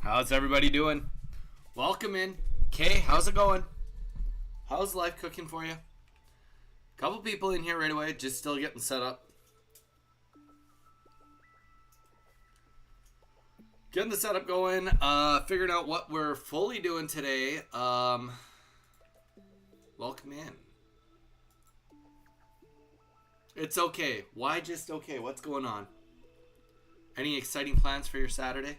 How's everybody doing? Welcome in. Kay, how's it going? How's life cooking for you? Couple people in here right away, just still getting set up. Getting the setup going, figuring out what we're fully doing today. Welcome in. It's okay. Why just okay? What's going on? Any exciting plans for your Saturday?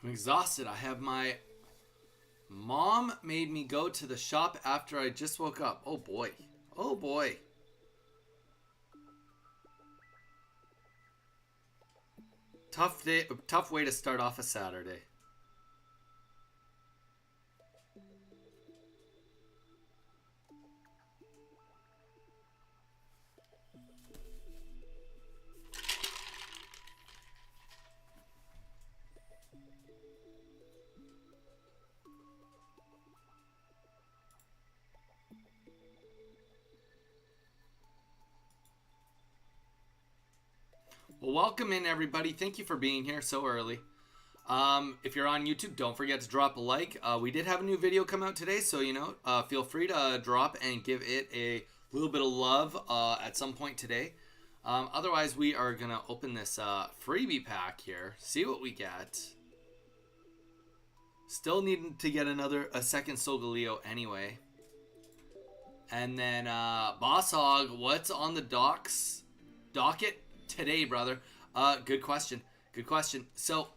I'm exhausted. I have my mom made me go to the shop after I just woke up. Oh boy. Oh boy. Tough day, tough way to start off a Saturday. Well, welcome in everybody. Thank you for being here so early. If you're on YouTube, don't forget to drop a like. We did have a new video come out today, so feel free to drop and give it a little bit of love at some point today. Otherwise, we are gonna open this freebie pack here, see what we get. Still needing to get a second Solgaleo anyway. And then Boss Hog, what's on the docket today, brother? Good question. Good question. So,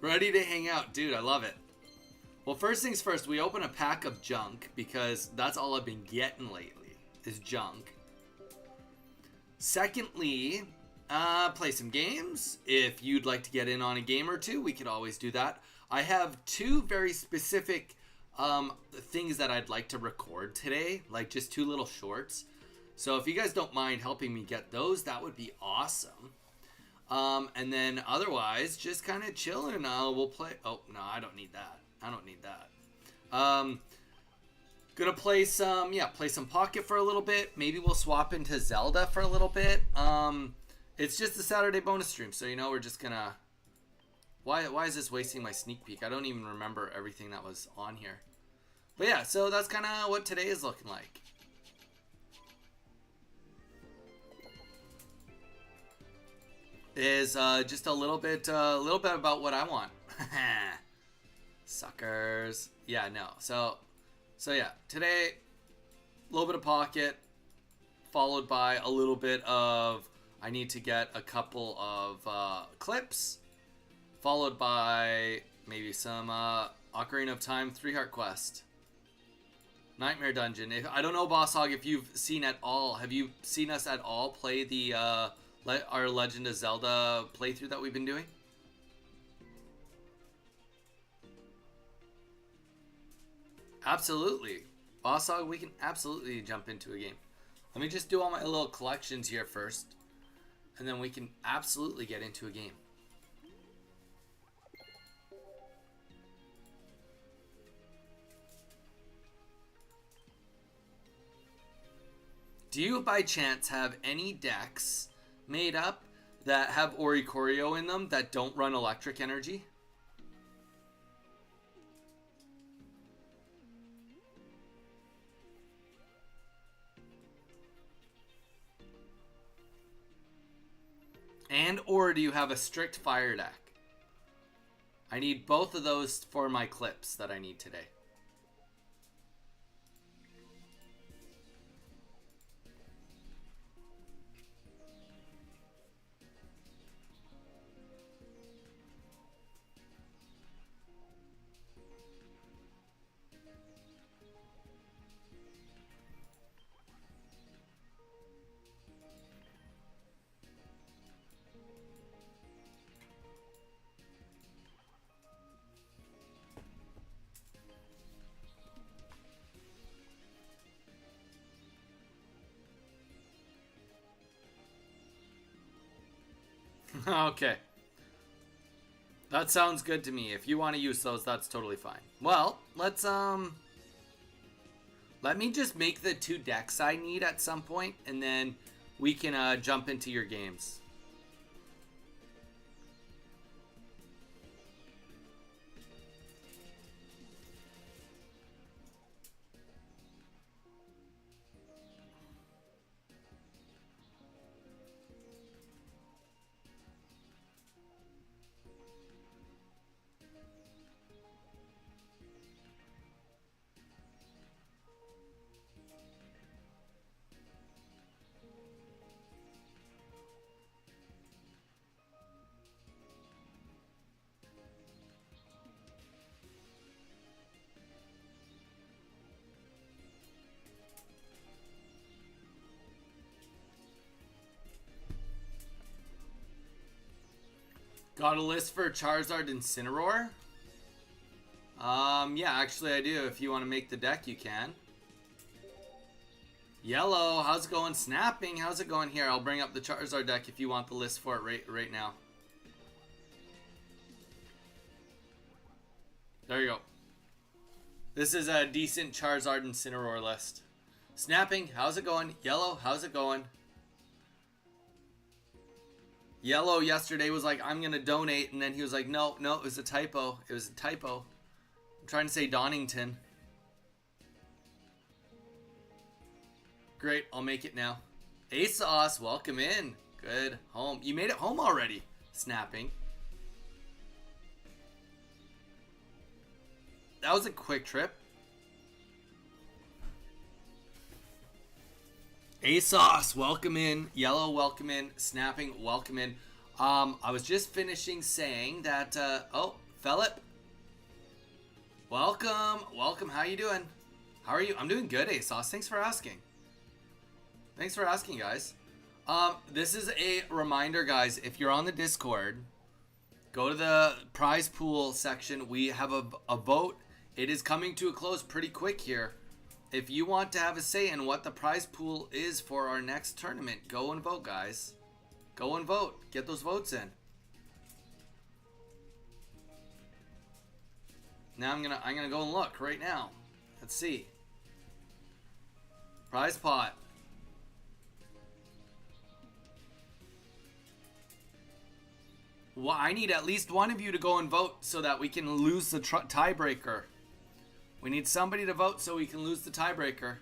ready to hang out. Dude, I love it. Well, first things first, we open a pack of junk because that's all I've been getting lately is junk. Secondly, play some games. If you'd like to get in on a game or two, we could always do that. I have two very specific things that I'd like to record today, like just two little shorts. So if you guys don't mind helping me get those, that would be awesome. And then otherwise, just kind of chilling. We'll play. Oh, no, I don't need that. I don't need that. Gonna play some Pocket for a little bit. Maybe we'll swap into Zelda for a little bit. It's just a Saturday bonus stream, so we're just gonna. Why is this wasting my sneak peek? I don't even remember everything that was on here. But yeah, so that's kind of what today is looking like. Is just a little bit about what I want. Suckers. Yeah, no. So yeah, today a little bit of Pocket, followed by a little bit of I need to get a couple of clips, followed by maybe some Ocarina of Time 3-Heart Quest. Nightmare Dungeon. I don't know, Boss Hog, if you've seen at all. Have you seen us at all play the our Legend of Zelda playthrough that we've been doing? Absolutely. Boss Hog, we can absolutely jump into a game. Let me just do all my little collections here first. And then we can absolutely get into a game. Do you by chance have any decks made up that have Oricorio in them that don't run electric energy? And or do you have a strict fire deck? I need both of those for my clips that I need today. Okay. That sounds good to me. If you want to use those, that's totally fine. Well, let's let me just make the 2 decks I need at some point, and then we can jump into your games. Got a list for Charizard Incineroar? Yeah, actually I do. If you want to make the deck, you can. Yellow, how's it going? Snapping, how's it going here? I'll bring up the Charizard deck if you want the list for it right now. There you go. This is a decent Charizard Incineroar list. Snapping, how's it going? Yellow, how's it going? Yellow yesterday was like, I'm going to donate. And then he was like, no, it was a typo. It was a typo. I'm trying to say Donington. Great, I'll make it now. ASOS, welcome in. Good, home. You made it home already. Snapping. That was a quick trip. ASOS, welcome in. Yellow, welcome in. Snapping, welcome in. I was just finishing saying that, oh, Philip. Welcome. How you doing? How are you? I'm doing good, ASOS. Thanks for asking. Thanks for asking, guys. This is a reminder, guys. If you're on the Discord, go to the prize pool section. We have a vote. It is coming to a close pretty quick here. If you want to have a say in what the prize pool is for our next tournament, go and vote, guys. Go and vote. Get those votes in. Now I'm gonna go and look right now. Let's see. Prize pot. Well, I need at least one of you to go and vote so that we can lose the tiebreaker. We need somebody to vote so we can lose the tiebreaker.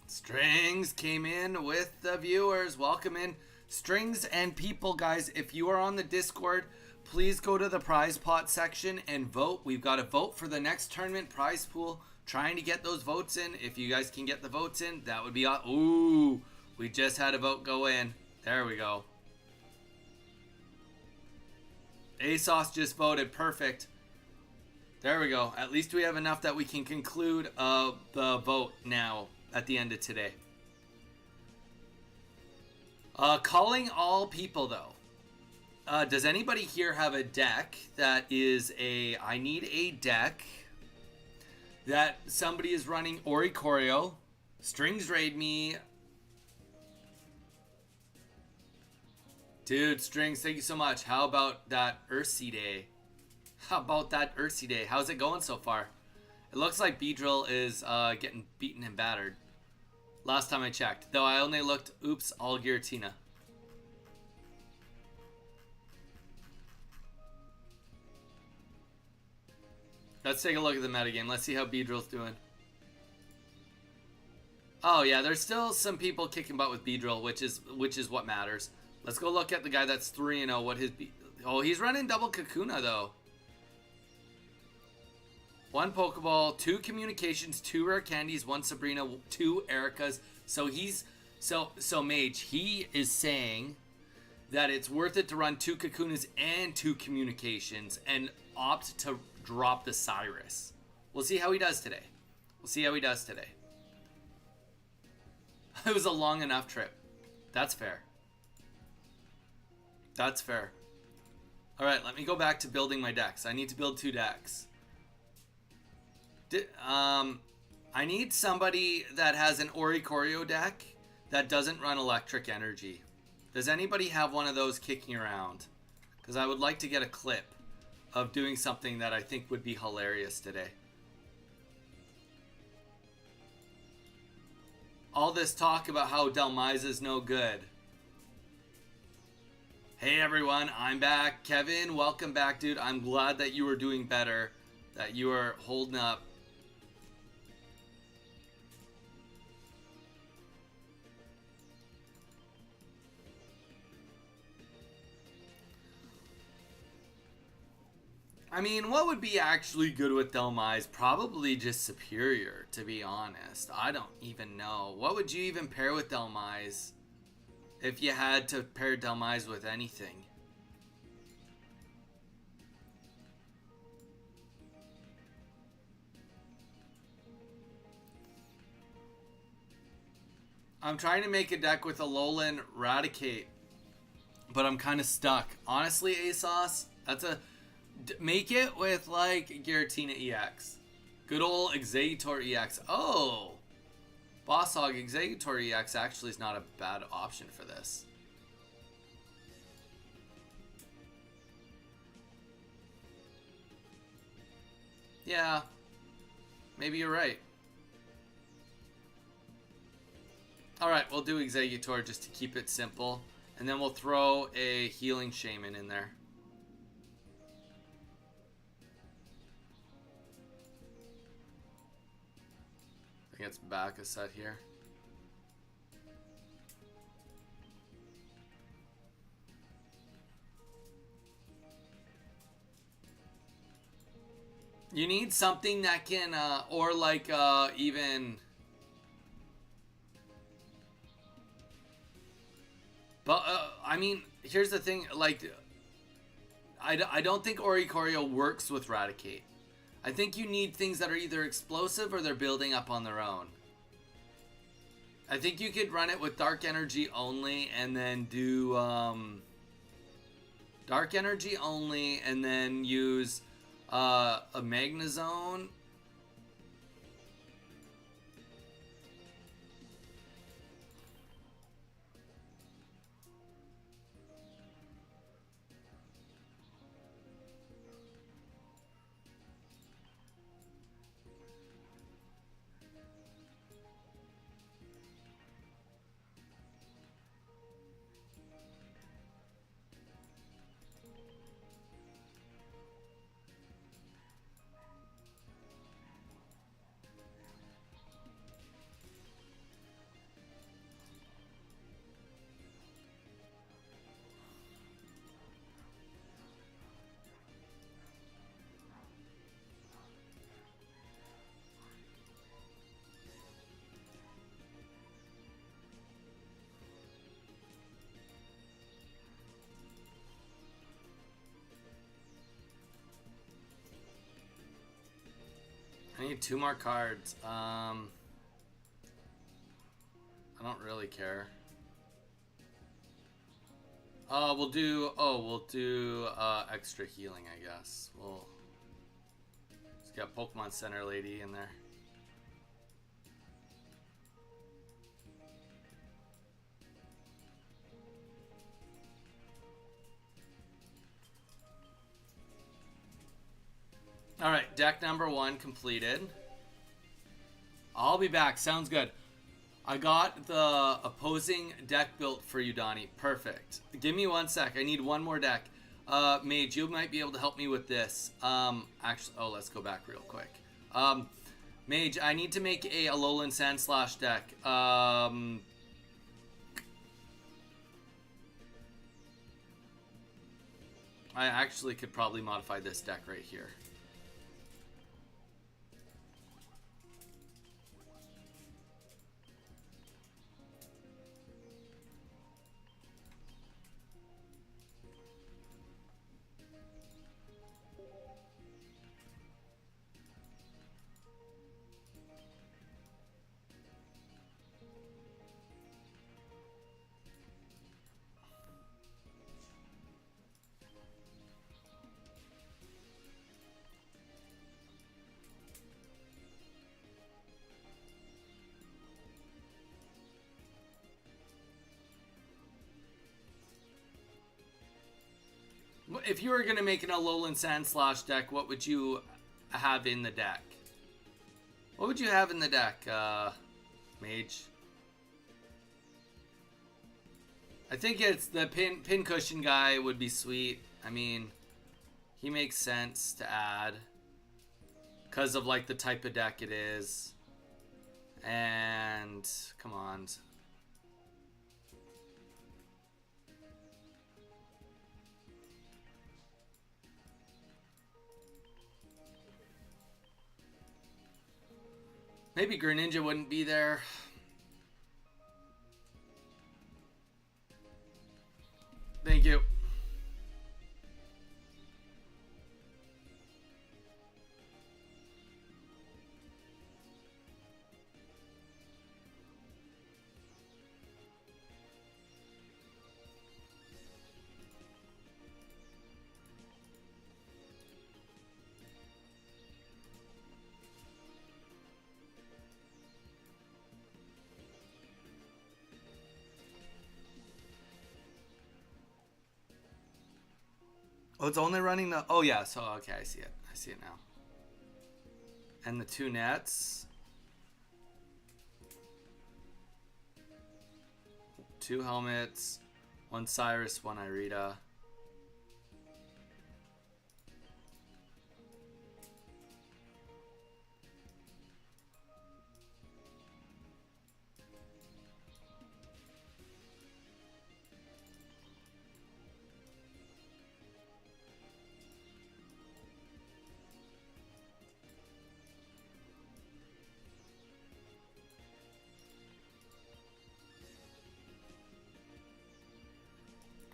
Strings came in with the viewers. Welcome in. Strings and people, guys, if you are on the Discord, please go to the prize pot section and vote. We've got to vote for the next tournament prize pool. Trying to get those votes in. If you guys can get the votes in, that would be awesome. Ooh, we just had a vote go in. There we go. ASOS just voted. Perfect. There we go. At least we have enough that we can conclude the vote now at the end of today. Calling all people, though. Does anybody here have a deck that is a... I need a deck that somebody is running Oricorio. Strings raid me. Dude, Strings, thank you so much. How about that Ursi Day? How's it going so far? It looks like Beedrill is getting beaten and battered. Last time I checked. Though I only looked, oops, all Giratina. Let's take a look at the metagame. Let's see how Beedrill's doing. Oh yeah, there's still some people kicking butt with Beedrill, which is what matters. Let's go look at the guy that's 3-0. What his oh, he's running double Kakuna though. 1 Pokeball, 2 Communications, 2 Rare Candies, 1 Sabrina, 2 Ericas. So he's so Mage. He is saying that it's worth it to run 2 Kakunas and 2 Communications and opt to drop the Cyrus. We'll see how he does today. It was a long enough trip. That's fair. Alright, let me go back to building my decks. I need to build 2 decks. I need somebody that has an Oricorio deck that doesn't run electric energy. Does anybody have one of those kicking around? Because I would like to get a clip of doing something that I think would be hilarious today. All this talk about how Delmize is no good. Hey everyone, I'm back. Kevin, welcome back, dude. I'm glad that you are doing better, that you are holding up. I mean, what would be actually good with Delmize? Probably just Superior, to be honest. I don't even know. What would you even pair with Delmize if you had to pair Delmize with anything? I'm trying to make a deck with Alolan Raticate, but I'm kind of stuck. Honestly, ASOS, that's a... Make it with, like, Giratina EX. Good old Exeggutor EX. Oh! Boss Hog Exeggutor EX actually is not a bad option for this. Yeah. Maybe you're right. Alright, we'll do Exeggutor just to keep it simple. And then we'll throw a Healing Shaman in there. I think it's back a set here. You need something that can, or like, even... But, I mean, here's the thing, like, I don't think Oricorio works with Raticate. I think you need things that are either explosive or they're building up on their own. I think you could run it with Dark Energy only and then do Dark Energy only and then use a Magnezone. me 2 more cards. I don't really care. We'll do extra healing, I guess. Let's get Pokemon Center Lady in there. All right, deck number 1 completed. I'll be back. Sounds good. I got the opposing deck built for you, Donnie. Perfect. Give me 1 sec. I need one more deck. Mage, you might be able to help me with this. Actually, let's go back real quick. Mage, I need to make a Alolan Sandslash deck. I actually could probably modify this deck right here. If you were going to make an Alolan Sandslash deck, what would you have in the deck? What would you have in the deck, Mage? I think it's the pincushion guy would be sweet. I mean, he makes sense to add because of like the type of deck it is. And come on. Maybe Greninja wouldn't be there. Thank you. Oh, it's only running the... Oh, yeah. So, okay. I see it. I see it now. And the 2 nets. 2 helmets. 1 Cyrus, 1 Irida.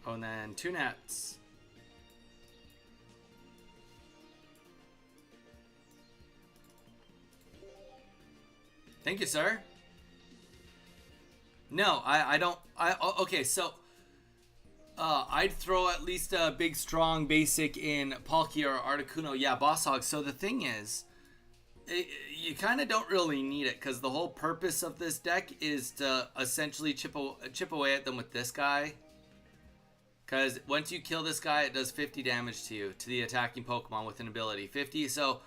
Oh, and then 2 nets. Thank you, sir. No, I don't. Okay, so I'd throw at least a big, strong basic in Palkia or Articuno. Yeah, Boss Hog. So the thing is, you kind of don't really need it because the whole purpose of this deck is to essentially chip away at them with this guy. Because once you kill this guy, it does 50 damage to you, to the attacking Pokemon with an ability. 50, so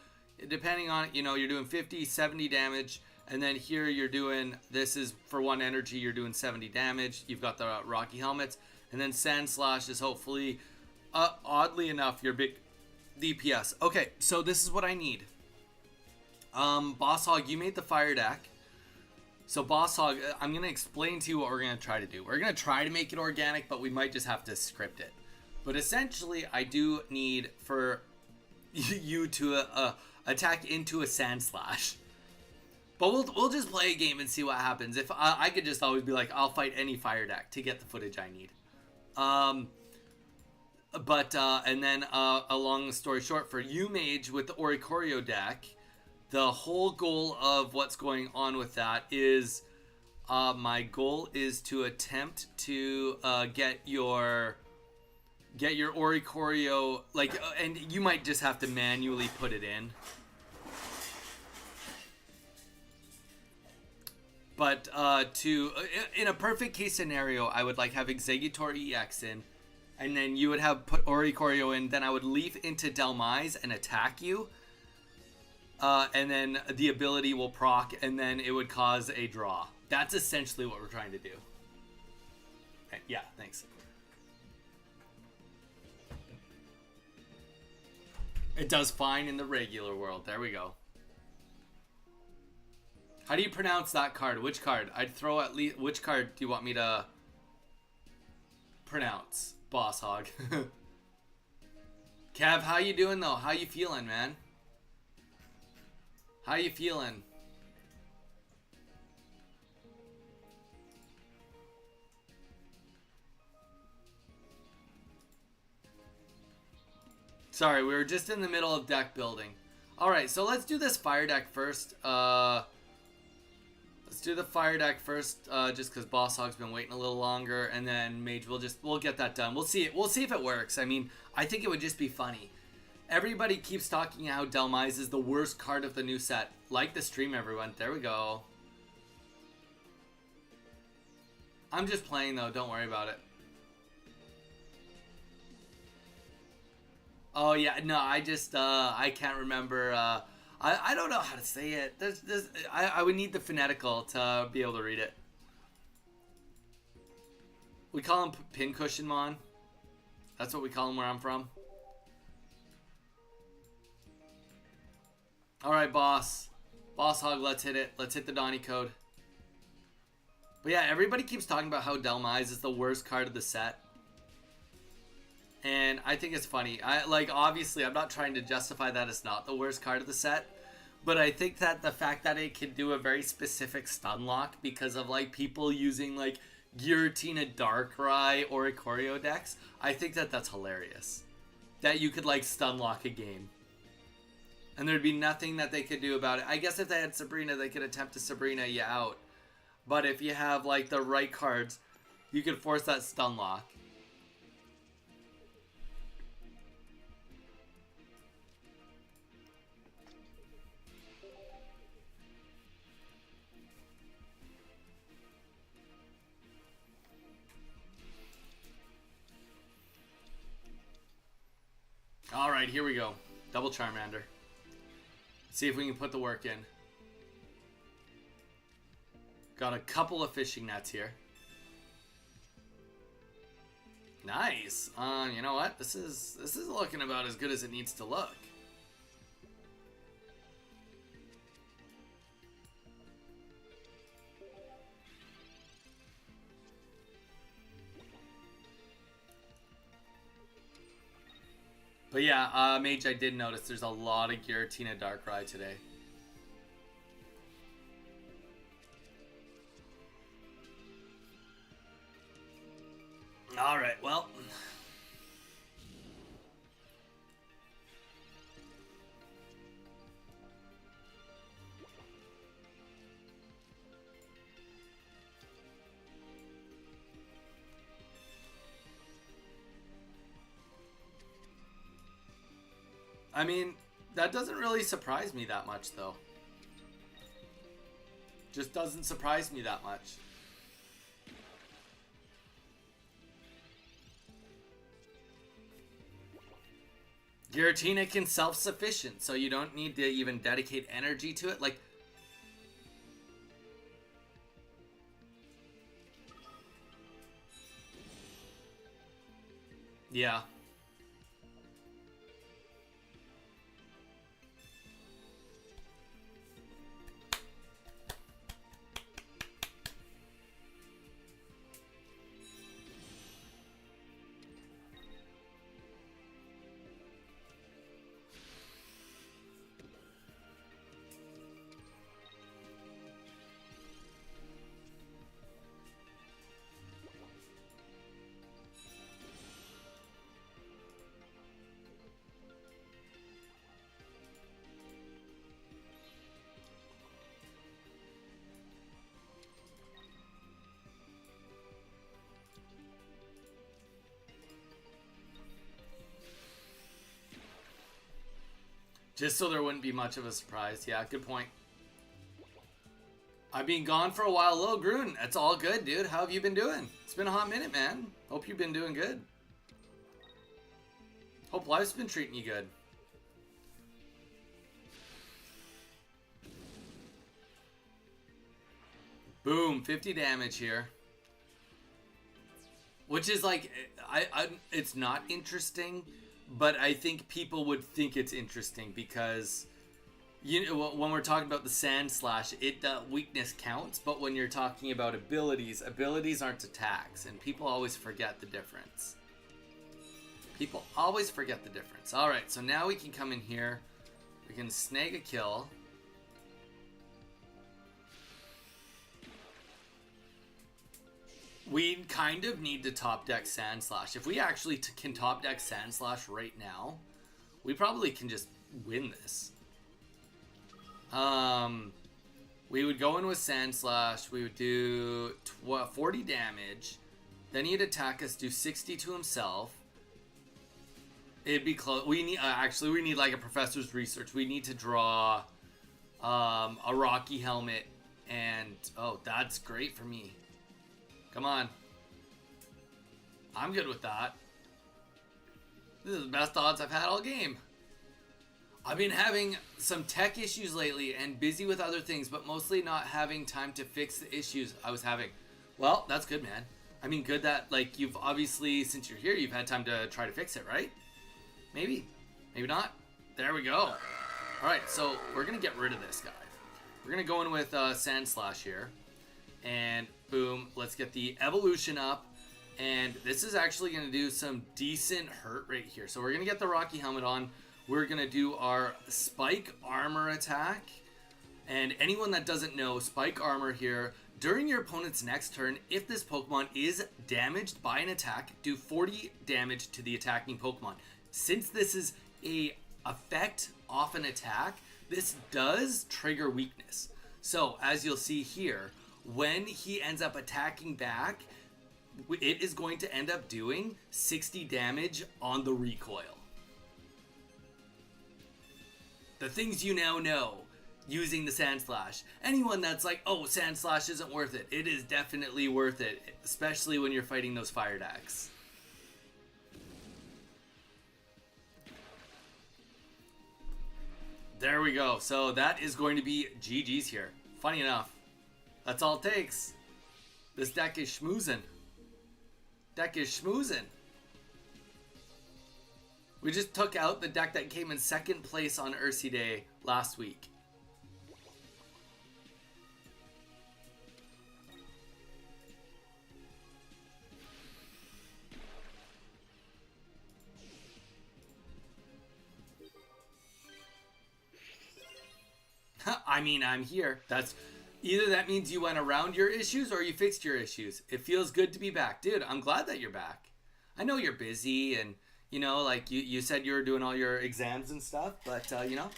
depending on it, you know, you're doing 50, 70 damage. And then here you're doing, this is for 1 energy, you're doing 70 damage. You've got the Rocky Helmets. And then Sandslash is hopefully, oddly enough, your big DPS. Okay, so this is what I need. Boss Hog, you made the fire deck. So Boss Hog, I'm going to explain to you what we're going to try to do. We're going to try to make it organic, but we might just have to script it. But essentially, I do need for you to attack into a Sandslash. But we'll just play a game and see what happens. If I could just always be like, I'll fight any fire deck to get the footage I need. And then, a long story short, for you, Mage, with the Oricorio deck, the whole goal of what's going on with that is my goal is to attempt to get your Oricorio, like, and you might just have to manually put it in. But in a perfect case scenario, I would like have Executor EX in, and then you would have put Oricorio in, then I would leaf into Delmise and attack you. And then the ability will proc, and then it would cause a draw. That's essentially what we're trying to do. Okay, yeah, thanks. It does fine in the regular world. There we go. How do you pronounce that card? Which card? I'd throw at least... Which card do you want me to pronounce? Boss Hog. Kev, how you doing, though? How you feeling, man? How you feeling? Sorry, we were just in the middle of deck building. Alright, so let's do this fire deck first. Let's do the fire deck first, just because Boss Hog's been waiting a little longer, and then Mage, we'll get that done. We'll see if it works. I mean, I think it would just be funny. Everybody keeps talking how Delmise is the worst card of the new set. Like the stream, everyone. There we go. I'm just playing, though. Don't worry about it. Oh, yeah. No, I just, I can't remember. I don't know how to say it. I would need the phonetical to be able to read it. We call him Pincushion Mon. That's what we call him where I'm from. Alright, boss. Boss Hog, let's hit it. Let's hit the Donnie code. But yeah, everybody keeps talking about how Delmise is the worst card of the set. And I think it's funny. Obviously, I'm not trying to justify that it's not the worst card of the set. But I think that the fact that it can do a very specific stun lock because of, like, people using, like, Giratina Darkrai or Oricorio decks, I think that that's hilarious. That you could, like, stun lock a game. And there'd be nothing that they could do about it. I guess if they had Sabrina, they could attempt to Sabrina you out. But if you have, like, the right cards, you could force that stun lock. Alright, here we go. Double Charmander. See if we can put the work in. Got a couple of fishing nets here. Nice. You know what? This is looking about as good as it needs to look. But yeah, Mage, I did notice there's a lot of Giratina Darkrai today. Alright, well. I mean, that doesn't really surprise me that much, though. Just doesn't surprise me that much. Giratina can self-sufficient, so you don't need to even dedicate energy to it. Like, yeah. Just so there wouldn't be much of a surprise. Yeah, good point. I've been gone for a while. Lil Grun, that's all good, dude. How have you been doing? It's been a hot minute, man. Hope you've been doing good. Hope life's been treating you good. Boom, 50 damage here. Which is like, it's not interesting, but I think people would think it's interesting because, you know, when we're talking about the Sand Slash, weakness counts, but when you're talking about abilities aren't attacks, and people always forget the difference. People always forget the difference. Alright, so now we can come in here, we can snag a kill. We kind of need to top deck Sand Slash. If we actually can top deck Sand Slash right now, we probably can just win this. We would go in with Sand Slash. We would do 40 damage. Then he'd attack us, do 60 to himself. It'd be close. We need we need like a professor's research. We need to draw a Rocky helmet, and oh, that's great for me. Come on. I'm good with that. This is the best odds I've had all game. I've been having some tech issues lately and busy with other things, but mostly not having time to fix the issues I was having. Well, that's good, man. I mean, good that, like, you've obviously, since you're here, you've had time to try to fix it, right? Maybe. Maybe not. There we go. Alright, so we're going to get rid of this guy. We're going to go in with Sand Slash here. And boom, let's get the evolution up. And this is actually going to do some decent hurt right here. So we're going to get the Rocky helmet on. We're going to do our Spike Armor attack. And anyone that doesn't know, Spike Armor here, during your opponent's next turn, if this Pokemon is damaged by an attack, do 40 damage to the attacking Pokemon. Since this is a effect off an attack, this does trigger weakness. So as you'll see here, when he ends up attacking back, it is going to end up doing 60 damage on the recoil. The things you now know using the Sand Slash. Anyone that's like, oh, Sand Slash isn't worth it. It is definitely worth it, especially when you're fighting those fire decks. There we go. So that is going to be GG's here. Funny enough. That's all it takes. This deck is schmoozin'. Deck is schmoozin'. We just took out the deck that came in second place on Ursi Day last week. I mean, I'm here. That's... Either that means you went around your issues or you fixed your issues. It feels good to be back. Dude, I'm glad that you're back. I know you're busy and, you know, like you said you were doing all your exams and stuff. But, you know,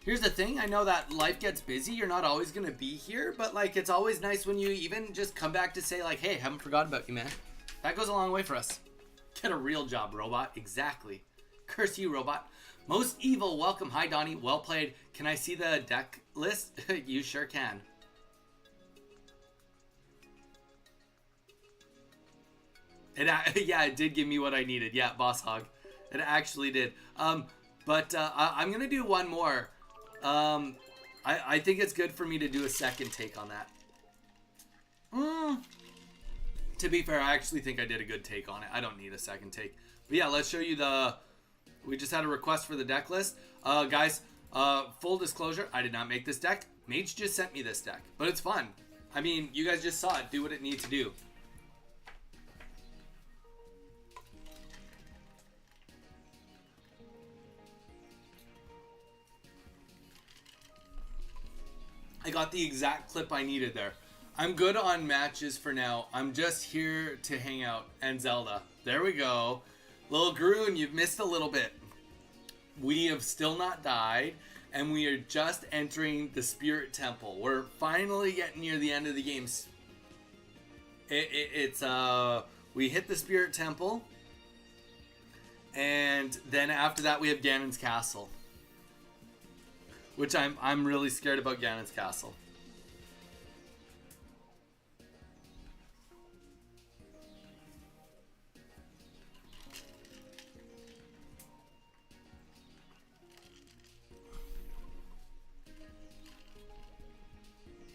here's the thing. I know that life gets busy. You're not always going to be here. But, like, it's always nice when you even just come back to say, like, hey, haven't forgotten about you, man. That goes a long way for us. Get a real job, robot. Exactly. Curse you, robot. Most Evil, welcome. Hi, Donnie. Well played. Can I see the deck list? You sure can. Yeah, it did give me what I needed. Yeah, Boss Hog. It actually did. But I'm going to do one more. I think it's good for me to do a second take on that. To be fair, I actually think I did a good take on it. I don't need a second take. But yeah, let's show you the... We just had a request for the deck list. Guys, full disclosure, I did not make this deck. Mage just sent me this deck. But it's fun. I mean, you guys just saw it. Do what it needs to do. I got the exact clip I needed there. I'm good on matches for now. I'm just here to hang out. And Zelda. There we go. Lil Grun, you've missed a little bit. We have still not died, and we are just entering the Spirit Temple. We're finally getting near the end of the game. We hit the Spirit Temple, and then after that we have Ganon's Castle. which I'm really scared about Ganon's castle.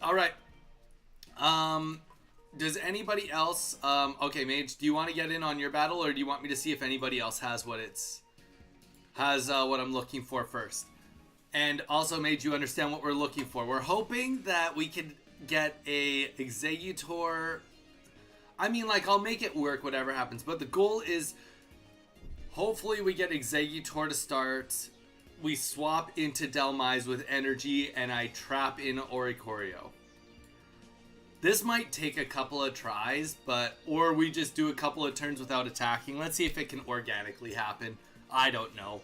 All right. Does anybody else? Okay, Mage, do you want to get in on your battle, or do you want me to see if anybody else has what I'm looking for first? And also, Mage, you understand what we're looking for. We're hoping that we can get a Executor. I mean, like, I'll make it work, whatever happens. But the goal is, hopefully, we get Executor to start. We swap into Delmise with energy, and I trap in Oricorio. This might take a couple of tries, or we just do a couple of turns without attacking. Let's see if it can organically happen. I don't know.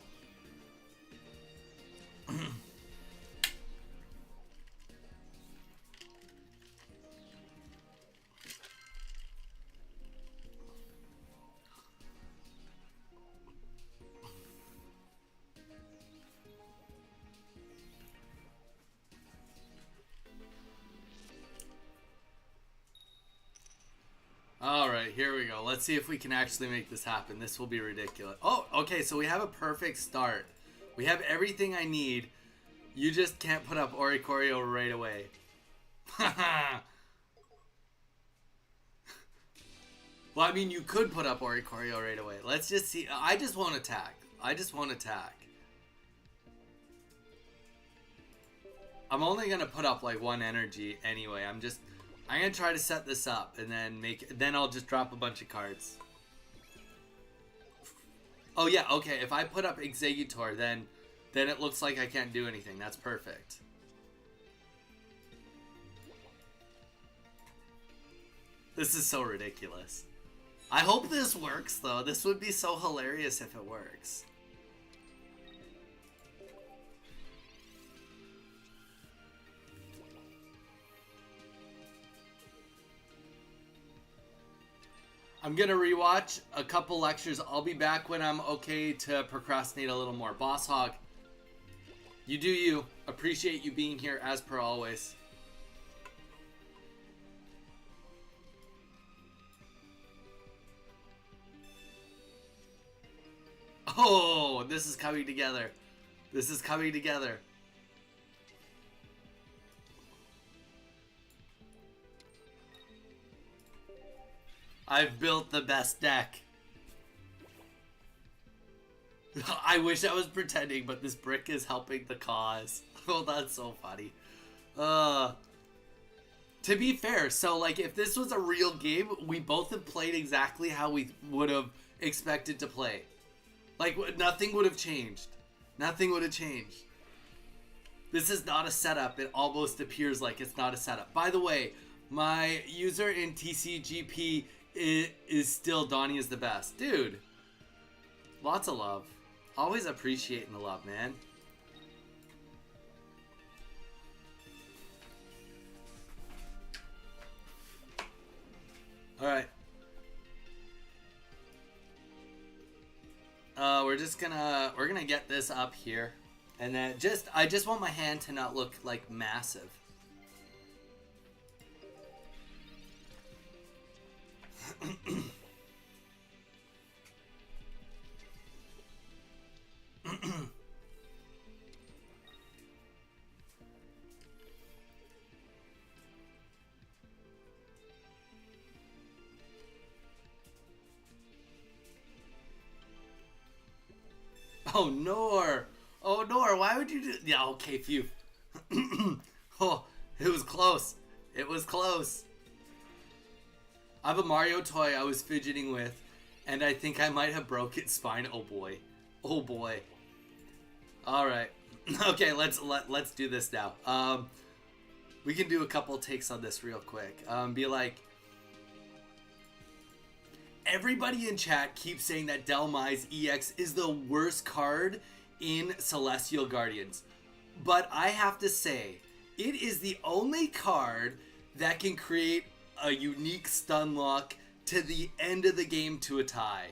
Alright, here we go. Let's see if we can actually make this happen. This will be ridiculous. Oh, okay, so we have a perfect start. We have everything I need. You just can't put up Oricorio right away. Well, I mean, you could put up Oricorio right away. Let's just see. I just won't attack. I'm only going to put up like one energy anyway. I'm going to try to set this up and then I'll just drop a bunch of cards. Oh yeah, okay. If I put up Executor, then it looks like I can't do anything. That's perfect. This is so ridiculous. I hope this works though. This would be so hilarious if it works. I'm gonna rewatch a couple lectures. I'll be back when I'm okay to procrastinate a little more. Boss Hog, you do you. Appreciate you being here as per always. Oh, this is coming together. This is coming together. I've built the best deck. I wish I was pretending, but this brick is helping the cause. Oh, that's so funny. To be fair, so like if this was a real game, we both have played exactly how we would have expected to play. Like nothing would have changed. Nothing would have changed. This is not a setup. It almost appears like it's not a setup. By the way, my user in TCGP is still Donnie is the best. Dude, lots of love. Always appreciating the love, man. Alright. We're gonna get this up here. And then I just want my hand to not look like massive. Oh, Nor! Oh, Nor, why would you do... Yeah, okay, phew. Oh, it was close. It was close. I have a Mario toy I was fidgeting with, and I think I might have broke its spine. Oh, boy. Oh, boy. Alright. Okay, let's do this now. We can do a couple takes on this real quick. Be like... Everybody in chat keeps saying that Delmise EX is the worst card in Celestial Guardians. But I have to say, it is the only card that can create a unique stun lock to the end of the game to a tie.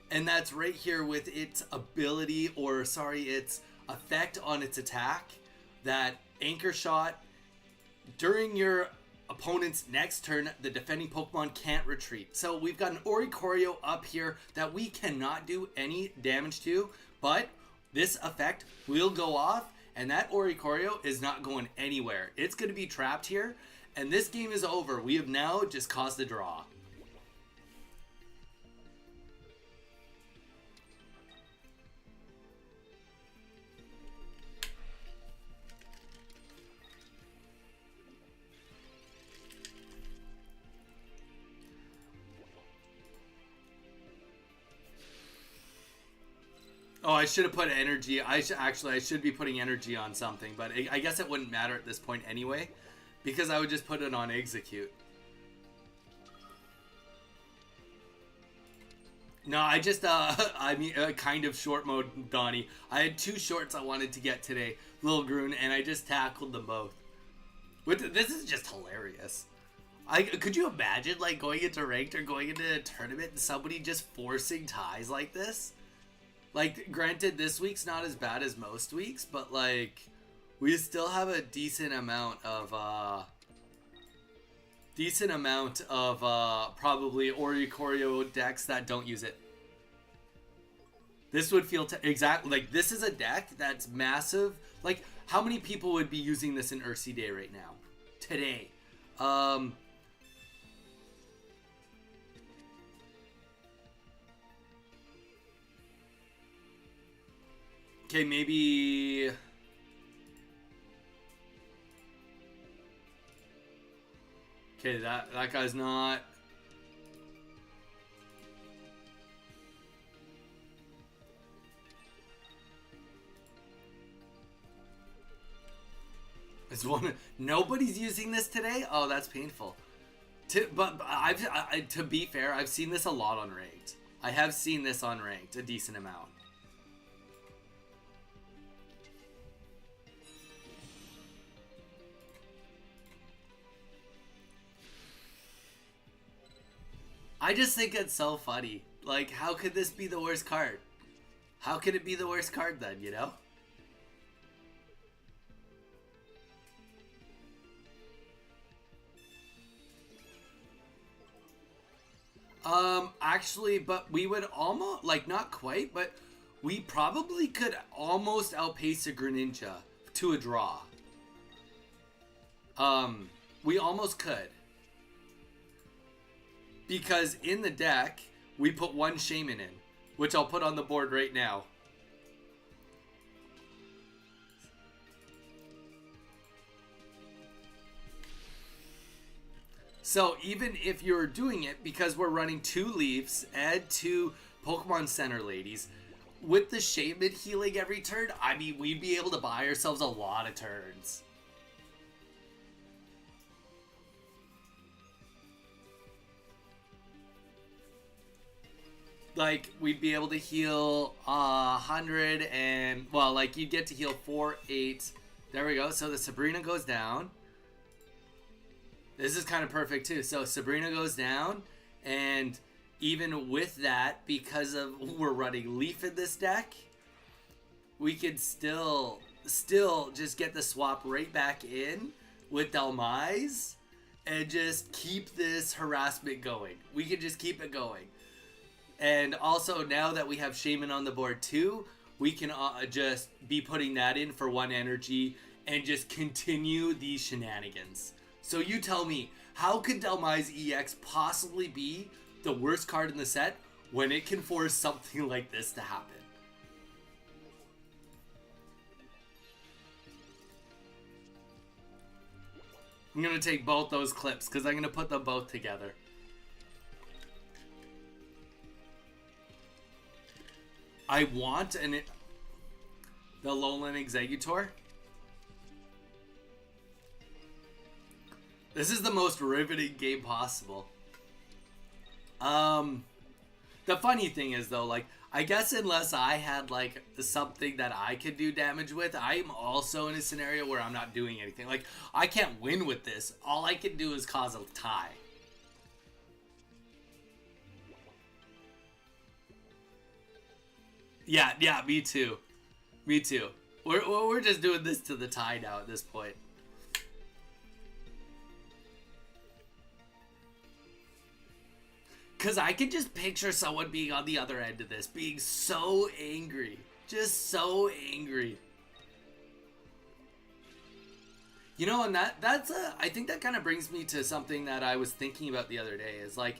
And that's right here with its ability, its effect on its attack. that Anchor Shot, during your opponent's next turn, the defending Pokemon can't retreat. So we've got an Oricorio up here that we cannot do any damage to, but this effect will go off, and that Oricorio is not going anywhere. It's going to be trapped here, and this game is over. We have now just caused a draw. Oh, I should have put energy. I should be putting energy on something, but I guess it wouldn't matter at this point anyway, because I would just put it on execute. No, I just, kind of short mode, Donnie. I had 2 shorts I wanted to get today, Lil Groon, and I just tackled them both. This is just hilarious. Could you imagine, like, going into ranked or going into a tournament and somebody just forcing ties like this? Like, granted, this week's not as bad as most weeks, but, like, we still have a decent amount of probably Oricorio decks that don't use it. This would feel exactly like this is a deck that's massive. Like, how many people would be using this in Ursi Day right now? Today. Okay, maybe... Okay, that guy's not... It's one... Nobody's using this today? Oh, that's painful. But to be fair, I've seen this a lot on Ranked. I have seen this on Ranked, a decent amount. I just think it's so funny. Like, how could this be the worst card? How could it be the worst card then, you know? Actually, but we would almost, like, not quite, but we probably could almost outpace a Greninja to a draw. We almost could. Because in the deck, we put 1 Shaman in, which I'll put on the board right now. So even if you're doing it, because we're running 2 Leafs and 2 Pokemon Center Ladies, with the Shaman healing every turn, I mean, we'd be able to buy ourselves a lot of turns. Like, we'd be able to heal 100 and, well, like, you'd get to heal 4, 8. There we go. So the Sabrina goes down. This is kind of perfect, too. So Sabrina goes down, and even with that, because of we're running Leaf in this deck, we could still just get the swap right back in with Delmise and just keep this harassment going. We could just keep it going. And also, now that we have Shaman on the board too, we can just be putting that in for 1 energy and just continue these shenanigans. So you tell me, how could Delmise EX possibly be the worst card in the set when it can force something like this to happen? I'm going to take both those clips because I'm going to put them both together. I want the Lowland Executor. This is the most riveting game possible. The funny thing is though, like, I guess unless I had like something that I could do damage with, I'm also in a scenario where I'm not doing anything. Like, I can't win with this. All I can do is cause a tie. Yeah, me too. Me too. We're just doing this to the tie now at this point. Because I could just picture someone being on the other end of this, being so angry. Just so angry. You know, and I think that kind of brings me to something that I was thinking about the other day. Is like,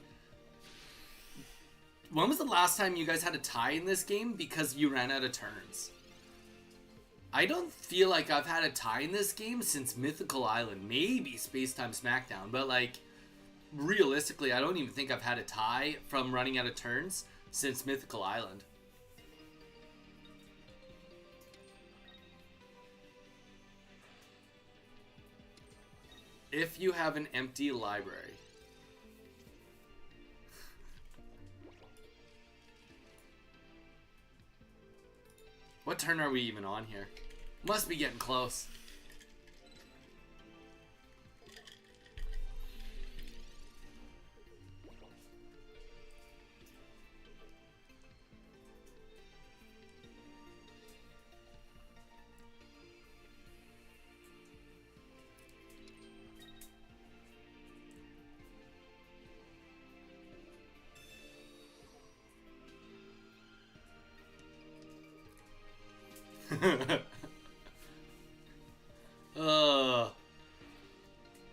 when was the last time you guys had a tie in this game because you ran out of turns? I don't feel like I've had a tie in this game since Mythical Island. Maybe Space Time Smackdown, but like, realistically, I don't even think I've had a tie from running out of turns since Mythical Island. If you have an empty library. What turn are we even on here? Must be getting close.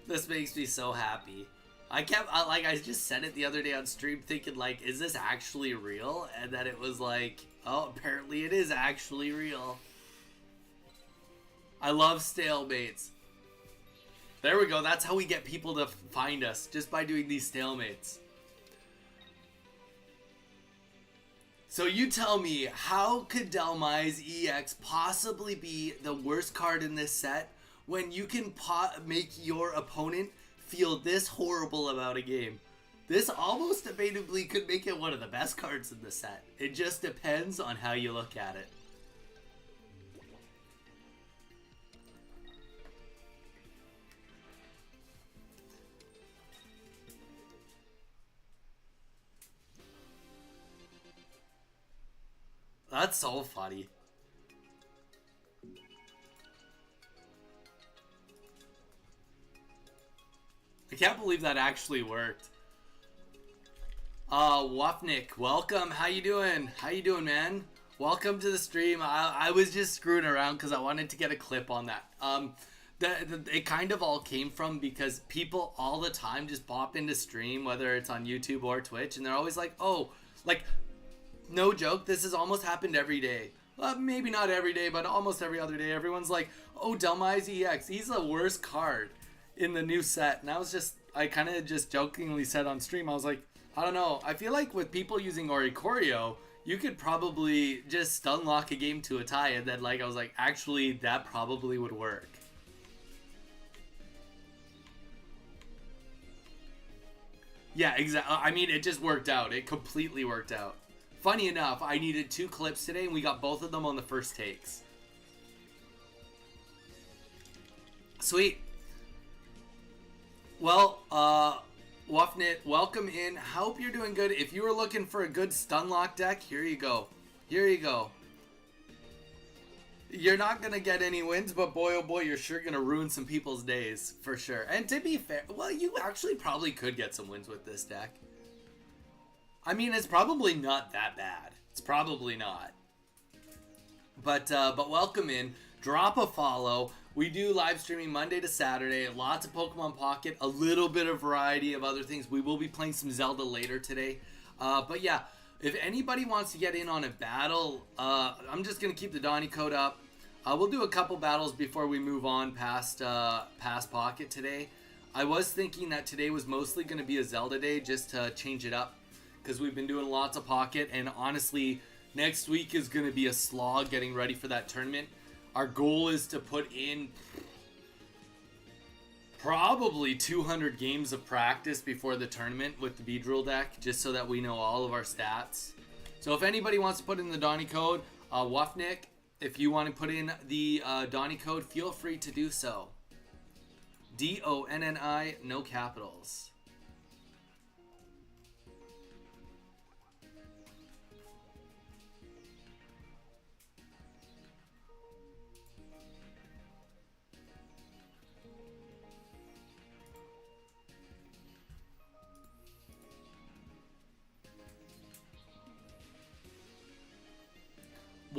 This makes me so happy. I just said it the other day on stream thinking like, is this actually real? And then it was like, oh, apparently it is actually real. I love stalemates. There we go. That's how we get people to find us, just by doing these stalemates. So you tell me, how could Delmai's EX possibly be the worst card in this set when you can make your opponent feel this horrible about a game? This almost debatably could make it one of the best cards in the set. It just depends on how you look at it. That's so funny. I can't believe that actually worked. Wapnik, welcome. How you doing? How you doing, man? Welcome to the stream. I was just screwing around because I wanted to get a clip on that. It kind of all came from because people all the time just pop into stream, whether it's on YouTube or Twitch, and they're always like, oh, like, no joke, this has almost happened every day. Well, maybe not every day, but almost every other day. Everyone's like, oh, Delmai's EX, he's the worst card in the new set. And I kind of just jokingly said on stream, I was like, I don't know. I feel like with people using Oricorio, you could probably just stun lock a game to a tie. And then I was like, actually, that probably would work. Yeah, exactly. I mean, it just worked out. It completely worked out. Funny enough, I needed 2 clips today, and we got both of them on the first takes. Sweet. Well, Wafnit, welcome in. Hope you're doing good. If you were looking for a good stun lock deck, here you go. Here you go. You're not going to get any wins, but boy, oh boy, you're sure going to ruin some people's days, for sure. And to be fair, well, you actually probably could get some wins with this deck. I mean, it's probably not that bad. It's probably not. But welcome in. Drop a follow. We do live streaming Monday to Saturday. Lots of Pokemon Pocket. A little bit of variety of other things. We will be playing some Zelda later today. But yeah, if anybody wants to get in on a battle, I'm just going to keep the Donny code up. We'll do a couple battles before we move on past Pocket today. I was thinking that today was mostly going to be a Zelda day just to change it up, because we've been doing lots of Pocket, and honestly, next week is going to be a slog getting ready for that tournament. Our goal is to put in probably 200 games of practice before the tournament with the Beedrill deck, just so that we know all of our stats. So if anybody wants to put in the Donny code, Wafnik, if you want to put in the Donny code, feel free to do so. DONNI, no capitals.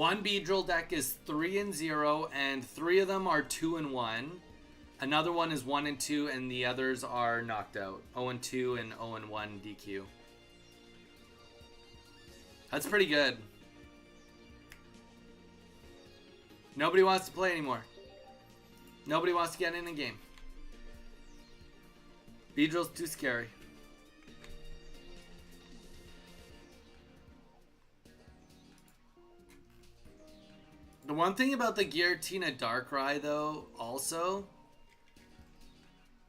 One Beedrill deck is 3-0, and 3 of them are 2-1. Another one is 1-2, and the others are knocked out. 0-2 and 0-1 DQ. That's pretty good. Nobody wants to play anymore. Nobody wants to get in a game. Beedrill's too scary. The one thing about the Giratina Darkrai, though, also,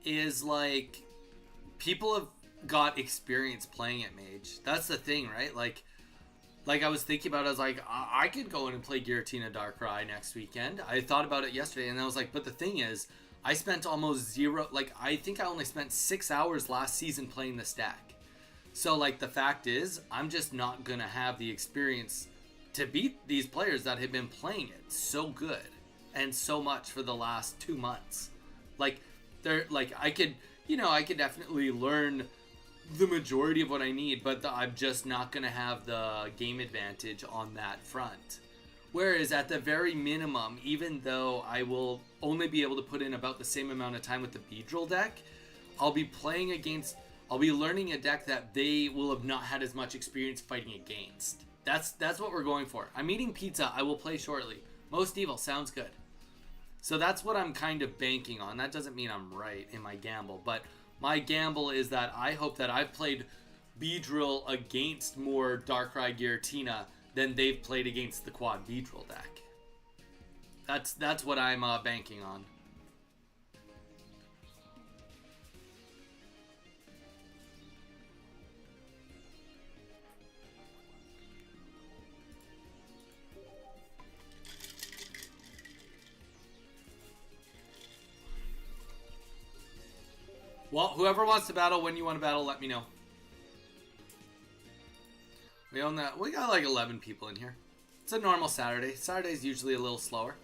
is, like, people have got experience playing at Mage. That's the thing, right? Like I was thinking about it, I was like, I could go in and play Giratina Darkrai next weekend. I thought about it yesterday, and I was like, but the thing is, I spent almost zero, like, I think I only spent 6 hours last season playing this deck. So, like, the fact is, I'm just not going to have the experience to beat these players that have been playing it so good and so much for the last 2 months. Like, they're like, I could definitely learn the majority of what I need, but I'm just not going to have the game advantage on that front. Whereas at the very minimum, even though I will only be able to put in about the same amount of time with the Beedrill deck, I'll be learning a deck that they will have not had as much experience fighting against. That's what we're going for. I'm eating pizza. I will play shortly. Most evil sounds good. So that's what I'm kind of banking on. That doesn't mean I'm right in my gamble, but my gamble is that I hope that I've played Beedrill against more Darkrai Giratina than they've played against the quad Beedrill deck. That's what I'm banking on. Well, whoever wants to battle, when you want to battle, let me know. We own that. We got like 11 people in here. It's a normal Saturday. Saturday's usually a little slower.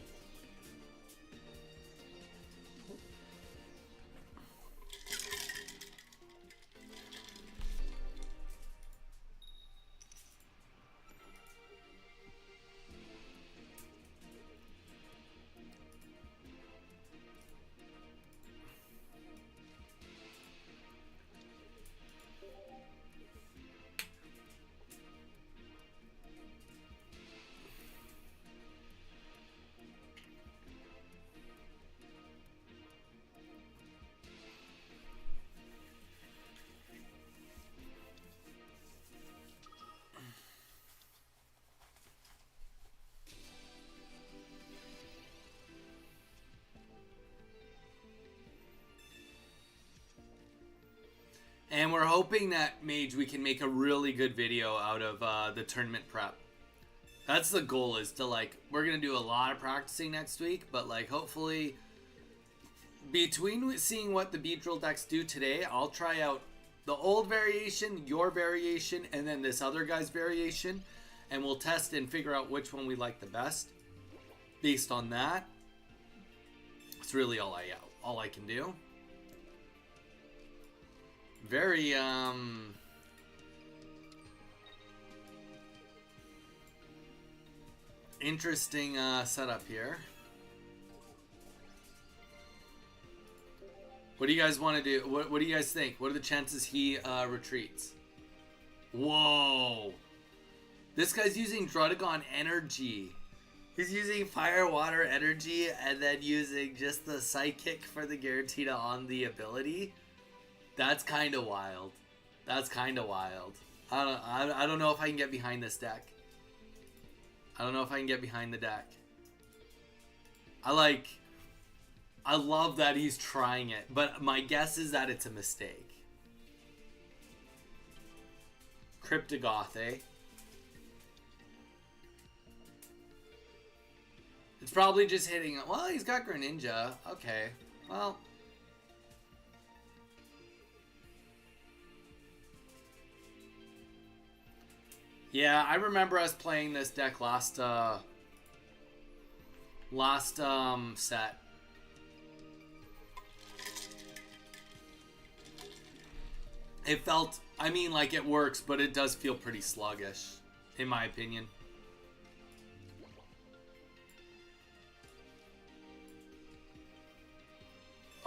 And we're hoping that Mage, we can make a really good video out of the tournament prep. That's the goal, is to, like, we're going to do a lot of practicing next week, but, like, hopefully between seeing what the Beedrill decks do today, I'll try out the old variation, your variation, and then this other guy's variation, and we'll test and figure out which one we like the best. Based on that, it's really all I can do. Very, interesting setup here. What do you guys want to do? What do you guys think? What are the chances he retreats? Whoa. This guy's using Druddigon Energy. He's using Fire Water Energy and then using just the Psychic for the Giratina on the ability. That's kind of wild. That's kind of wild. I don't know if I can get behind this deck. I don't know if I can get behind the deck. I love that he's trying it, but my guess is that it's a mistake. Cryptogoth, eh? It's probably just hitting... Well, he's got Greninja. Okay. Well... Yeah, I remember us playing this deck last set. It felt, I mean, like, it works, but it does feel pretty sluggish, in my opinion.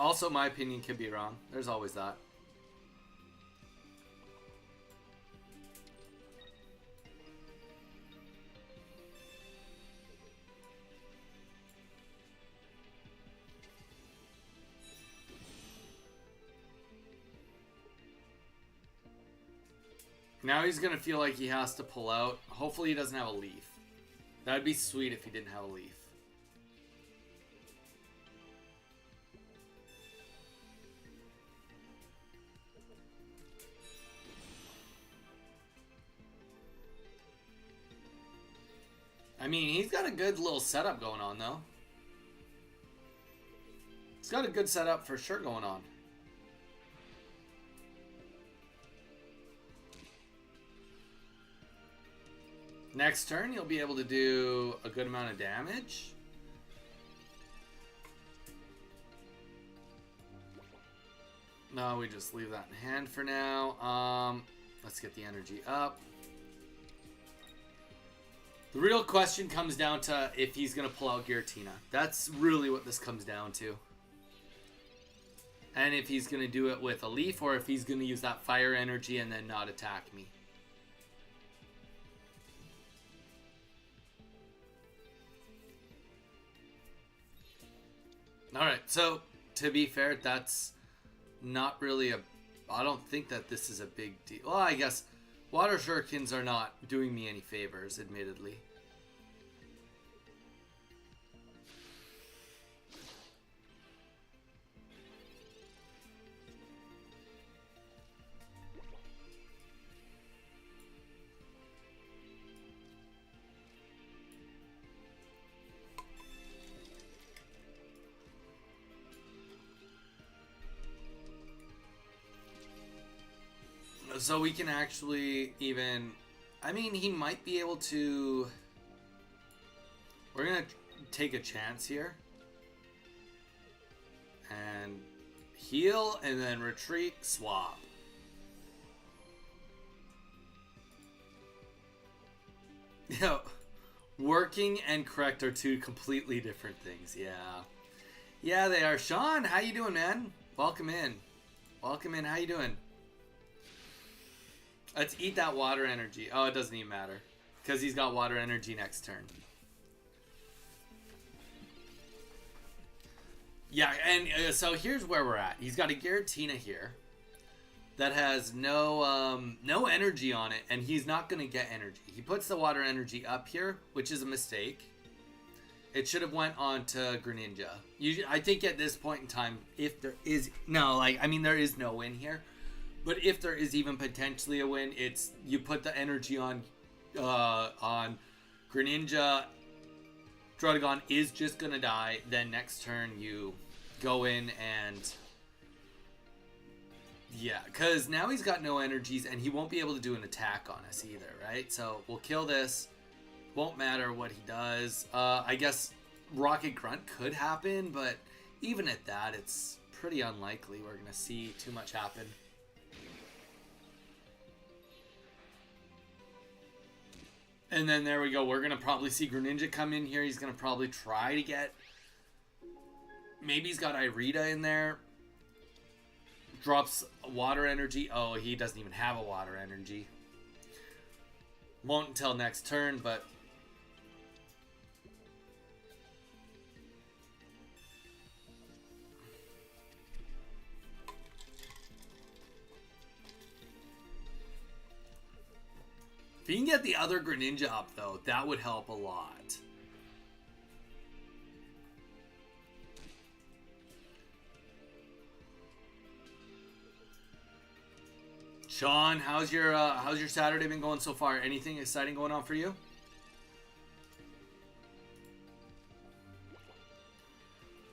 Also, my opinion could be wrong. There's always that. Now he's going to feel like he has to pull out. Hopefully he doesn't have a leaf. That would be sweet if he didn't have a leaf. I mean, he's got a good little setup going on, though. He's got a good setup for sure going on. Next turn, you'll be able to do a good amount of damage. No, we just leave that in hand for now. Let's get the energy up. The real question comes down to if he's going to pull out Giratina. That's really what this comes down to. And if he's going to do it with a leaf or if he's going to use that fire energy and then not attack me. Alright, so to be fair, that's not really a... I don't think that this is a big deal. Well, I guess water shurikens are not doing me any favors, admittedly. So we can actually even... I mean, he might be able to... We're going to take a chance here. And heal, and then retreat, swap. You know, working and correct are two completely different things. Yeah. Yeah, they are. Sean, how you doing, man? Welcome in. Welcome in. How you doing? Let's eat that water energy. Oh, it doesn't even matter. Because he's got water energy next turn. Yeah, and so here's where we're at. He's got a Giratina here that has no energy on it, and he's not going to get energy. He puts the water energy up here, which is a mistake. It should have went on to Greninja. I think at this point in time, if there is... No, like, I mean, there is no win here. But if there is even potentially a win, it's you put the energy on Greninja. Druddigon is just gonna die. Then next turn you go in and yeah, because now he's got no energies and he won't be able to do an attack on us either, right? So we'll kill this. Won't matter what he does. I guess Rocket Grunt could happen, but even at that, it's pretty unlikely we're gonna see too much happen. And then there we go. We're going to probably see Greninja come in here. He's going to probably try to get... Maybe he's got Irida in there. Drops water energy. Oh, he doesn't even have a water energy. Won't until next turn, but... If you can get the other Greninja up, though, that would help a lot. Sean, how's your Saturday been going so far? Anything exciting going on for you?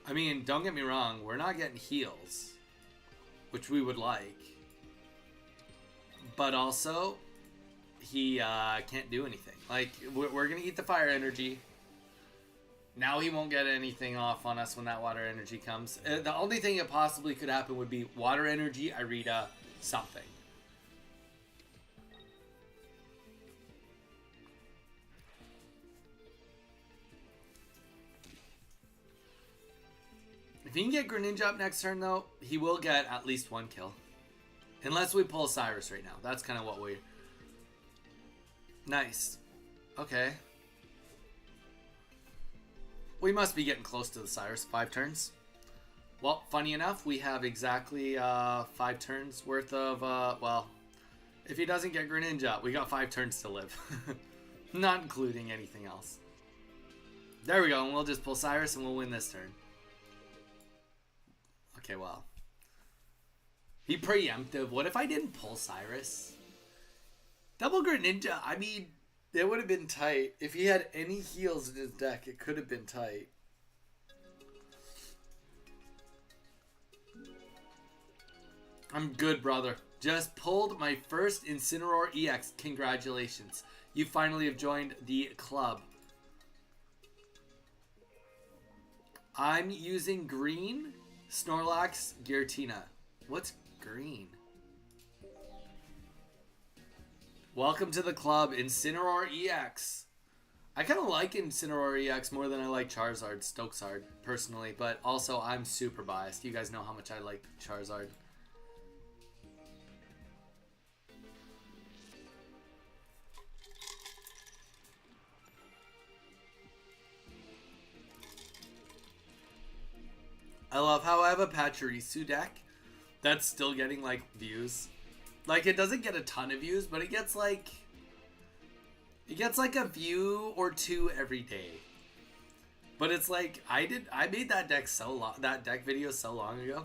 I mean, don't get me wrong, we're not getting heals, which we would like. But also... he can't do anything. Like, we're going to eat the fire energy. Now he won't get anything off on us when that water energy comes. The only thing that possibly could happen would be water energy, Irida, something. If he can get Greninja up next turn, though, he will get at least 1 kill. Unless we pull Cyrus right now. That's kind of what we... Nice. Okay. We must be getting close to the Cyrus. 5 turns. Well, funny enough, we have exactly 5 turns worth of... well, if he doesn't get Greninja, we got 5 turns to live. Not including anything else. There we go. And we'll just pull Cyrus and we'll win this turn. Okay, well. Be preemptive. What if I didn't pull Cyrus? Double Greninja. I mean, it would have been tight. If he had any heals in his deck, it could have been tight. I'm good, brother. Just pulled my first Incineroar EX. Congratulations. You finally have joined the club. I'm using green Snorlax Giratina. What's green? Welcome to the club, Incineroar EX. I kind of like Incineroar EX more than I like Charizard, Stokesard, personally. But also, I'm super biased. You guys know how much I like Charizard. I love how I have a Pachirisu deck that's still getting, like, views. Like, it doesn't get a ton of views, but it gets, like... It gets, like, a view or 2 every day. But it's like, I made that deck so long... That deck video so long ago.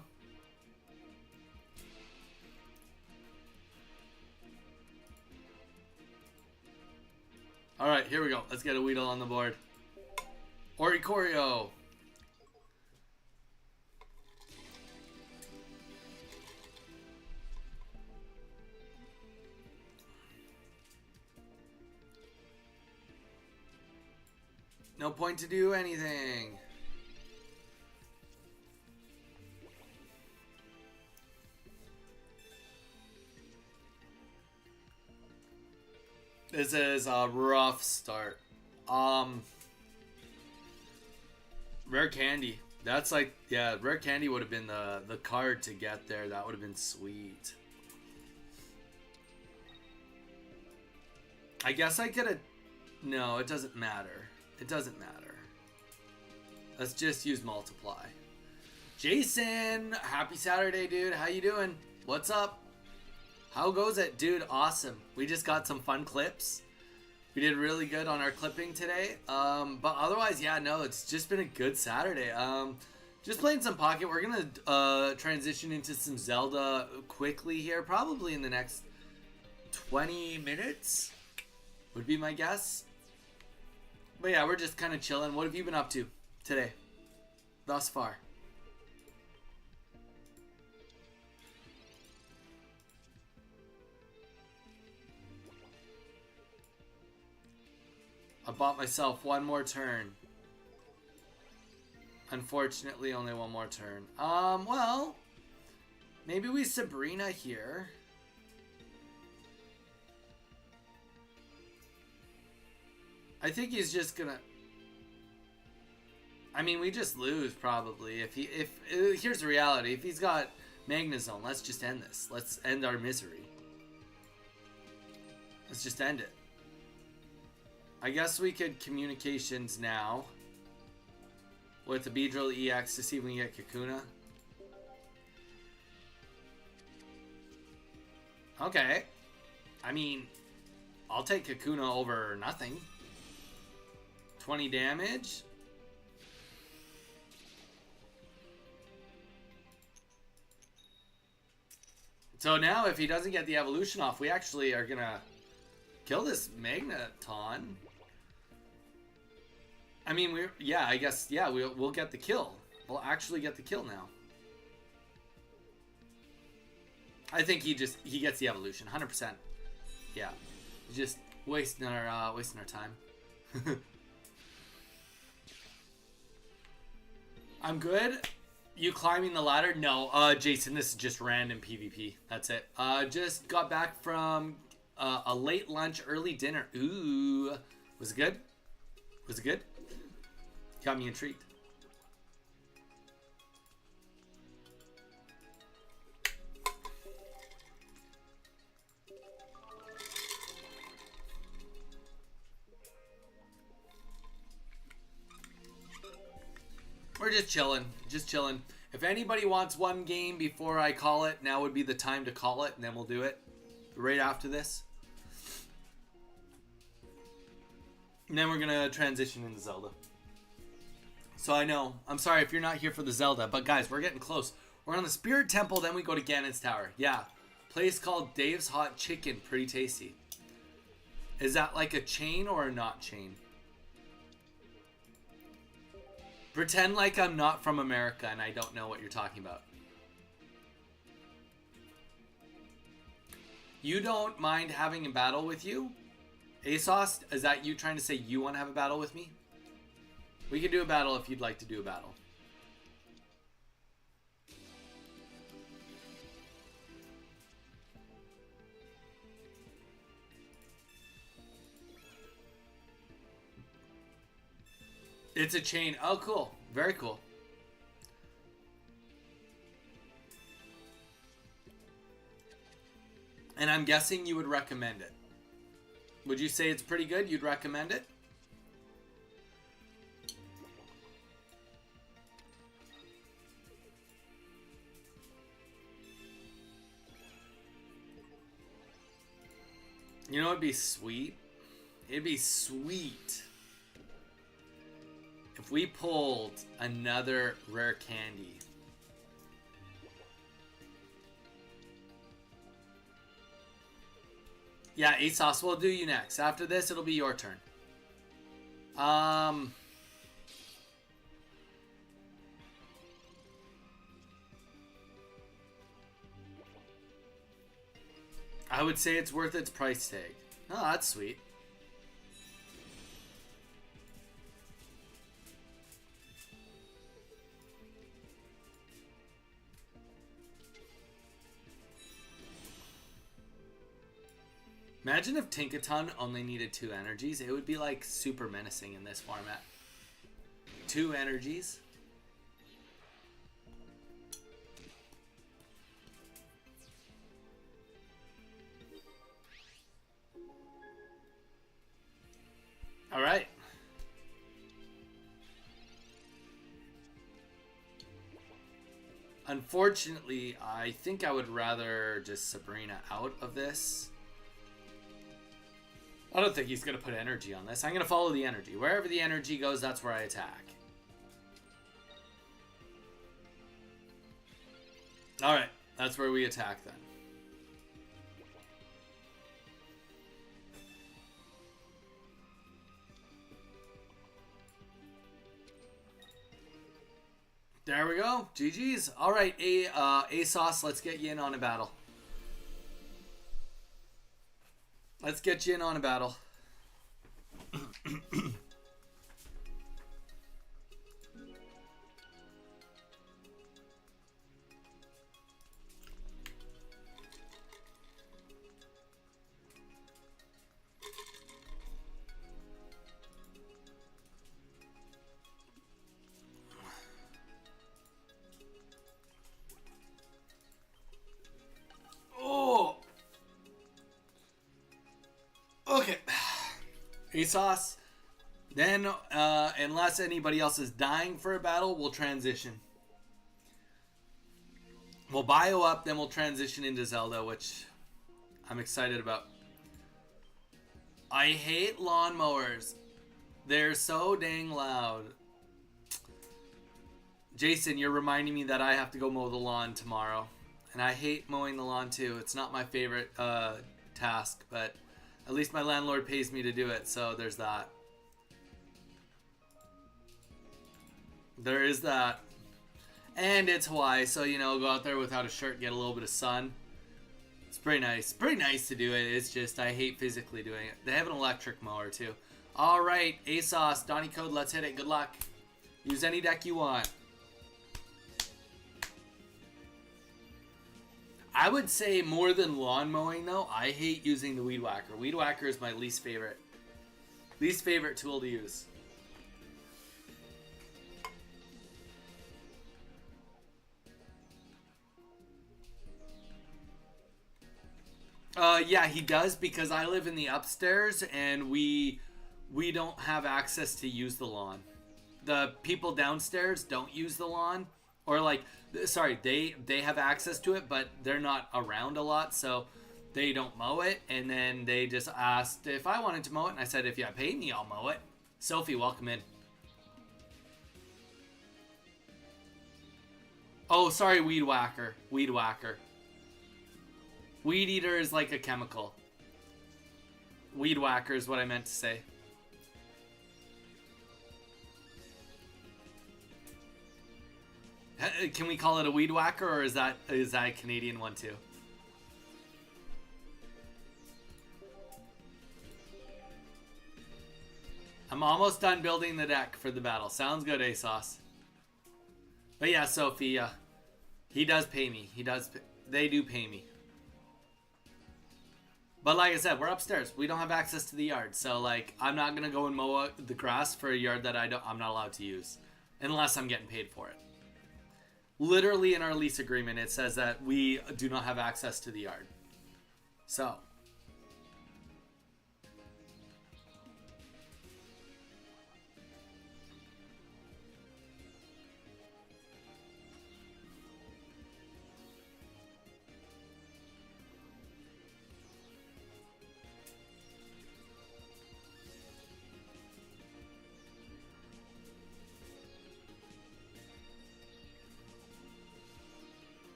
Alright, here we go. Let's get a Weedle on the board. Oricorio. No point to do anything. This is a rough start. Rare Candy. That's like, yeah, Rare Candy would have been the card to get there. That would have been sweet. I guess I could have... No, it doesn't matter. It doesn't matter. Let's just use Multiply. Jason! Happy Saturday, dude. How you doing? What's up? How goes it? Dude, awesome. We just got some fun clips. We did really good on our clipping today. But otherwise, yeah, no, it's just been a good Saturday. Just playing some Pocket. We're going to transition into some Zelda quickly here. Probably in the next 20 minutes would be my guess. But yeah, we're just kind of chilling. What have you been up to today, thus far? I bought myself one more turn. Unfortunately, only one more turn. Well, maybe we Sabrina here. I think he's just gonna... I mean, we just lose, probably. Here's the reality. If he's got Magnezone, let's just end this. Let's end our misery. Let's just end it. I guess we could Communications now. With the Beedrill EX to see if we can get Kakuna. Okay. I mean, I'll take Kakuna over nothing. 20 damage. So now if he doesn't get the evolution off, we actually are gonna kill this Magneton. I mean, I guess, yeah, we'll get the kill. We'll actually get the kill now. I think he gets the evolution, 100%. Yeah, just wasting our time. I'm good. You climbing the ladder? No, Jason, this is just random PvP. That's it. Just got back from a late lunch, early dinner. Ooh, was it good? Was it good? Got me intrigued. We're just chilling. Just chilling. If anybody wants one game before I call it, now would be the time to call it, and then we'll do it right after this. And then we're going to transition into Zelda. So I know, I'm sorry if you're not here for the Zelda, but guys, we're getting close. We're on the Spirit Temple, then we go to Ganon's Tower. Yeah, place called Dave's Hot Chicken, pretty tasty. Is that like a chain or a not chain? Pretend like I'm not from America and I don't know what you're talking about. You don't mind having a battle with you? ASOS, is that you trying to say you want to have a battle with me? We can do a battle if you'd like to do a battle. It's a chain. Oh, cool. Very cool. And I'm guessing you would recommend it. Would you say it's pretty good? You'd recommend it? You know, it'd be sweet. It'd be sweet if we pulled another rare candy. Yeah, ASOS, we'll do you next. After this, it'll be your turn. I would say it's worth its price tag. Oh, that's sweet. Imagine if Tinkaton only needed 2 energies. It would be like super menacing in this format. 2 energies. All right. Unfortunately, I think I would rather just Sabrina out of this. I don't think he's going to put energy on this. I'm going to follow the energy. Wherever the energy goes, that's where I attack. Alright, that's where we attack then. There we go. GG's. Alright, ASOS, let's get you in on a battle. Let's get you in on a battle. Oh! Okay. ASOS. Then, unless anybody else is dying for a battle, we'll transition. We'll bio up, then we'll transition into Zelda, which I'm excited about. I hate lawnmowers. They're so dang loud. Jason, you're reminding me that I have to go mow the lawn tomorrow. And I hate mowing the lawn too. It's not my favorite task, but at least my landlord pays me to do it, so there's that. There is that. And it's Hawaii, so, you know, go out there without a shirt, get a little bit of sun. It's pretty nice. Pretty nice to do it. It's just, I hate physically doing it. They have an electric mower, too. Alright, ASOS, Donnie Code, let's hit it. Good luck. Use any deck you want. I would say more than lawn mowing, though, I hate using the Weed Whacker. Weed Whacker is my least favorite tool to use. Yeah, he does, because I live in the upstairs and we don't have access to use the lawn. the people downstairs don't use the lawn, or like, sorry, they have access to it, but they're not around a lot, so they don't mow it. And then they just asked if I wanted to mow it, and I said, if you pay me, I'll mow it. Sophie, welcome in. Oh, sorry, weed whacker. Weed whacker. Weed eater is like a chemical. Weed whacker is what I meant to say. Can we call it a weed whacker, or is that a Canadian one too? I'm almost done building the deck for the battle. Sounds good, ASOS. But yeah, Sophia, he does pay me. They do pay me. But like I said, we're upstairs. We don't have access to the yard, so like I'm not gonna go and mow the grass for a yard that I'm not allowed to use, unless I'm getting paid for it. Literally in our lease agreement, it says that we do not have access to the yard. So.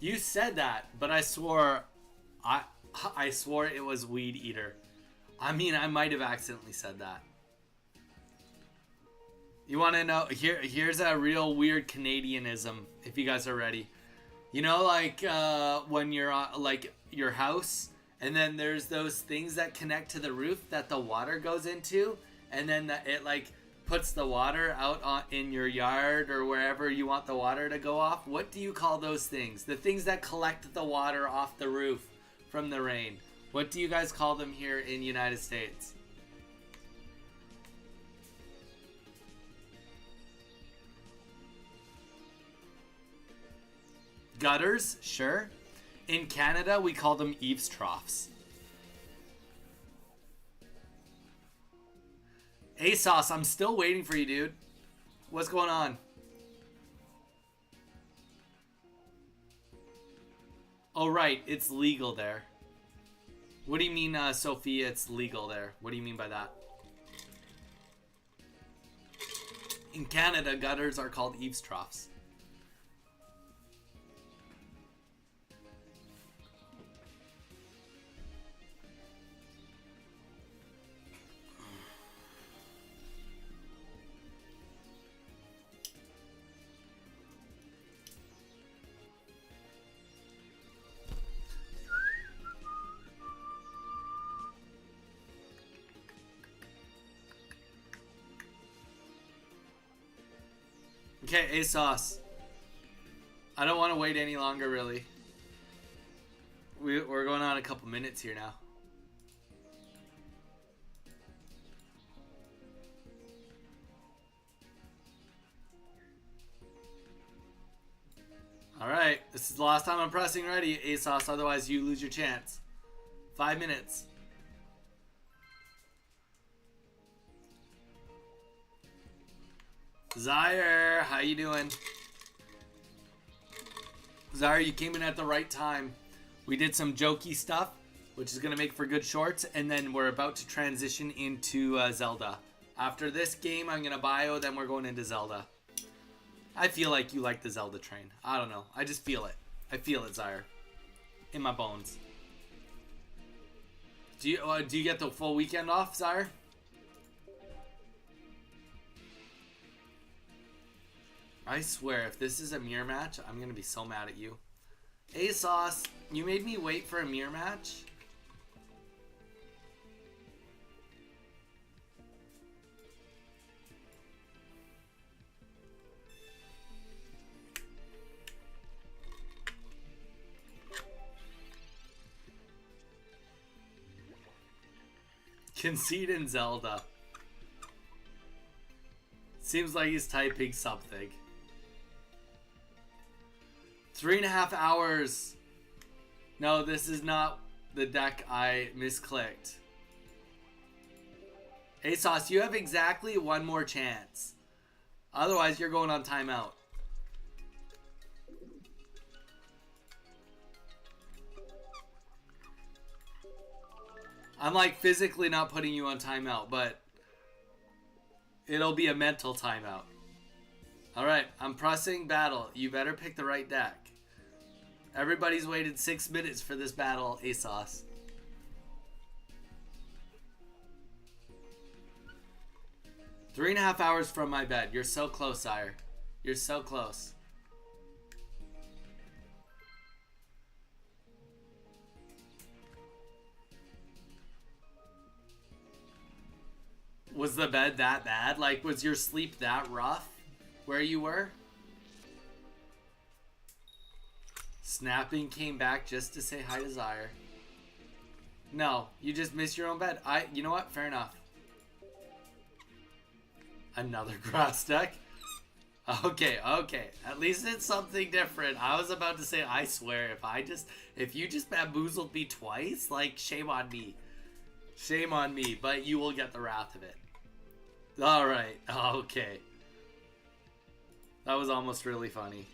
You said that, but I swore it was weed eater. I mean, I might have accidentally said that. You want to know? Here's a real weird Canadianism. If you guys are ready, you know, like when you're like your house, and then there's those things that connect to the roof that the water goes into, and then it like puts the water out in your yard or wherever you want the water to go off. What do you call those things? The things that collect the water off the roof from the rain. What do you guys call them here in the United States? Gutters, sure. In Canada, we call them eaves troughs. ASOS, I'm still waiting for you, dude. What's going on? Oh, right. It's legal there. What do you mean, Sophia, it's legal there? What do you mean by that? In Canada, gutters are called eaves troughs. Okay, ASOS. I don't want to wait any longer, really. We're going on a couple minutes here now. Alright, this is the last time I'm pressing ready, ASOS, otherwise you lose your chance. 5 minutes. Zaire, how you doing? Zaire, you came in at the right time. We did some jokey stuff, which is going to make for good shorts, and then we're about to transition into Zelda. After this game, I'm going to bio, then we're going into Zelda. I feel like you like the Zelda train. I don't know. I just feel it. I feel it, Zaire. In my bones. Do you get the full weekend off, Zaire? I swear, if this is a mirror match, I'm going to be so mad at you. ASOS, you made me wait for a mirror match? Concede in Zelda. Seems like he's typing something. 3.5 hours. No, this is not the deck I misclicked. ASOS, you have exactly one more chance. Otherwise, you're going on timeout. I'm like physically not putting you on timeout, but it'll be a mental timeout. Alright, I'm pressing battle. You better pick the right deck. Everybody's waited 6 minutes for this battle, ASOS. Three and a half hours from my bed. You're so close, sire. You're so close. Was the bed that bad? Like, was your sleep that rough where you were? Snapping came back just to say hi to Zyre. No, you just missed your own bed. You know what? Fair enough. Another grass deck? Okay. At least it's something different. I was about to say, I swear, if you just bamboozled me twice, like, shame on me. Shame on me, but you will get the wrath of it. Alright, okay. That was almost really funny.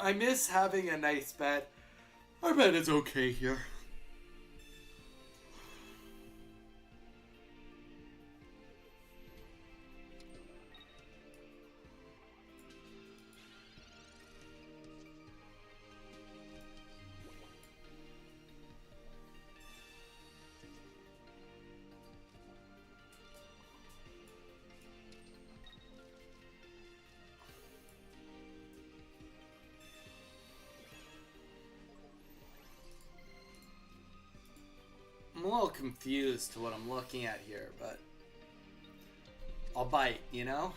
I miss having a nice bed. Our bed is okay here. I'm a little confused to what I'm looking at here, but I'll bite, you know?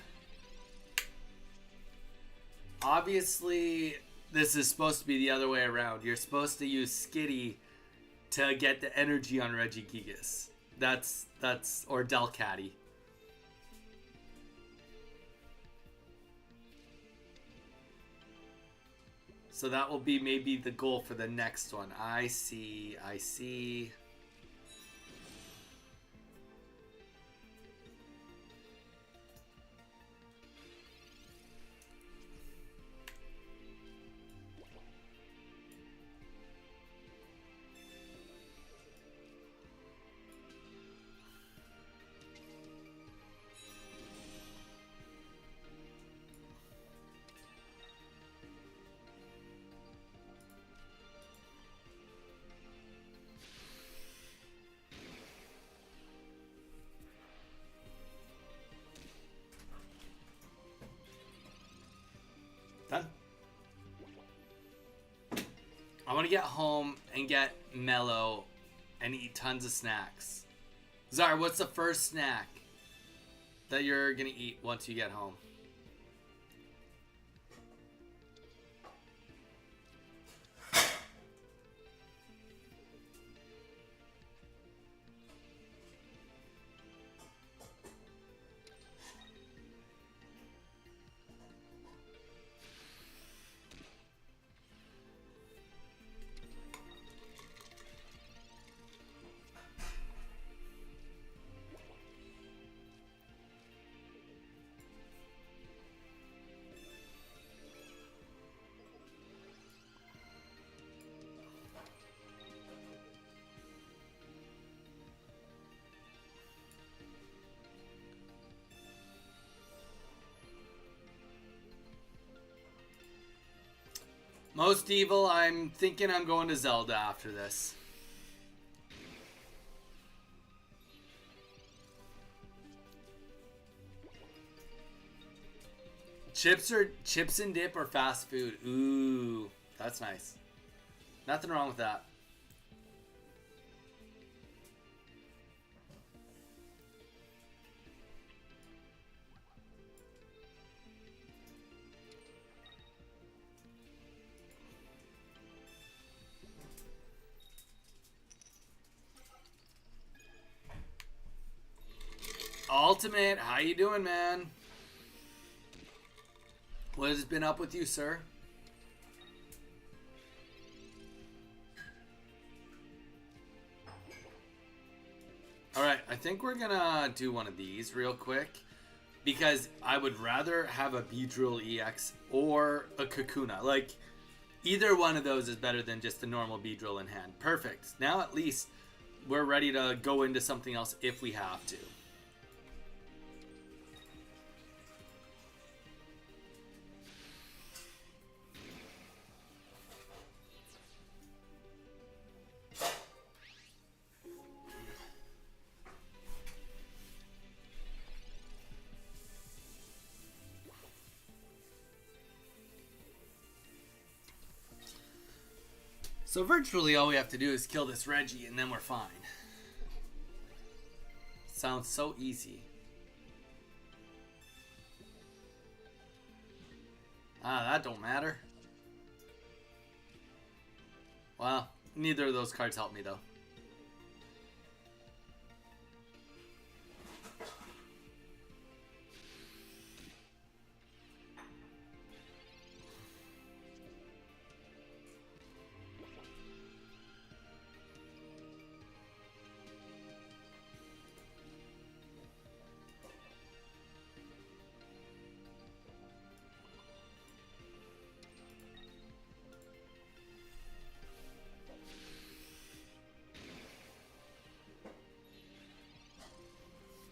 Obviously, this is supposed to be the other way around. You're supposed to use Skitty to get the energy on Regigigas. That's or Delcatty. So that will be maybe the goal for the next one. I see. Done. I want to get home and get mellow and eat tons of snacks. Zara, what's the first snack that you're going to eat once you get home? Most evil, I'm thinking I'm going to Zelda after this. Chips and dip or fast food? Ooh, that's nice. Nothing wrong with that. Ultimate, how you doing, man? What has been up with you, sir? Alright, I think we're gonna do one of these real quick. Because I would rather have a Beedrill EX or a Kakuna. Like, either one of those is better than just the normal Beedrill in hand. Perfect. Now at least we're ready to go into something else if we have to. So virtually all we have to do is kill this Reggie and then we're fine. Sounds so easy. Ah, that don't matter. Well, neither of those cards help me though.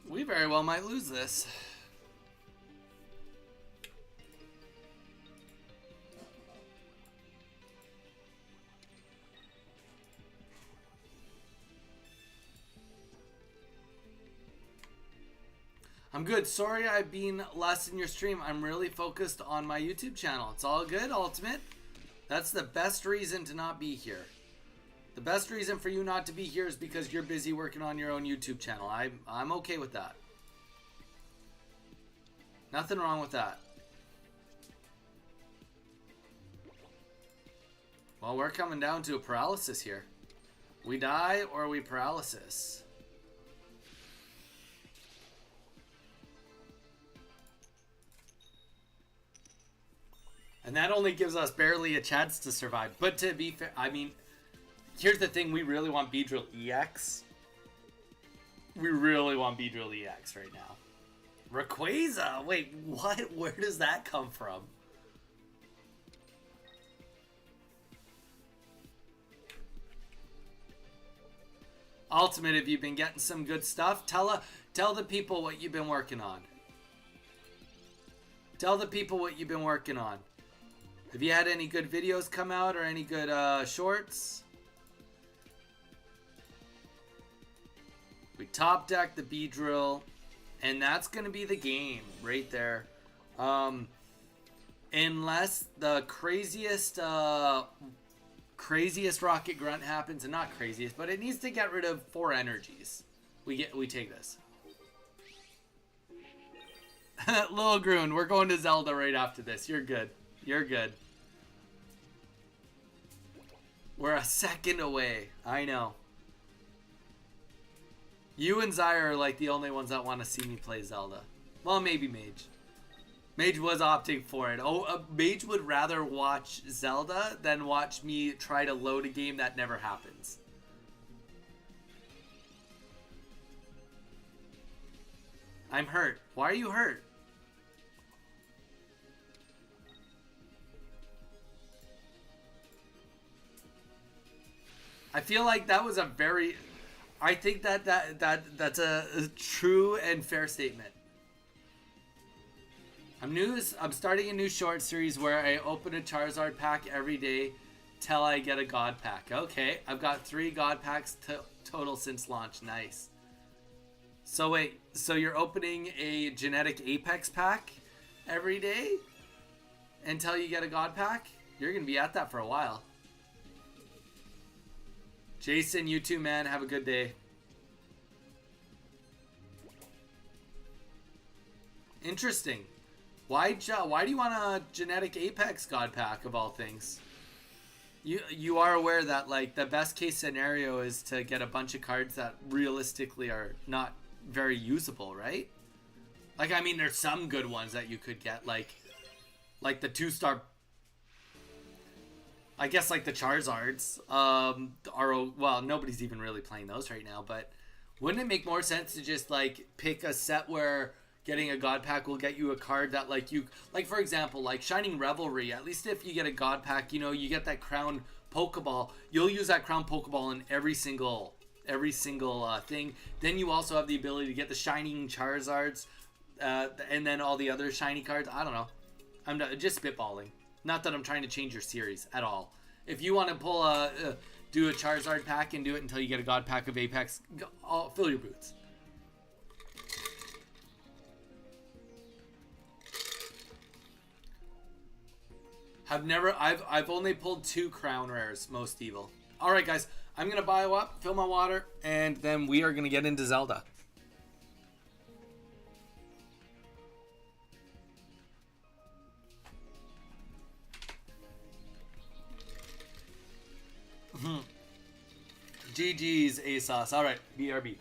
We very well might lose this. I'm good. Sorry I've been less in your stream. I'm really focused on my YouTube channel. It's all good, Ultimate. That's the best reason to not be here. The best reason for you not to be here is because you're busy working on your own YouTube channel. I'm okay with that. Nothing wrong with that. Well, we're coming down to a paralysis here. We die or we paralysis. And that only gives us barely a chance to survive. But to be fair, I mean, here's the thing. We really want Beedrill EX. We really want Beedrill EX right now. Rayquaza! Wait, what? Where does that come from? Ultimate, have you been getting some good stuff? Tell the people what you've been working on. Tell the people what you've been working on. Have you had any good videos come out or any good shorts? We top deck the Beedrill, and that's going to be the game right there. Unless the craziest Rocket Grunt happens, and not craziest, but it needs to get rid of 4 energies. We take this. Lil Groon, we're going to Zelda right after this. You're good. You're good. We're a second away. I know. You and Zyre are like the only ones that want to see me play Zelda. Well, maybe Mage. Mage was opting for it. Oh, Mage would rather watch Zelda than watch me try to load a game that never happens. I'm hurt. Why are you hurt? I feel like that was a very... I think that's a true and fair statement. I'm starting a new short series where I open a Charizard pack every day till I get a God pack. Okay, I've got 3 God packs total since launch. Nice. So wait, so you're opening a genetic Apex pack every day until you get a God pack? You're gonna be at that for a while. Jason, you too, man. Have a good day. Interesting. Why do you want a genetic Apex God pack of all things? You are aware that like the best case scenario is to get a bunch of cards that realistically are not very usable, right? Like, I mean, there's some good ones that you could get, like the 2-star. I guess like the Charizards are, well, nobody's even really playing those right now, but wouldn't it make more sense to just like pick a set where getting a God Pack will get you a card that like you, like for example, like Shining Revelry, at least if you get a God Pack, you know, you get that Crown Pokeball, you'll use that Crown Pokeball in every single thing. Then you also have the ability to get the Shining Charizards, and then all the other shiny cards. I don't know. I'm just spitballing. Not that I'm trying to change your series at all. If you want to pull do a Charizard pack and do it until you get a God Pack of Apex, fill your boots. I've only pulled 2 Crown Rares, Most Evil. All right, guys, I'm gonna bio up, fill my water, and then we are gonna get into Zelda. GG's ASOS. All right, BRB.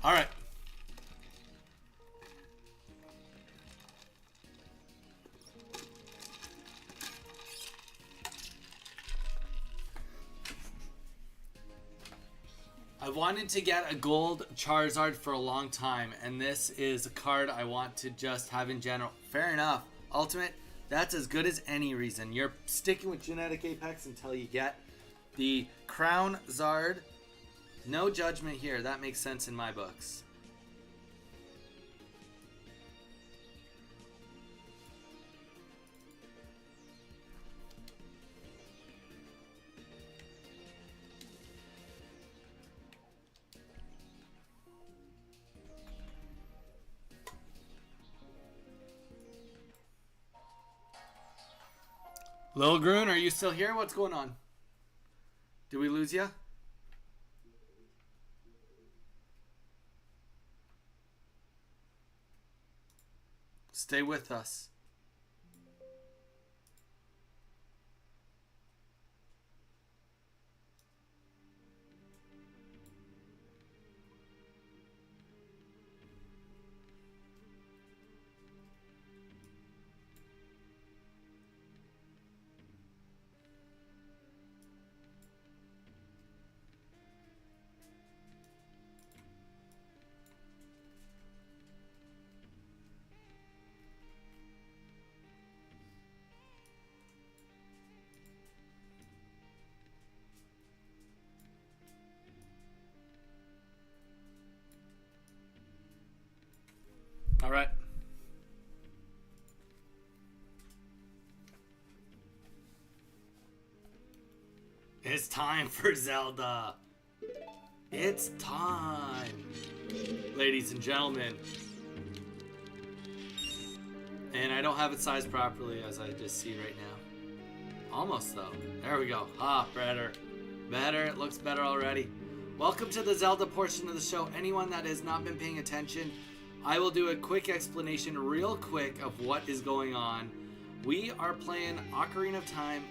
All right. I've wanted to get a gold Charizard for a long time, and this is a card I want to just have in general. Fair enough. Ultimate, that's as good as any reason. You're sticking with Genetic Apex until you get the Crown Zard. No judgment here. That makes sense in my books. Lil Groon, are you still here? What's going on? Did we lose you? Stay with us. All right. It's time for Zelda. It's time. Ladies and gentlemen. And I don't have it sized properly as I just see right now. Almost though. There we go. Ah, better. Better. It looks better already. Welcome to the Zelda portion of the show. Anyone that has not been paying attention, I will do a quick explanation real quick of what is going on. We are playing Ocarina of Time,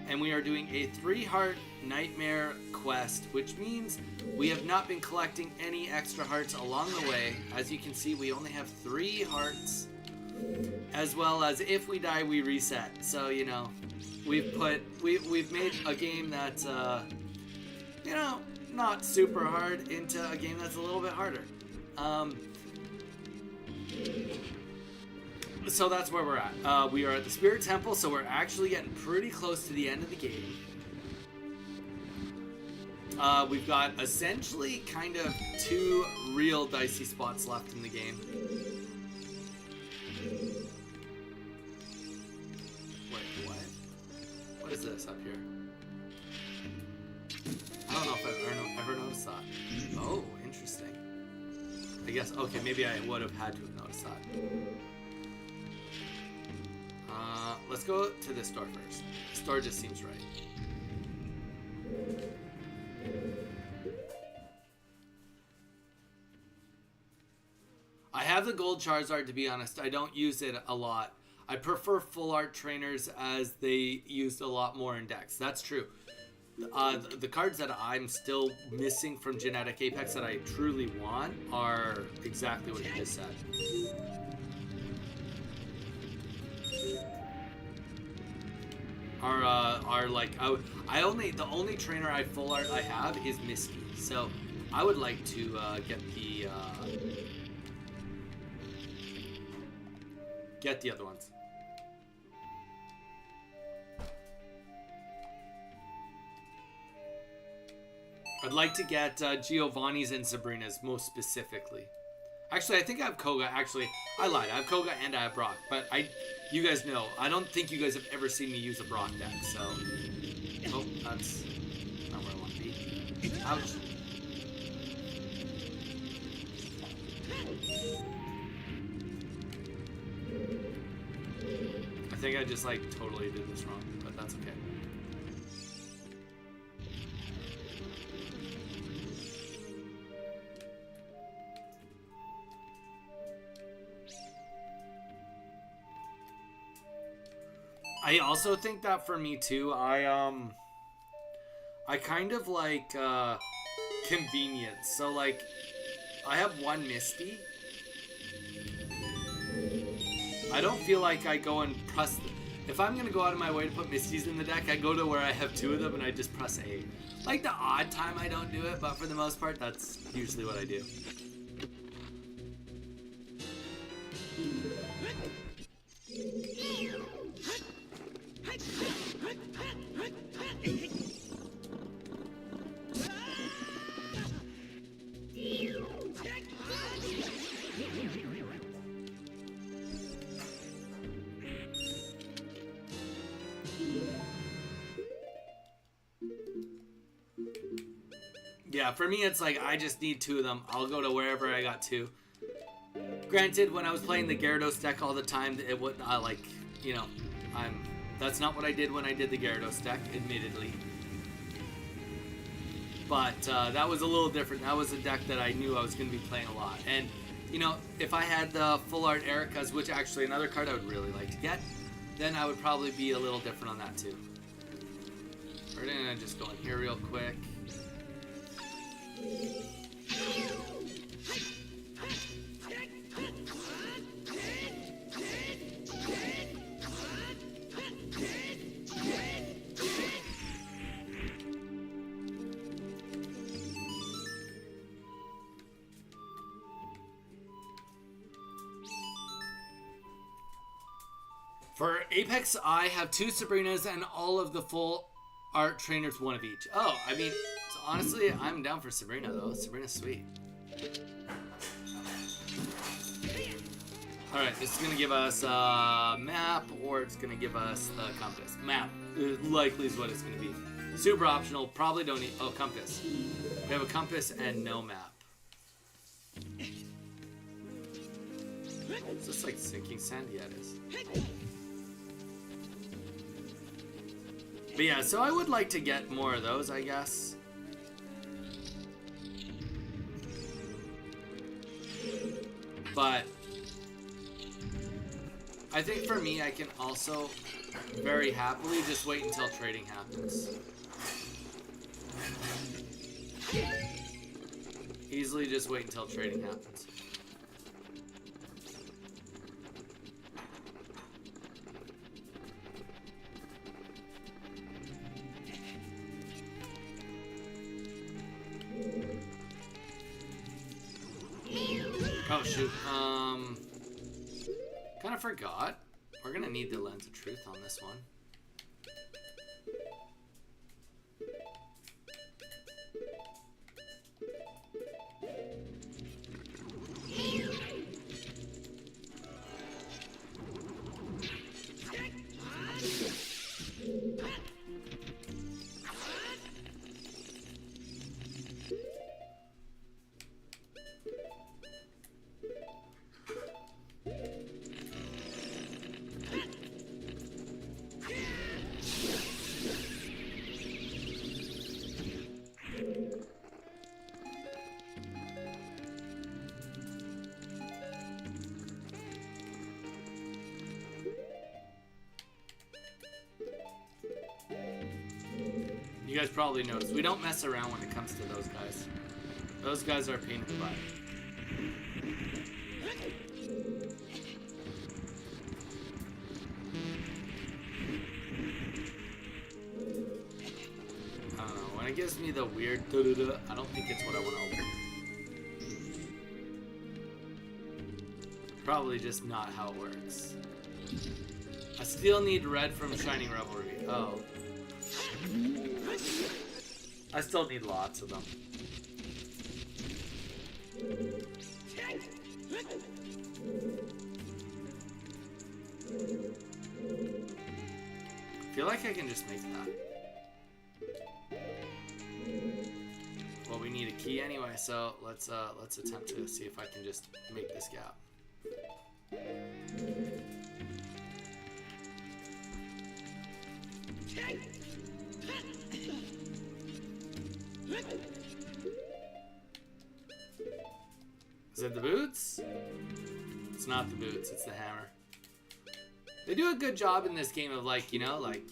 and we are doing a 3-heart nightmare quest, which means we have not been collecting any extra hearts along the way. As you can see, we only have 3 hearts, as well as if we die, we reset. So, you know, we've made a game that's, you know, not super hard into a game that's a little bit harder. So that's where we're at. We are at the Spirit Temple, so we're actually getting pretty close to the end of the game. We've got essentially kind of 2 real dicey spots left in the game. Wait, what? What is this up here? I don't know if I've ever noticed that. Oh, interesting. I guess, okay, maybe I would have had to have noticed that. Let's go to this door first. This door just seems right. I have the gold Charizard, to be honest. I don't use it a lot. I prefer full art trainers as they used a lot more in decks. That's true. The cards that I'm still missing from Genetic Apex that I truly want are exactly what you just said. Are like the only trainer I full art I have is Misty, so I would like to get the other ones. I'd like to get Giovanni's and Sabrina's most specifically. Actually, I think I have Koga. Actually, I lied. I have Koga and I have Brock. But you guys know, I don't think you guys have ever seen me use a Brock deck. So, oh, that's not where I want to be. Ouch. I think I just like totally did this wrong, but that's okay. I also think that for me too, I kind of like convenience. So like, I have one Misty. I don't feel like I go and press. If I'm gonna go out of my way to put Misties in the deck, I go to where I have 2 of them and I just press A. Like the odd time I don't do it, but for the most part, that's usually what I do. Yeah, for me, it's like I just need 2 of them. I'll go to wherever I got 2. Granted, when I was playing the Gyarados deck all the time, it would like, you know, that's not what I did when I did the Gyarados deck, admittedly. But that was a little different. That was a deck that I knew I was going to be playing a lot. And, you know, if I had the Full Art Ericas, which actually another card I would really like to get, then I would probably be a little different on that too. We're going to just go in here real quick. For Apex, I have 2 Sabrinas and all of the Full Art Trainers, 1 of each. Oh, I mean, so honestly, I'm down for Sabrina, though. Sabrina's sweet. Alright, this is going to give us a map, or it's going to give us the compass. Map, likely is what it's going to be. Super optional, probably don't need... Oh, compass. We have a compass and no map. Is this like sinking sand? Yeah, it is. But yeah, so I would like to get more of those, I guess. But I think for me, I can also very happily just wait until trading happens. Easily just wait until trading happens. Oh shoot, kind of forgot. We're gonna need the Lens of Truth on this one. You guys probably noticed, we don't mess around when it comes to those guys. Those guys are a pain in the butt. I don't know, when it gives me the weird da-da-da, I don't think it's what I want to open. Probably just not how it works. I still need red from Shining Revelry. Oh. I still need lots of them. I feel like I can just make that. Well, we need a key anyway, so let's attempt to see if I can just make this gap. Is it the boots? It's not the boots, it's the hammer. They do a good job in this game of like, you know, like,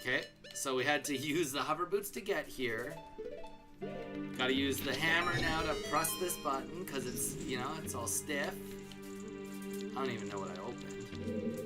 okay, so we had to use the hover boots to get here. Gotta use the hammer now to press this button because it's, you know, it's all stiff. I don't even know what I opened.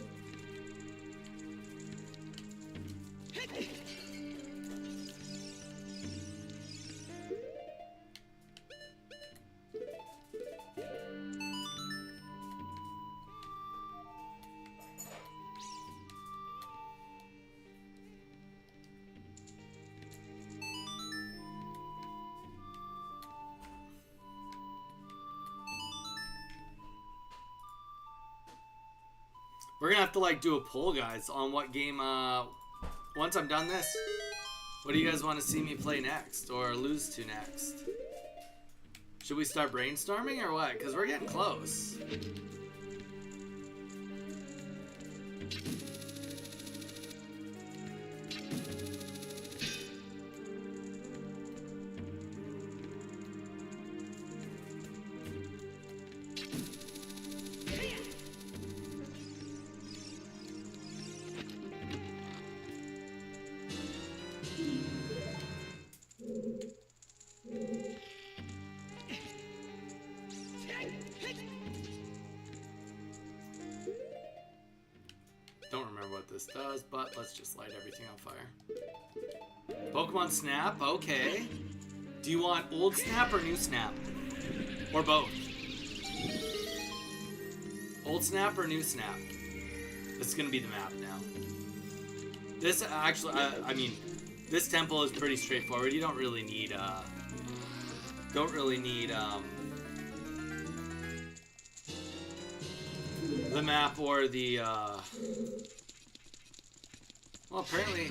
We're gonna have to like do a poll, guys, on what game. Once I'm done this, what do you guys want to see me play next or lose to next? Should we start brainstorming or what? Because we're getting close. Don't remember what this does, but let's just light everything on fire. Pokemon Snap, okay. Do you want old Snap or new Snap? Or both? Old Snap or new Snap? This is gonna be the map now. This actually, I mean, this temple is pretty straightforward. You don't really need, the map or the, well, apparently,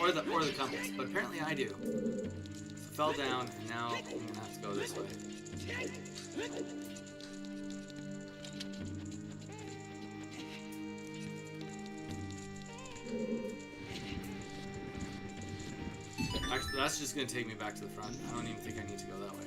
or the compass, but apparently I do. So fell down, and now I'm gonna have to go this way. Actually, that's just gonna take me back to the front. I don't even think I need to go that way.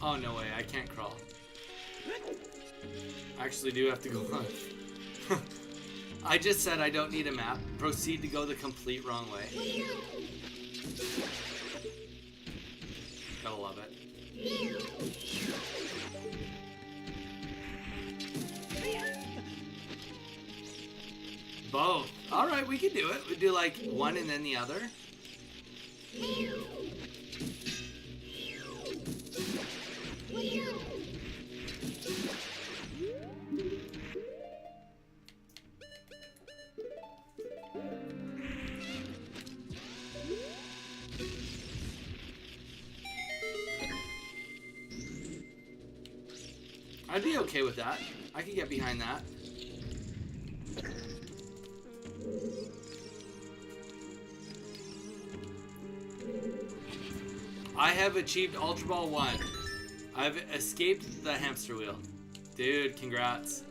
Oh, no way, I can't crawl. I actually do have to go on. I just said I don't need a map. Proceed to go the complete wrong way. Gotta love it. Both. Alright, we can do it. We do like one and then the other. I'd be okay with that. I could get behind that. I have achieved Ultra Ball 1. I've escaped the hamster wheel. Dude, congrats.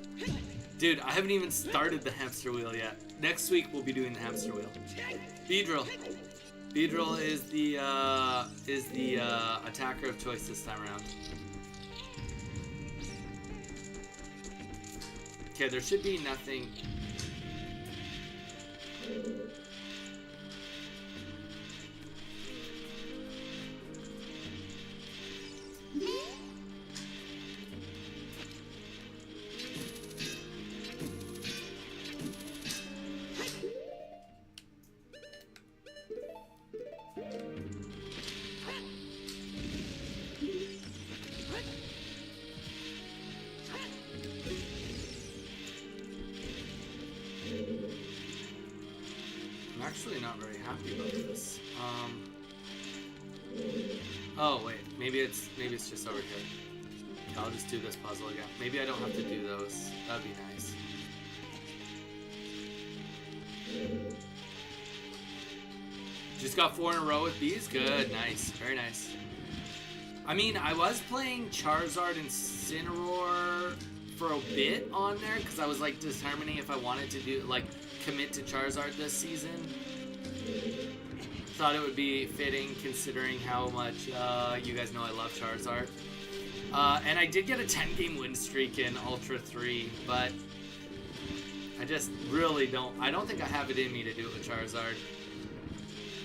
Dude, I haven't even started the hamster wheel yet. Next week we'll be doing the hamster wheel. Beedrill. Beedrill is the attacker of choice this time around. Okay, there should be nothing. I'm actually not very happy about this. Oh wait, maybe it's just over here. I'll just do this puzzle again. Maybe I don't have to do those. That'd be nice. Just got 4 in a row with these. Good, nice, very nice. I mean, I was playing Charizard and Incineroar for a bit on there because I was like determining if I wanted to do like commit to Charizard this season. Thought it would be fitting considering how much you guys know I love Charizard. And I did get a 10-game win streak in Ultra 3, but I just really don't think I have it in me to do it with Charizard.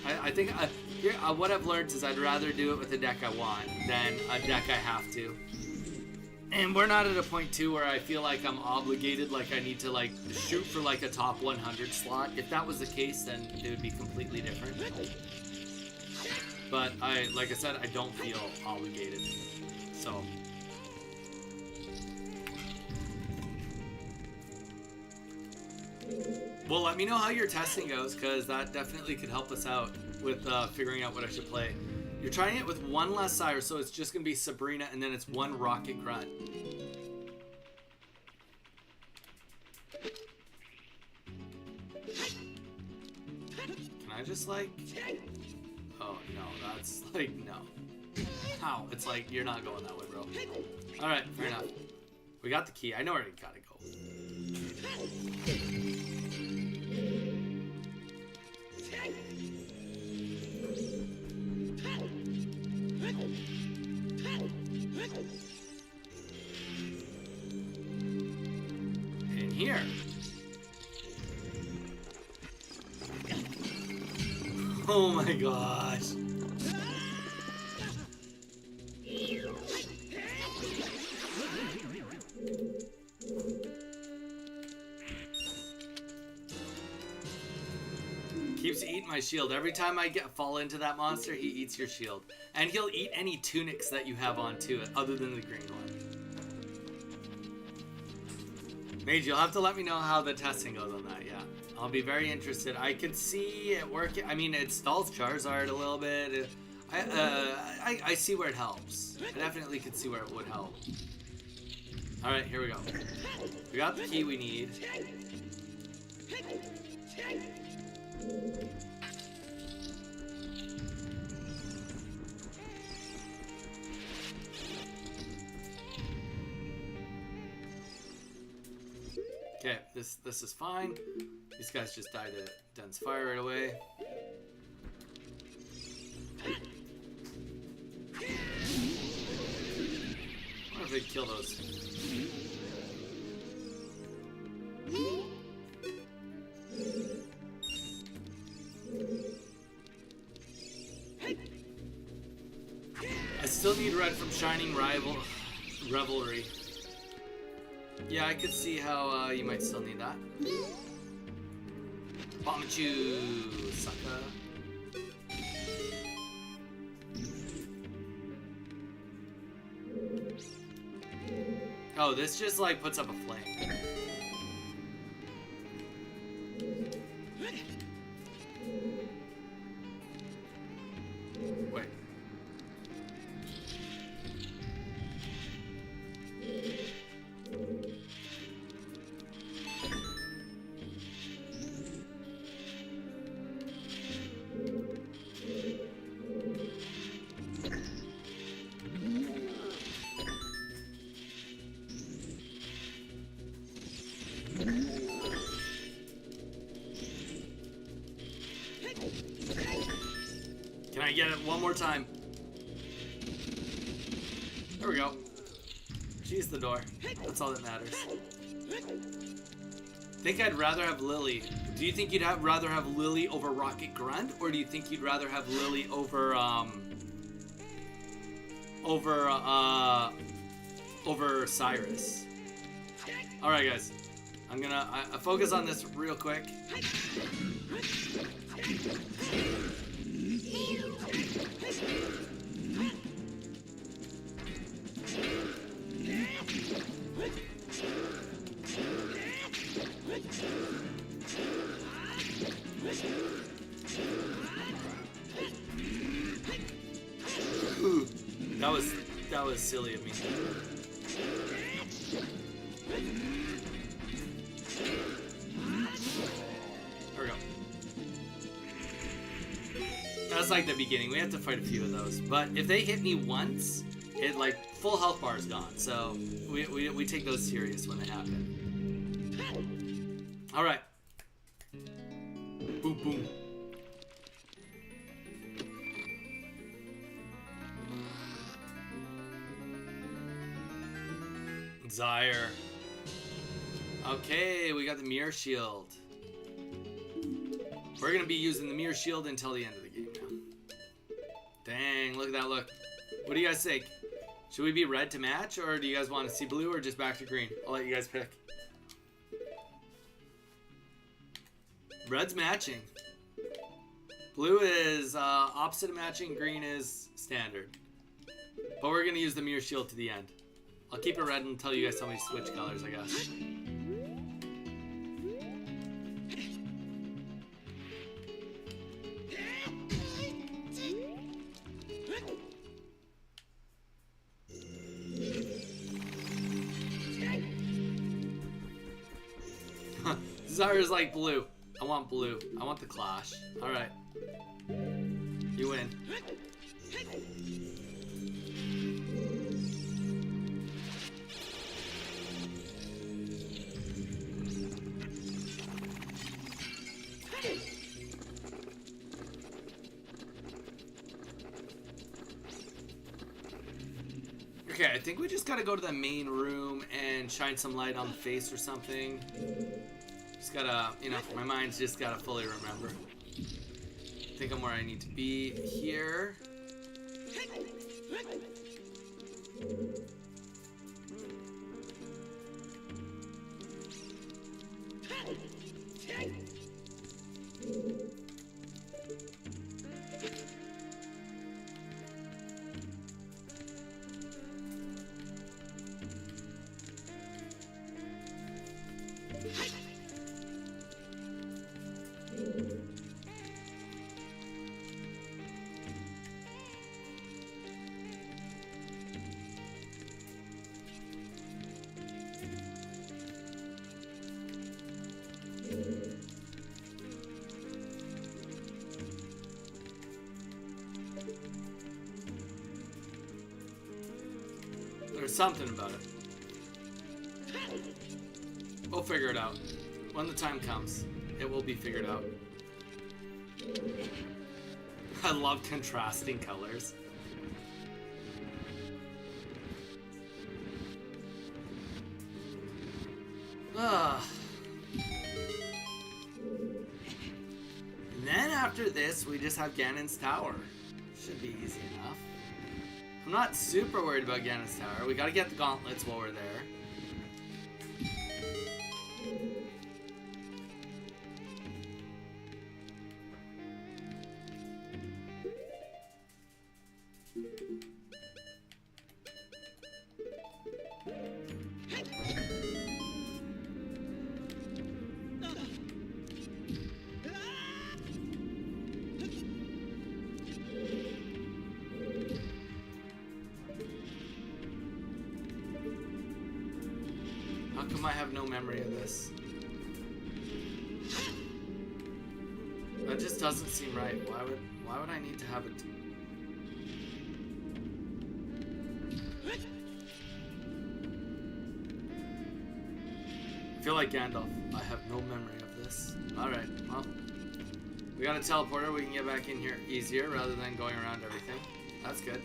I think what I've learned is I'd rather do it with a deck I want than a deck I have to. And we're not at a point too where I feel like I'm obligated, like I need to like shoot for like a top 100 slot. If that was the case, then it would be completely different. But like I said, I don't feel obligated. So. Well, let me know how your testing goes, because that definitely could help us out with figuring out what I should play. You're trying it with one less Cyrus, so it's just going to be Sabrina, and then it's one Rocket Grunt. Can I just, like... Oh, no, that's, like, no. How? It's like, you're not going that way, bro. Alright, fair enough. We got the key. I know where we gotta go. In here. Oh my gosh. Keeps eating my shield. Every time I fall into that monster, he eats your shield. And he'll eat any tunics that you have on to it, other than the green one. Mage, you'll have to let me know how the testing goes on that, yeah. I'll be very interested. I could see it working. I mean, it stalls Charizard a little bit. I see where it helps. I definitely could see where it would help. Alright, here we go. We got the key we need. Okay, this is fine. These guys just died to dense fire right away. I wonder if they kill those. I still need red from Shining Revelry. Yeah, I could see how you might still need that. Bomachu, sucker. Oh, this just like puts up a flame. Wait. Can I get it one more time? There we go. She's the door. That's all that matters. Think I'd rather have Lily. Do you think you'd rather have Lily over Rocket Grunt, or do you think you'd rather have Lily over over Cyrus? All right, guys. I'm gonna focus on this real quick. Ooh, that was silly of me. There we go. That's like the beginning. We have to fight a few of those. But if they hit me once, it like full health bar is gone. So we take those serious when they happen. All right. Boom boom. Zyre. Okay, we got the Mirror Shield. We're gonna be using the Mirror Shield until the end of the game now. Dang, look at that look. What do you guys think? Should we be red to match, or do you guys want to see blue, or just back to green? I'll let you guys pick. Red's matching. Blue is opposite of matching. Green is standard. But we're going to use the mirror shield to the end. I'll keep it red until you guys tell me to switch colors, I guess. Zara's like blue. I want blue. I want the clash. Alright. You win. Okay, I think we just gotta go to the main room and shine some light on the face or something. Just gotta, you know, my mind's just gotta fully remember. I think I'm where I need to be here. There's something about it. We'll figure it out. When the time comes, it will be figured out. I love contrasting colors. And then after this, we just have Ganon's Tower. Should be easy enough. I'm not super worried about Ganon's Tower. We gotta get the gauntlets while we're there. How come I have no memory of this? That just doesn't seem right. Why would I need to have it? I feel like Gandalf. I have no memory of this. Alright, well. We got a teleporter. We can get back in here easier rather than going around everything. That's good.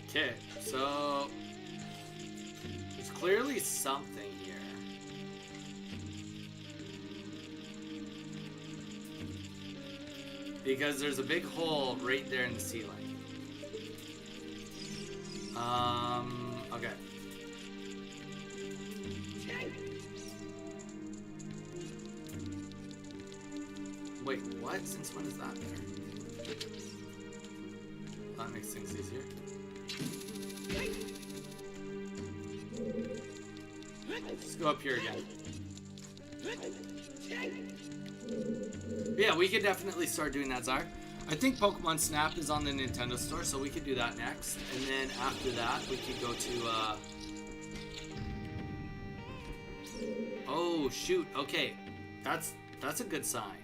Okay, so there's clearly something here. Because there's a big hole right there in the ceiling. Okay. Wait, what? Since when is that there? That makes things easier. Let's go up here again. Yeah, we could definitely start doing that, Zar. I think Pokemon Snap is on the Nintendo store, so we could do that next. And then after that, we could go to Oh, shoot. Okay. That's a good sign.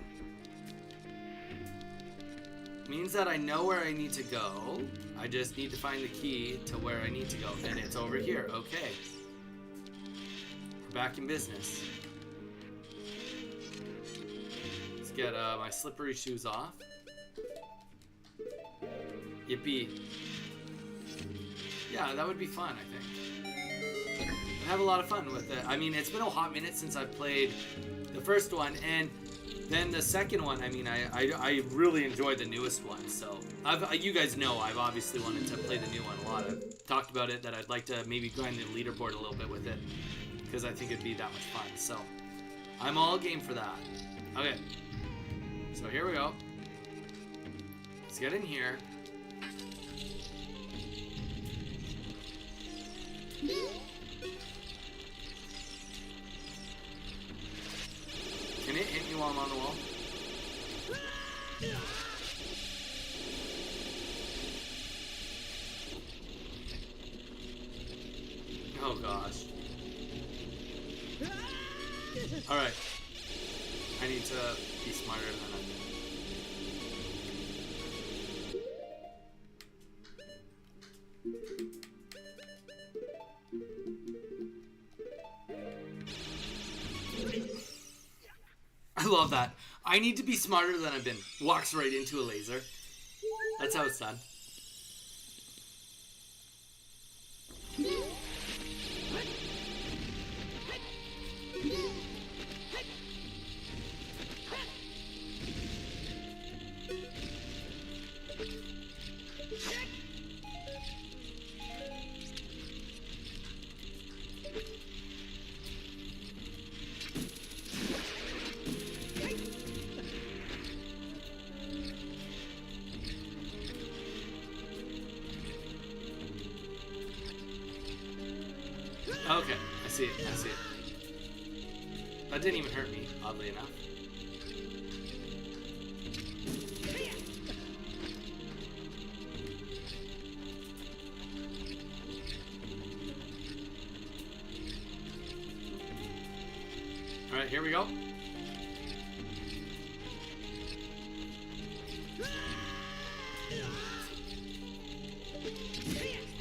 Means that I know where I need to go. I just need to find the key to where I need to go. And it's over here. Okay. We're back in business. Let's get my slippery shoes off. Yippee. Yeah, that would be fun, I think. I'd have a lot of fun with it. I mean, it's been a hot minute since I played the first one, and then the second one, I mean, I really enjoyed the newest one. So, you guys know I've obviously wanted to play the new one a lot. I've talked about it, that I'd like to maybe grind the leaderboard a little bit with it, because I think it'd be that much fun. So, I'm all game for that. Okay. So, here we go. Let's get in here. Can it hit me while I'm on the wall? Oh gosh. Alright. I need to be smarter than I've been. I love that. I need to be smarter than I've been. Walks right into a laser. That's how it's done. Okay, I see it, I see it. That didn't even hurt me, oddly enough. Alright, here we go.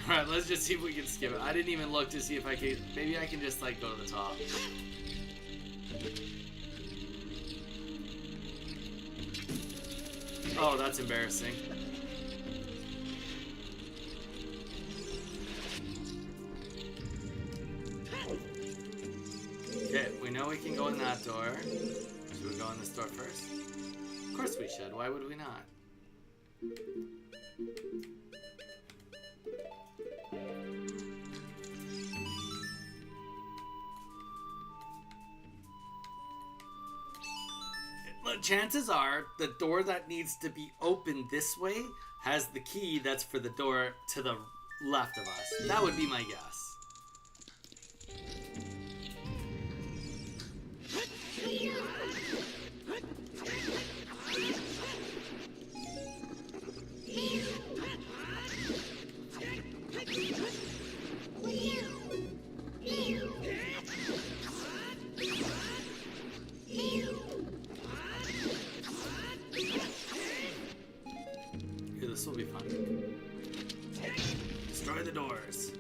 Alright, let's just see if we can skip it. I didn't even look to see if I can... Maybe I can just, like, go to the top. Oh, that's embarrassing. Okay, we know we can go in that door. Should we go in this door first? Of course we should. Why would we not? Chances are the door that needs to be opened this way has the key that's for the door to the left of us. That would be my guess. This will be fun. Destroy the doors.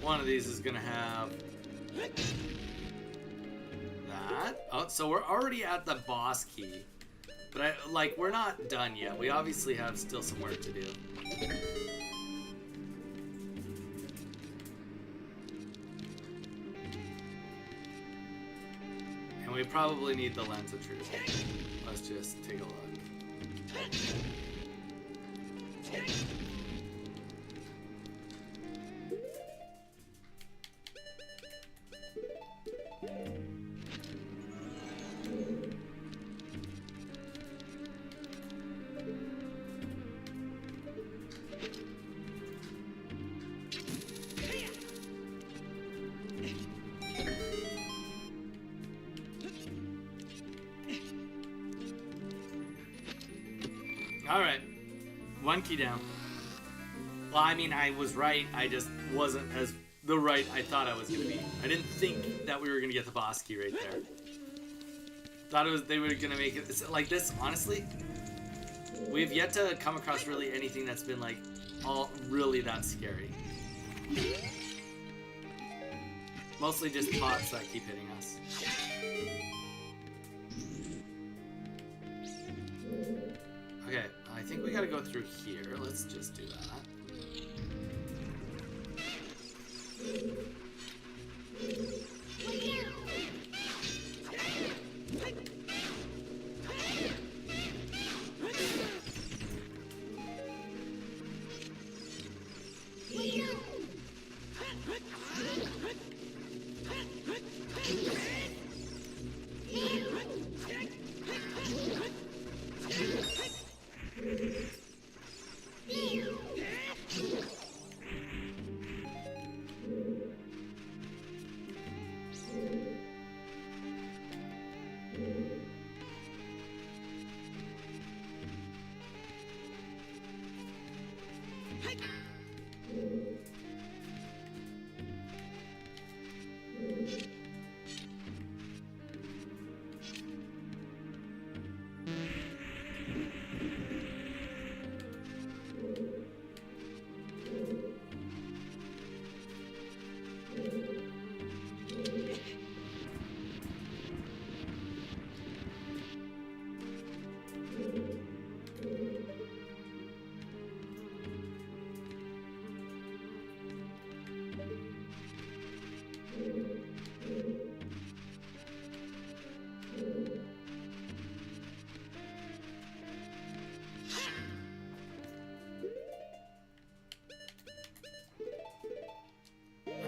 One of these is gonna have that. Oh, so we're already at the boss key. But we're not done yet. We obviously have still some work to do. And we probably need the lens of truth. Let's just take a look. Alright. One key down. Well, I mean, I was right. I just wasn't as the right I thought I was gonna be. I didn't think that we were gonna get the boss key right there. Thought they were gonna make it like this. Honestly, we've yet to come across really anything that's been like all really that scary. Mostly just pots that keep hitting us. Okay, I think we gotta go through here. Let's just do that.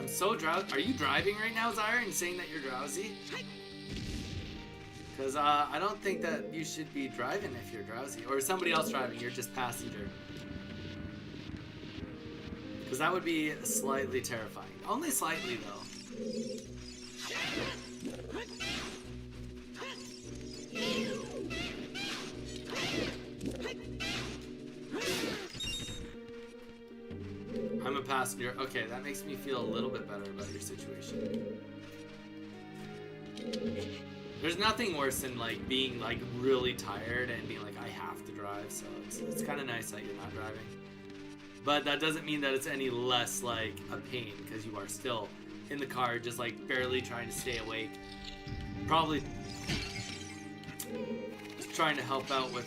So drowsy. Are you driving right now, Zyra, and saying that you're drowsy? Because I don't think that you should be driving if you're drowsy. Or is somebody else driving? You're just passenger. Because that would be slightly terrifying. Only slightly, though. I'm a passenger. Okay, that makes me feel a little bit better about your situation. There's nothing worse than like being like really tired and being like I have to drive, so it's kind of nice that you're not driving. But that doesn't mean that it's any less like a pain because you are still in the car just like barely trying to stay awake. Probably just trying to help out with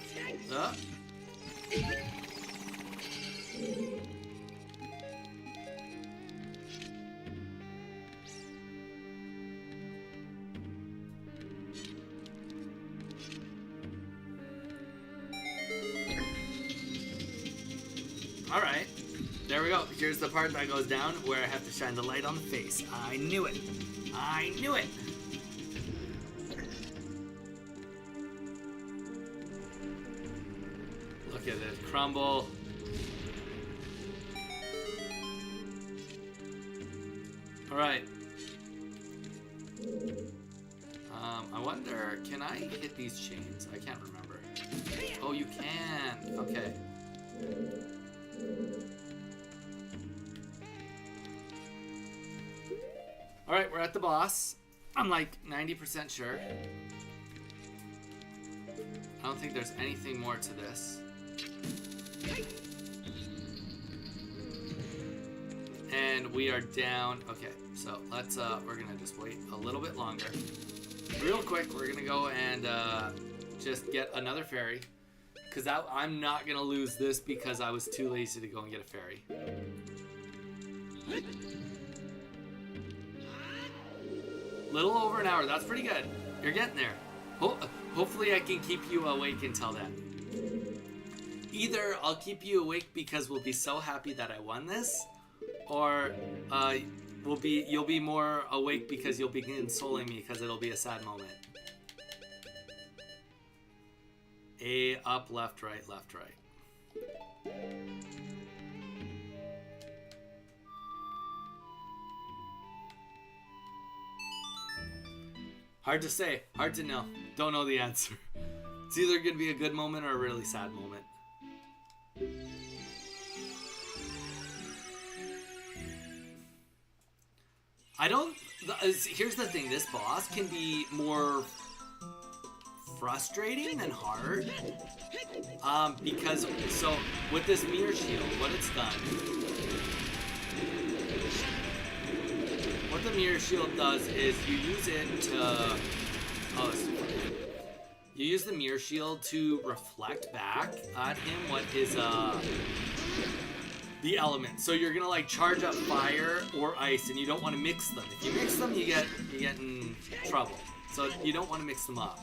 Alright, there we go. Here's the part that goes down where I have to shine the light on the face. I knew it. I knew it. Look at it crumble. Alright. I wonder, can I hit these chains? I can't remember. Oh, you can. Okay. Alright, we're at the boss. I'm like 90% sure. I don't think there's anything more to this. And we are down. Okay, so let's we're gonna just wait a little bit longer. Real quick, we're gonna go and just get another fairy. Because I'm not gonna lose this because I was too lazy to go and get a fairy. Little over an hour, that's pretty good. You're getting there. Hopefully I can keep you awake until then. Either I'll keep you awake because we'll be so happy that I won this, or you'll be more awake because you'll be consoling me because it'll be a sad moment. A, up, left, right, left, right. Hard to say, hard to know. Don't know the answer. It's either going to be a good moment or a really sad moment. I don't... Here's the thing. This boss can be more frustrating than hard. Because... So, with this mirror shield, what it's done... What the mirror shield does is you use it to... Oh, you use the mirror shield to reflect back at him what is the element. So you're gonna like charge up fire or ice, and you don't want to mix them. If you mix them, you get in trouble. So you don't want to mix them up.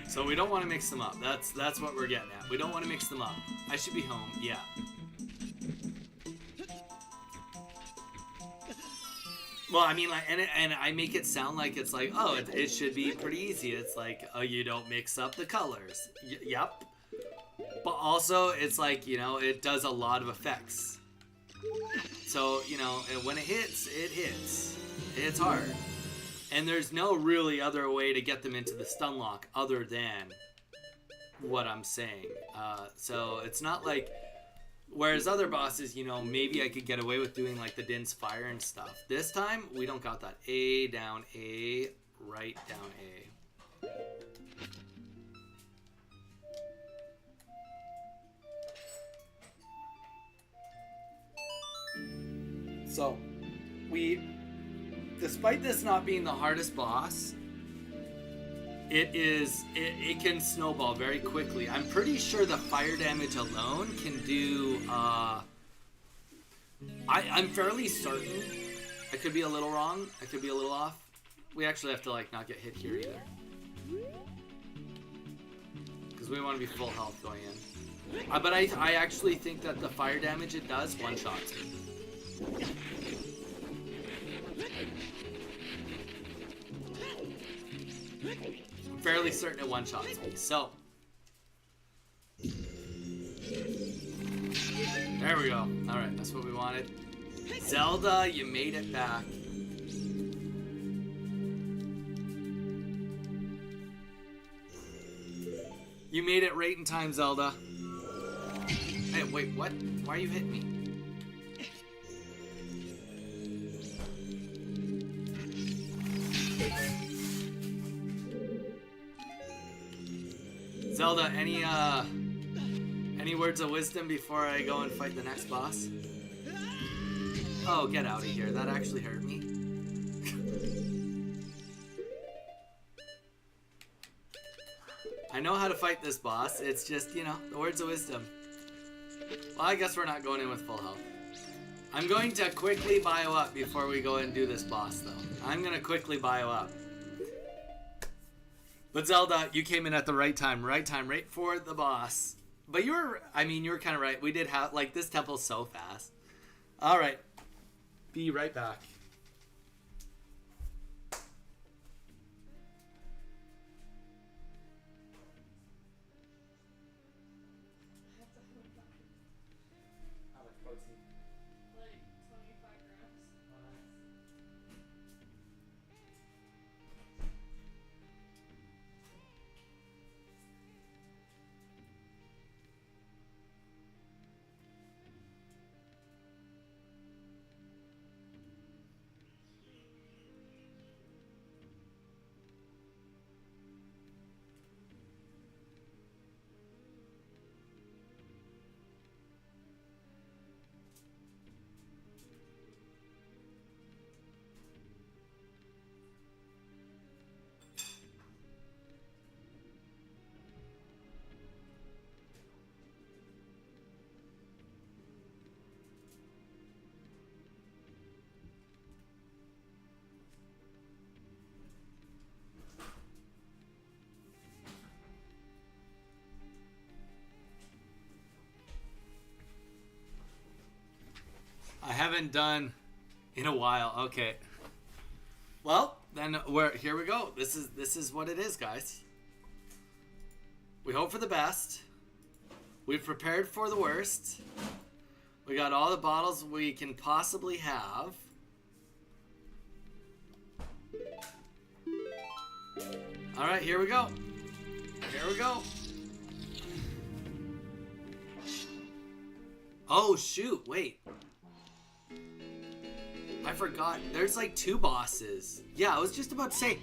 So we don't want to mix them up. That's what we're getting at. We don't want to mix them up. I should be home. Yeah. Well, I mean, like, and I make it sound like it's like, oh, it should be pretty easy. It's like, oh, you don't mix up the colors. Yep. But also, it's like, you know, it does a lot of effects. So, you know, when it hits, it hits. It's hard. And there's no really other way to get them into the stun lock other than what I'm saying. So it's not like, whereas other bosses, you know, maybe I could get away with doing like the Din's Fire and stuff. This time, we don't got that. A, down, A, right, down, A. So, despite this not being the hardest boss, it can snowball very quickly. I'm pretty sure the fire damage alone can do, I'm fairly certain, I could be a little wrong, I could be a little off. We actually have to like not get hit here either. Because we want to be full health going in. But I actually think that the fire damage it does one-shots me. I'm fairly certain it one-shots me, so. There we go. Alright, that's what we wanted. Zelda, you made it back. You made it right in time, Zelda. Hey, wait, what? Why are you hitting me? Zelda, any words of wisdom before I go and fight the next boss? Oh, get out of here. That actually hurt me. I know how to fight this boss. It's just, you know, the words of wisdom. Well, I guess we're not going in with full health. I'm going to quickly bio up before we go and do this boss, though. I'm going to quickly bio up. But Zelda, you came in at the right time right for the boss. But you were kind of right. We did have, like, this temple's so fast. All right. Be right back. I haven't done in a while. Okay. Well, then here we go. This is what it is, guys. We hope for the best. We've prepared for the worst. We got all the bottles we can possibly have. Alright, here we go. Here we go. Oh, shoot. Wait. I forgot. There's like 2 bosses. Yeah, I was just about to say,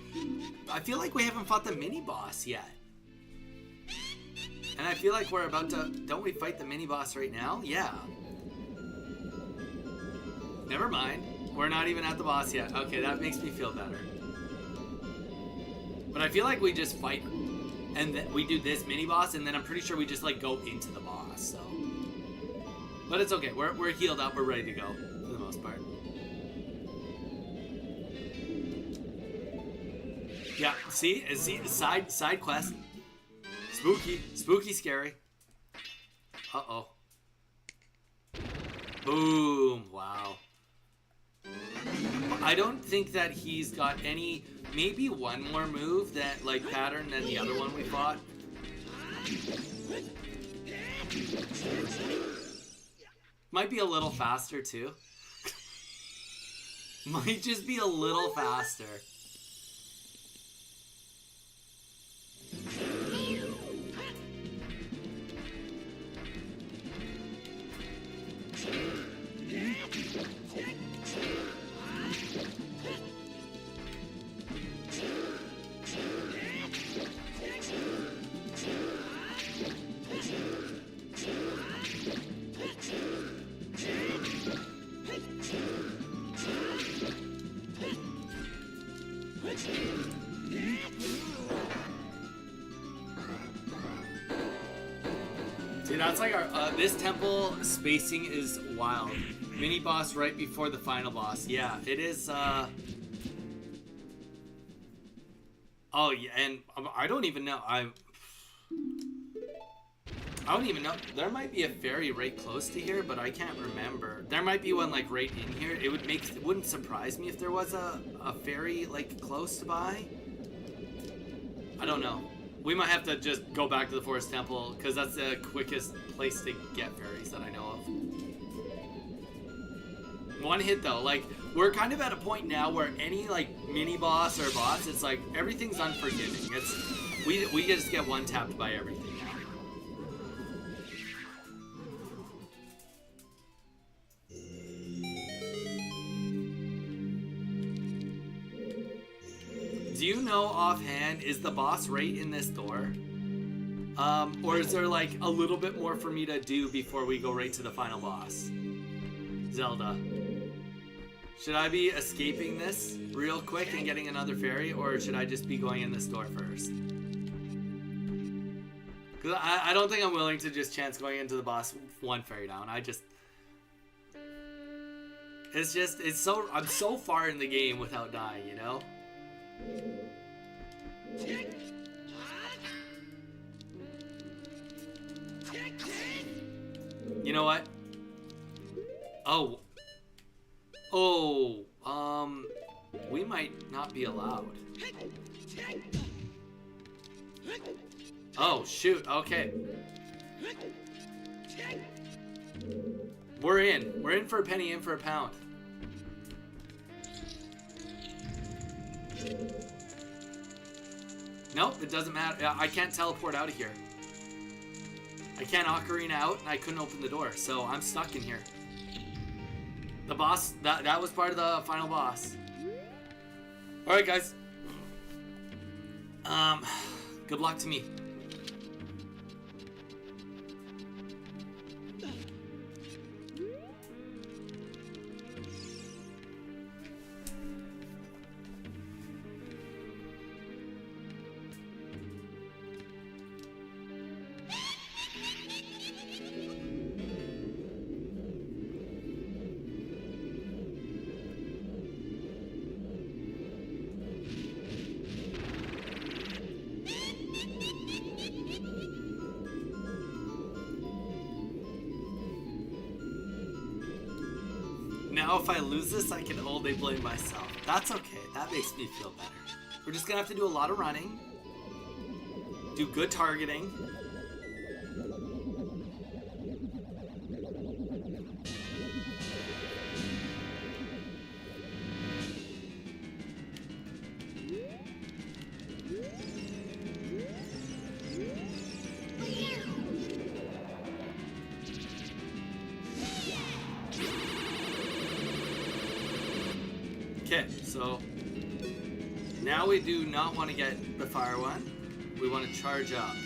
I feel like we haven't fought the mini-boss yet. And I feel like we're about to... Don't we fight the mini-boss right now? Yeah. Never mind. We're not even at the boss yet. Okay, that makes me feel better. But I feel like we just fight... And then we do this mini-boss, and then I'm pretty sure we just, like, go into the boss, so... But it's okay. We're healed up. We're ready to go, for the most part. Yeah, see? Side quest. Spooky, scary. Uh-oh. Boom. Wow. I don't think that he's got any... Maybe one more move that, like, pattern than the other one we fought. Might be a little faster, too. Might just be a little faster. See, that's like our, this temple spacing is wild. Mini boss right before the final boss. Yeah, it is, Oh, yeah, and I don't even know. I don't even know. There might be a fairy right close to here, but I can't remember. There might be one, like, right in here. It wouldn't surprise me if there was a fairy, like, close by. I don't know. We might have to just go back to the Forest Temple, because that's the quickest place to get fairies that I know of. One hit, though. Like, we're kind of at a point now where any, like, mini-boss or boss, it's like, everything's unforgiving. We just get one-tapped by everything now. Do you know offhand, is the boss right in this door? Or is there like a little bit more for me to do before we go right to the final boss? Zelda. Should I be escaping this real quick and getting another fairy, or should I just be going in this door first? Because I don't think I'm willing to just chance going into the boss one fairy down. I'm so far in the game without dying, you know? You know what? We might not be allowed. Oh, shoot, okay. We're in for a penny, in for a pound. Nope, it doesn't matter. I can't teleport out of here. I can't ocarina out, and I couldn't open the door, so I'm stuck in here. The boss, that was part of the final boss. Alright, guys. Good luck to me. Now if I lose this, I can only blame myself. That's okay. That makes me feel better. We're just gonna have to do a lot of running. Do good targeting. Okay, so now we do not want to get the fire one. We want to charge up.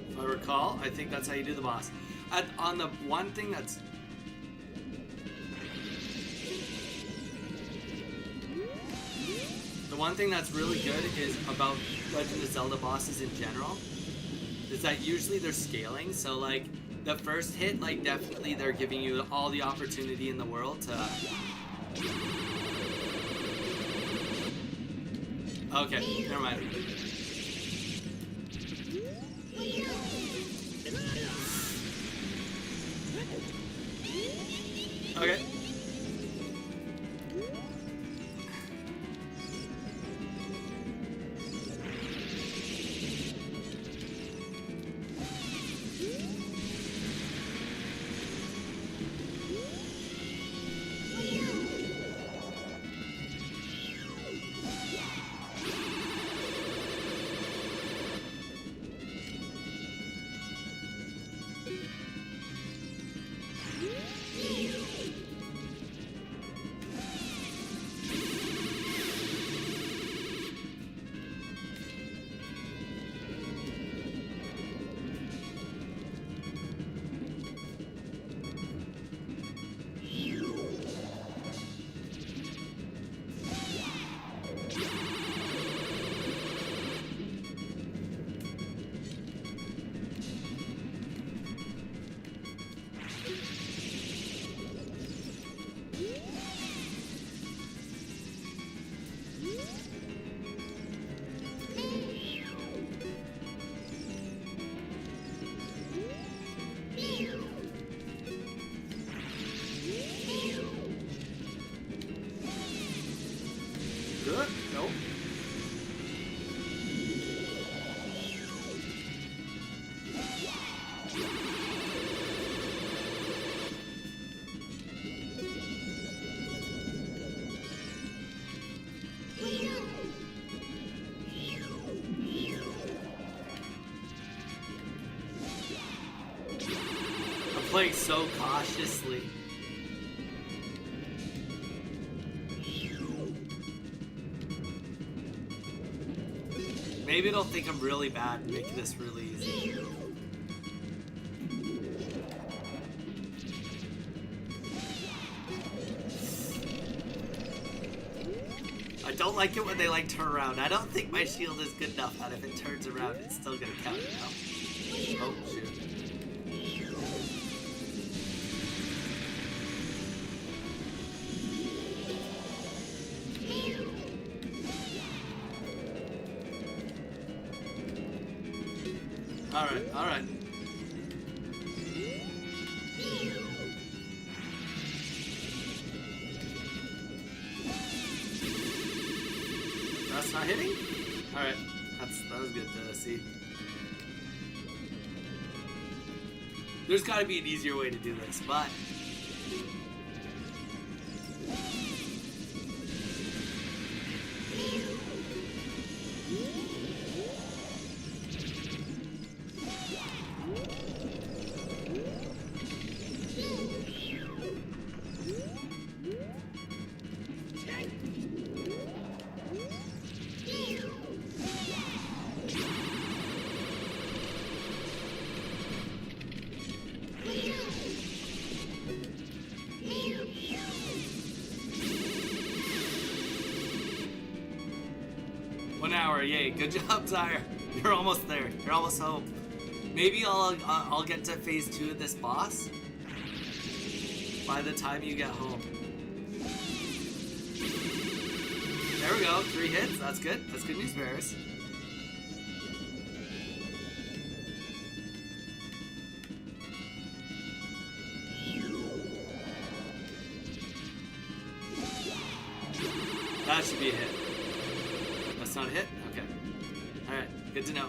If I recall, I think that's how you do the boss. On the one thing that's... The one thing that's really good is about Legend of Zelda bosses in general is that usually they're scaling. So like the first hit, like definitely they're giving you all the opportunity in the world to... Okay, never mind. Okay. Good? Nope. I'm playing so cautiously. Maybe they'll think I'm really bad and make this really easy. I don't like it when they like turn around. I don't think my shield is good enough that if it turns around, it's still gonna count, you know? Oh, shoot. Alright, alright. That's not hitting? Alright, that was good to see. There's gotta be an easier way to do this, but... Yay, good job, Tyre. You're almost there. You're almost home. Maybe I'll get to phase 2 of this boss by the time you get home. There we go. 3 hits. That's good. That's good news bears. That should be a hit. That's not a hit? Okay. Alright, good to know.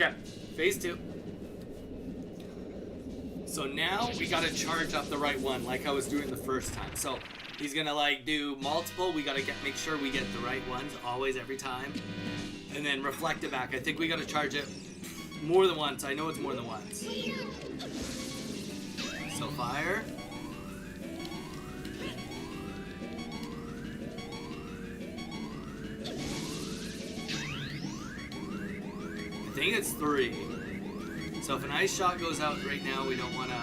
Okay, phase 2. So now we gotta charge up the right one like I was doing the first time. So he's gonna like do multiple. We gotta make sure we get the right ones always, every time. And then reflect it back. I think we gotta charge it more than once. I know it's more than once. So fire. I think it's 3. So if an ice shot goes out right now, we don't want to...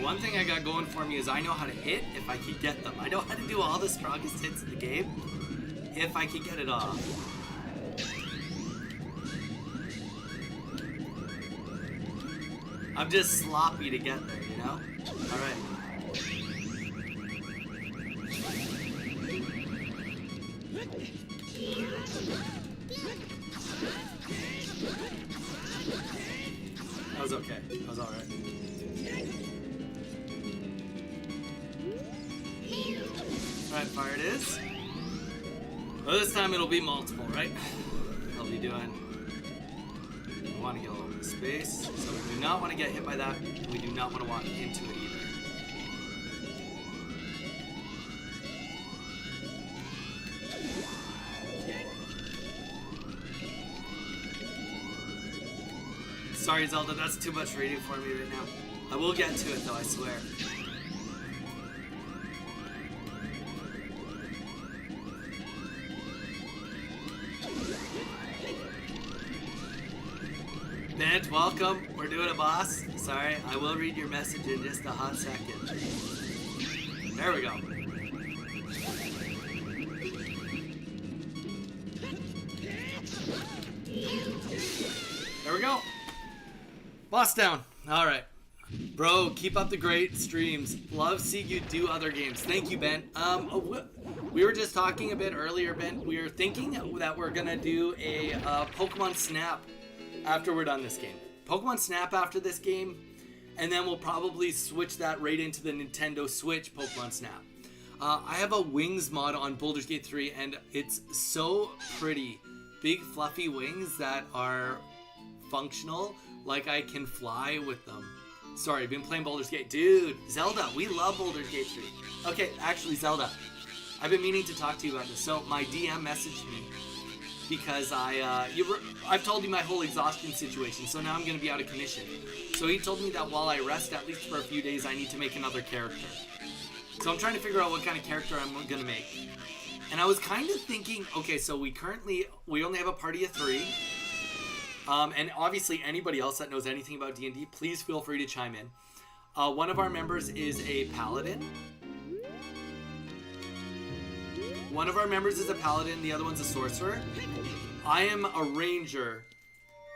One thing I got going for me is I know how to hit if I could get them. I know how to do all the strongest hits in the game if I could get it off. I'm just sloppy to get there, you know? Alright. That was okay. That was alright. Alright, fire it is. Well, this time it'll be multiple, right? I'll be doing... We want to get a little bit of space. So we do not want to get hit by that. We do not want to walk into it either. Sorry, Zelda, that's too much reading for me right now. I will get to it, though, I swear. Bent, welcome. We're doing a boss. Sorry, I will read your message in just a hot second. There we go. There we go. Boss down. Alright. Bro, keep up the great streams. Love seeing you do other games. Thank you, Ben. We were just talking a bit earlier, Ben. We were thinking that we're gonna do a Pokemon Snap after we're done this game. Pokemon Snap after this game, and then we'll probably switch that right into the Nintendo Switch Pokemon Snap. I have a wings mod on Baldur's Gate 3, and it's so pretty. Big fluffy wings that are functional, like I can fly with them. Sorry, I've been playing Baldur's Gate. Dude, Zelda, we love Baldur's Gate 3. Okay, actually, Zelda, I've been meaning to talk to you about this. So my DM messaged me because I've told you my whole exhaustion situation, so now I'm going to be out of commission. So he told me that while I rest, at least for a few days, I need to make another character. So I'm trying to figure out what kind of character I'm going to make. And I was kind of thinking, okay, so we only have a party of 3. And obviously anybody else that knows anything about D&D, please feel free to chime in. One of our members is a paladin. One of our members is a paladin, the other one's a sorcerer. I am a ranger,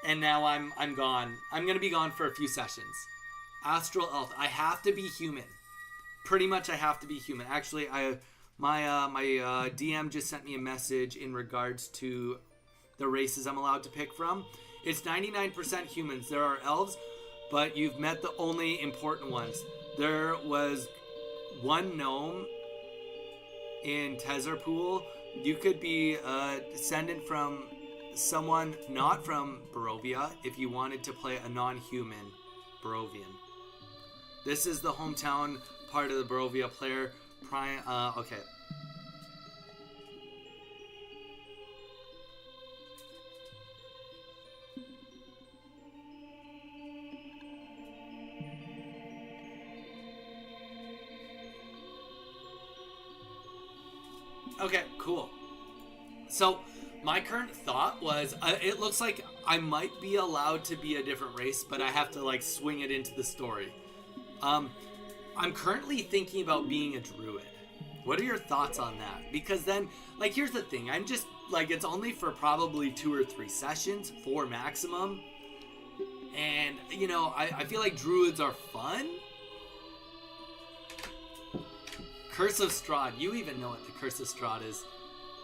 and now I'm gone. I'm gonna be gone for a few sessions. Astral elf. I have to be human. Pretty much, I have to be human. Actually, my DM just sent me a message in regards to the races I'm allowed to pick from. It's 99% humans. There are elves, but you've met the only important ones. There was one gnome in Tezerpool. You could be a descendant from someone not from Barovia if you wanted to play a non-human Barovian. This is the hometown part of the Barovia player. Okay. Okay, cool. So, my current thought was, it looks like I might be allowed to be a different race, but I have to, like, swing it into the story. I'm currently thinking about being a druid. What are your thoughts on that? Because then, like, here's the thing. I'm just, like, it's only for probably 2 or 3 sessions, 4 maximum. And, you know, I feel like druids are fun. Curse of Strahd. You even know what the Curse of Strahd is.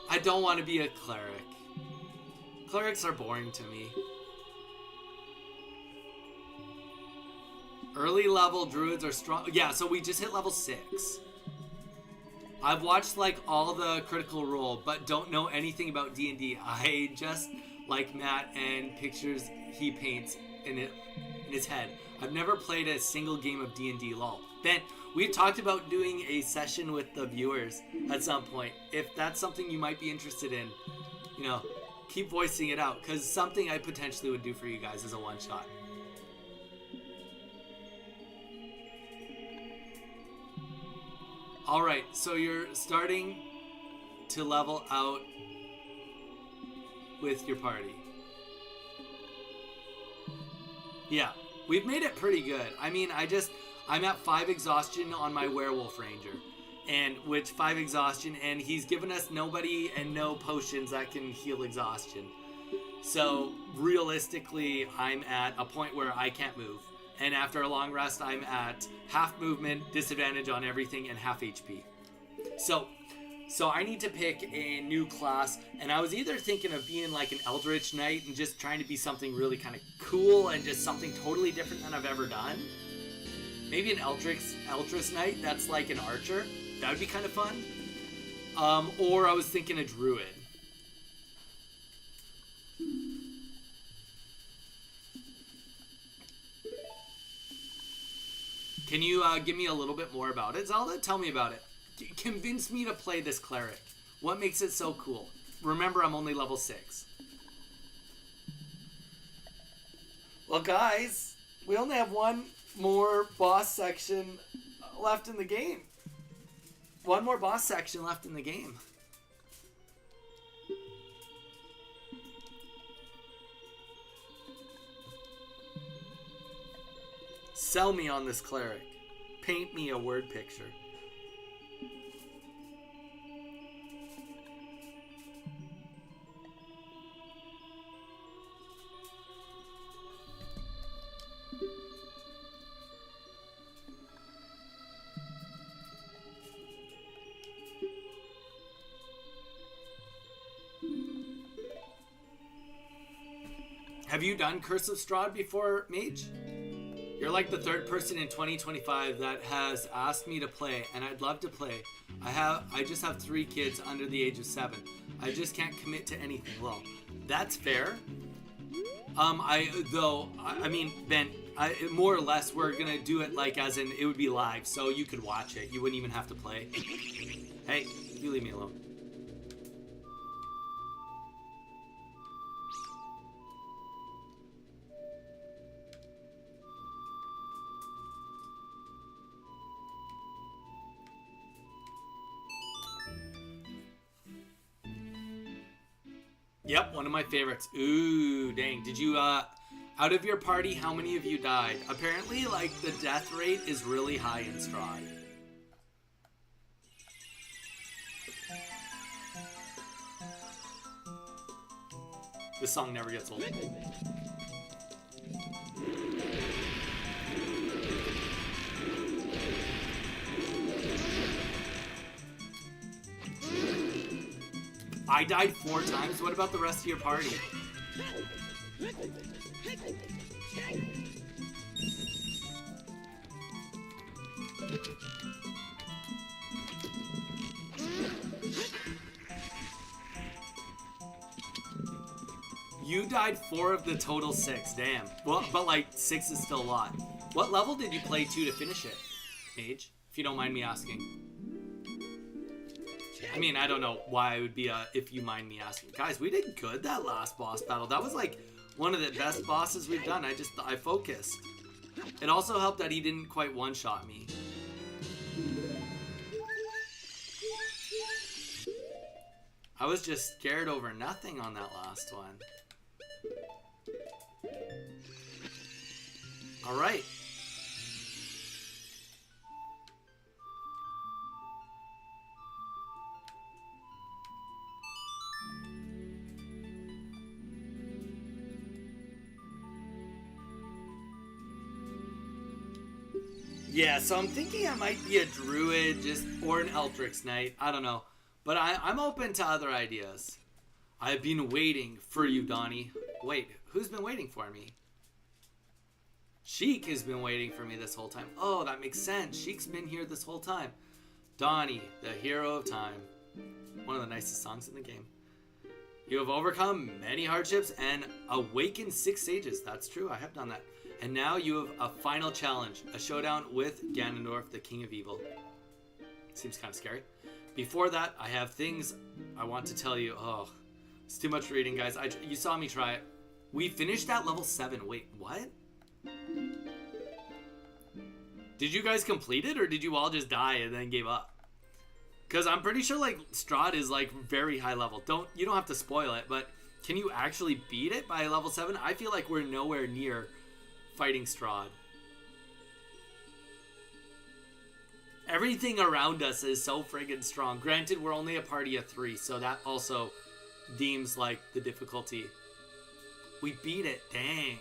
I don't want to be a cleric. Clerics are boring to me. Early level druids are strong. Yeah, so we just hit level 6. I've watched like all the Critical Role, but don't know anything about D&D. I just like Matt and pictures he paints in his head. I've never played a single game of D&D. Lol. Ben, we talked about doing a session with the viewers at some point. If that's something you might be interested in, you know, keep voicing it out, because something I potentially would do for you guys is a one-shot. Alright, so you're starting to level out with your party. Yeah, we've made it pretty good. I mean, I'm at 5 exhaustion on my werewolf ranger. And which 5 exhaustion, and he's given us nobody and no potions that can heal exhaustion. So realistically, I'm at a point where I can't move. And after a long rest, I'm at half movement, disadvantage on everything, and half HP. So I need to pick a new class, and I was either thinking of being like an Eldritch Knight and just trying to be something really kind of cool and just something totally different than I've ever done. Maybe an Eldritch Knight that's like an archer. That would be kind of fun. Or I was thinking a druid. Can you give me a little bit more about it, Zelda? Tell me about it. Convince me to play this cleric. What makes it so cool? Remember, I'm only level 6. Well, guys, we only have one more boss section left in the game. One more boss section left in the game. Sell me on this cleric. Paint me a word picture. Have you done Curse of Strahd before, Mage? You're like the 3rd person in 2025 that has asked me to play, and I'd love to play. I just have 3 kids under the age of 7. I just can't commit to anything. Well, that's fair. I mean, Ben, more or less, we're gonna do it like as in it would be live, so you could watch it. You wouldn't even have to play. Hey, you leave me alone. Yep, one of my favorites. Ooh, dang. Did you, out of your party, how many of you died? Apparently, like, the death rate is really high in Strahd. This song never gets old. I died 4 times. What about the rest of your party? You died 4 of the total 6. Damn. Well, but like 6 is still a lot. What level did you play to finish it, Mage? If you don't mind me asking. I mean, I don't know why it would be if you mind me asking. Guys, we did good that last boss battle. That was like one of the best bosses we've done. I focused. It also helped that he didn't quite one-shot me. I was just scared over nothing on that last one. All right. Yeah, so I'm thinking I might be a druid or an Eldritch Knight. I don't know. But I'm open to other ideas. I've been waiting for you, Donnie. Wait, who's been waiting for me? Sheik has been waiting for me this whole time. Oh, that makes sense. Sheik's been here this whole time. Donnie, the hero of time. One of the nicest songs in the game. You have overcome many hardships and awakened 6 sages. That's true, I have done that. And now you have a final challenge. A showdown with Ganondorf, the King of Evil. Seems kind of scary. Before that, I have things I want to tell you. Oh, it's too much reading, guys. You saw me try it. We finished at level 7. Wait, what? Did you guys complete it, or did you all just die and then gave up? Because I'm pretty sure, like, Strahd is, like, very high level. You don't have to spoil it, but can you actually beat it by level 7? I feel like we're nowhere near fighting Strahd. Everything around us is so friggin' strong. Granted, we're only a party of 3, so that also deems, like, the difficulty. We beat it. Dang.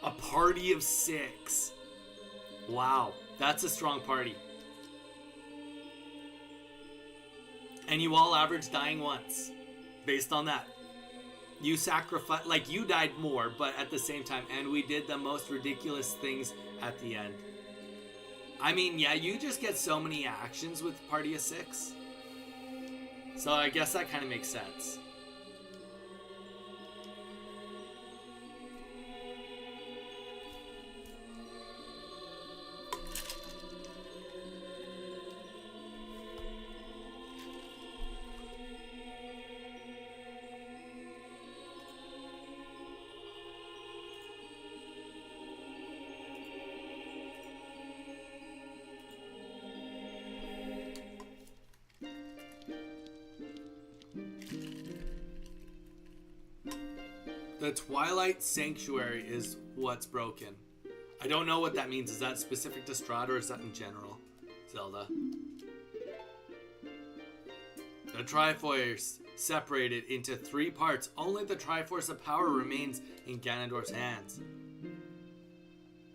A party of 6. Wow, that's a strong party. And you all average dying once. Based on that. You sacrificed, like, you died more, but at the same time, and we did the most ridiculous things at the end. I mean, yeah, you just get so many actions with party of 6. So I guess that kind of makes sense. The Twilight Sanctuary is what's broken. I don't know what that means. Is that specific to Strahd or is that in general? Zelda. The Triforce separated into 3 parts. Only the Triforce of Power remains in Ganondorf's hands.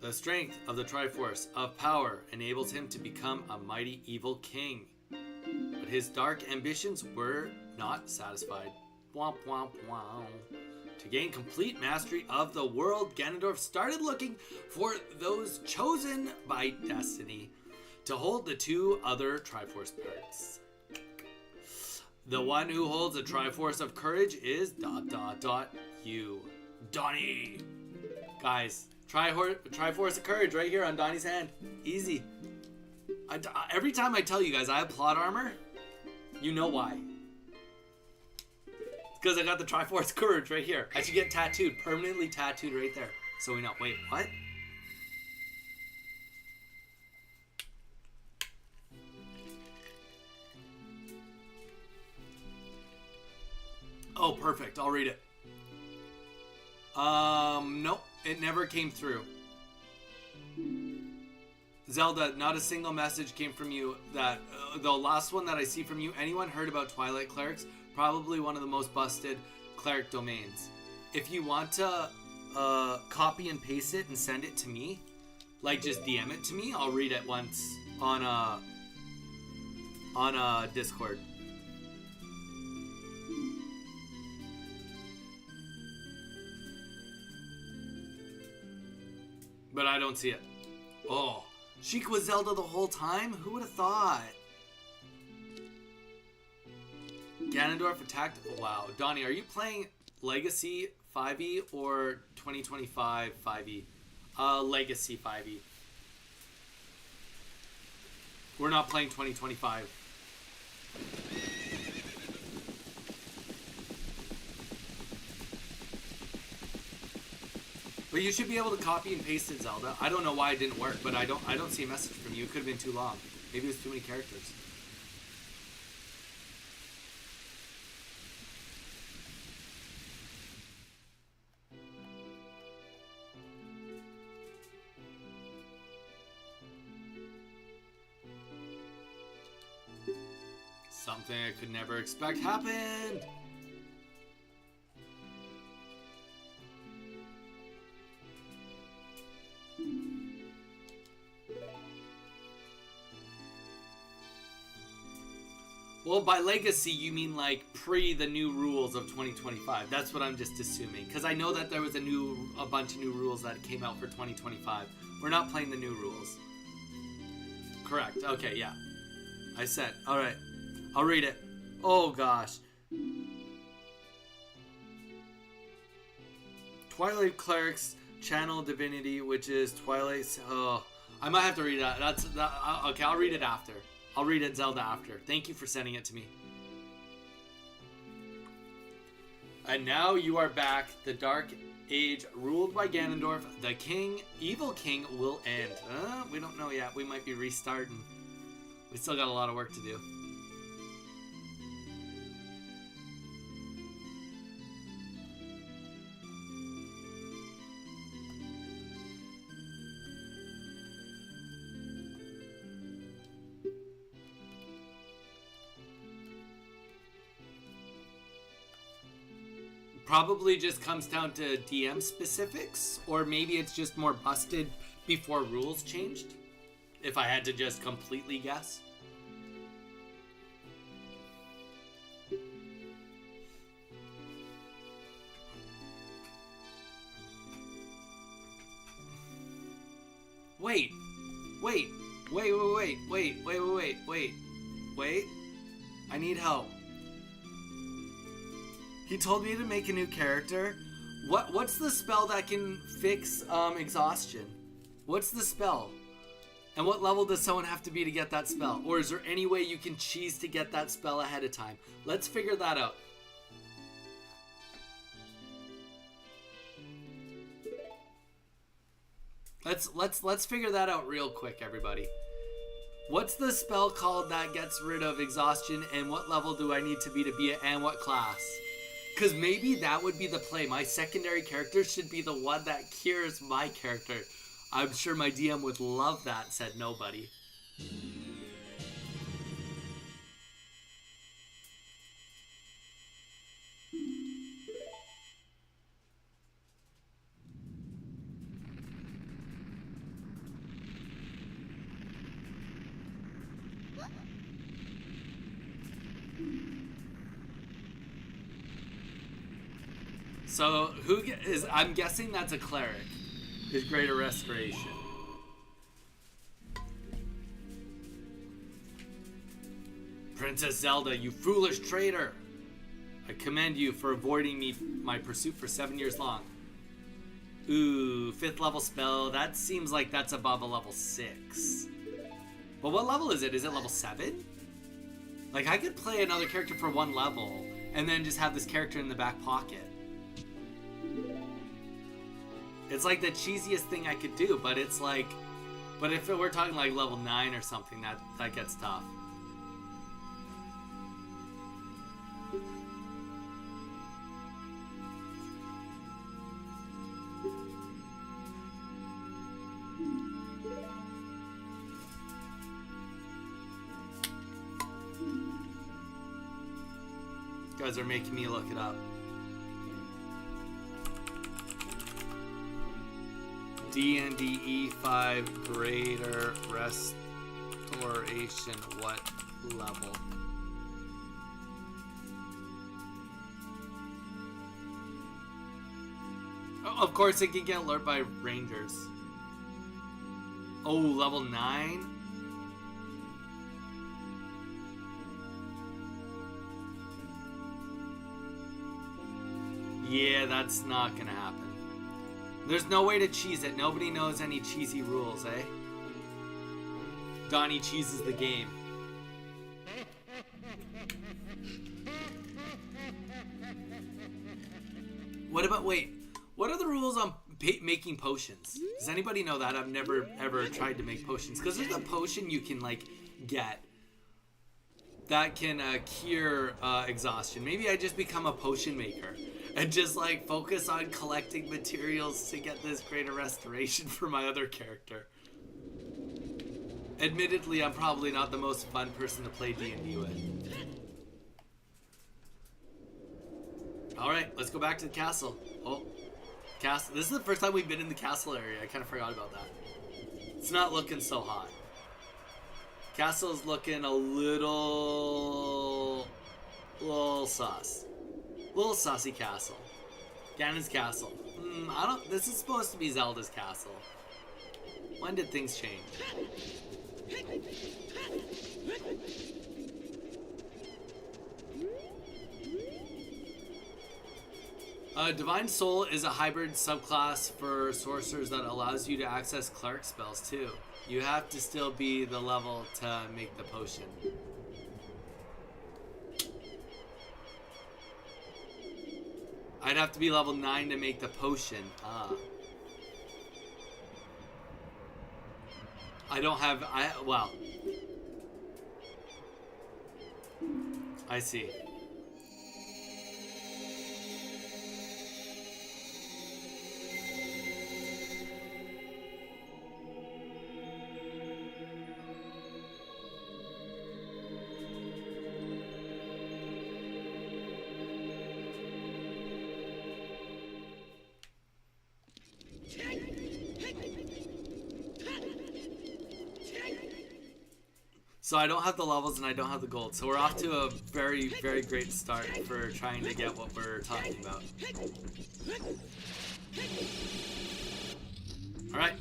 The strength of the Triforce of Power enables him to become a mighty evil king. But his dark ambitions were not satisfied. Womp womp wow. To gain complete mastery of the world, Ganondorf started looking for those chosen by destiny to hold the 2 other Triforce parts. The one who holds the Triforce of Courage is ... you. Donnie. Guys, Triforce of Courage right here on Donnie's hand. Easy. Every time I tell you guys I have plot armor, you know why. Because I got the Triforce Courage right here. I should get tattooed, permanently tattooed right there. So we know. Wait, what? Oh, perfect. I'll read it. Nope. It never came through. Zelda, not a single message came from you. That the last one that I see from you, anyone heard about Twilight Clerics? Probably one of the most busted cleric domains. If you want to copy and paste it and send it to me, like just DM it to me, I'll read it once on Discord. But I don't see it. Oh, Sheik was Zelda the whole time? Who would have thought? Ganondorf attacked. Oh, wow. Donnie, are you playing Legacy 5e or 2025 5e? Legacy 5e. We're not playing 2025. But you should be able to copy and paste it, Zelda. I don't know why it didn't work, but I don't see a message from you. It could have been too long. Maybe it was too many characters. Something I could never expect happened. Well, by legacy, you mean like pre the new rules of 2025. That's what I'm just assuming. Because I know that there was a bunch of new rules that came out for 2025. We're not playing the new rules. Correct. Okay, yeah. I said. All right. I'll read it. Oh, gosh. Twilight Cleric's Channel Divinity, which is Twilight... Oh, I might have to read that. Okay, I'll read it after. I'll read it Zelda after. Thank you for sending it to me. And now you are back. The Dark Age ruled by Ganondorf. The evil king will end. We don't know yet. We might be restarting. We still got a lot of work to do. Probably just comes down to DM specifics, or maybe it's just more busted before rules changed, if I had to just completely guess. Wait. I need help. He told me to make a new character. What's the spell that can fix exhaustion? What's the spell? And what level does someone have to be to get that spell? Or is there any way you can cheese to get that spell ahead of time? Let's figure that out. Let's figure that out real quick, everybody. What's the spell called that gets rid of exhaustion, and what level do I need to be it, and what class? Because maybe that would be the play. My secondary character should be the one that cures my character. I'm sure my DM would love that, said nobody. So, I'm guessing that's a cleric. His greater restoration. Princess Zelda, you foolish traitor! I commend you for avoiding my pursuit for 7 years long. Ooh, 5th level spell. That seems like that's above a level 6. But what level is it? Is it level 7? Like, I could play another character for 1 level and then just have this character in the back pocket. It's like the cheesiest thing I could do, but it's like... But if we're talking like level 9 or something, that gets tough. You guys are making me look it up. D&D E5 greater restoration, what level? Oh, of course it can get lured by rangers. Oh, level 9? Yeah, that's not gonna happen. There's no way to cheese it. Nobody knows any cheesy rules, eh? Donnie cheeses the game. What are the rules on making potions? Does anybody know that? I've never ever tried to make potions. Because there's a potion you can, like, get that can cure exhaustion. Maybe I just become a potion maker and just like focus on collecting materials to get this greater restoration for my other character. Admittedly, I'm probably not the most fun person to play D&D with. Alright, let's go back to the castle. Oh, castle. This is the first time we've been in the castle area. I kind of forgot about that. It's not looking so hot. Castle's looking a little sus. Little sussy castle. Ganon's castle. This is supposed to be Zelda's castle. When did things change? Divine Soul is a hybrid subclass for sorcerers that allows you to access cleric spells too. You have to still be the level to make the potion. I'd have to be level 9 to make the potion. I don't have... well. I see. So I don't have the levels and I don't have the gold. So we're off to a very, very great start for trying to get what we're talking about. Alright.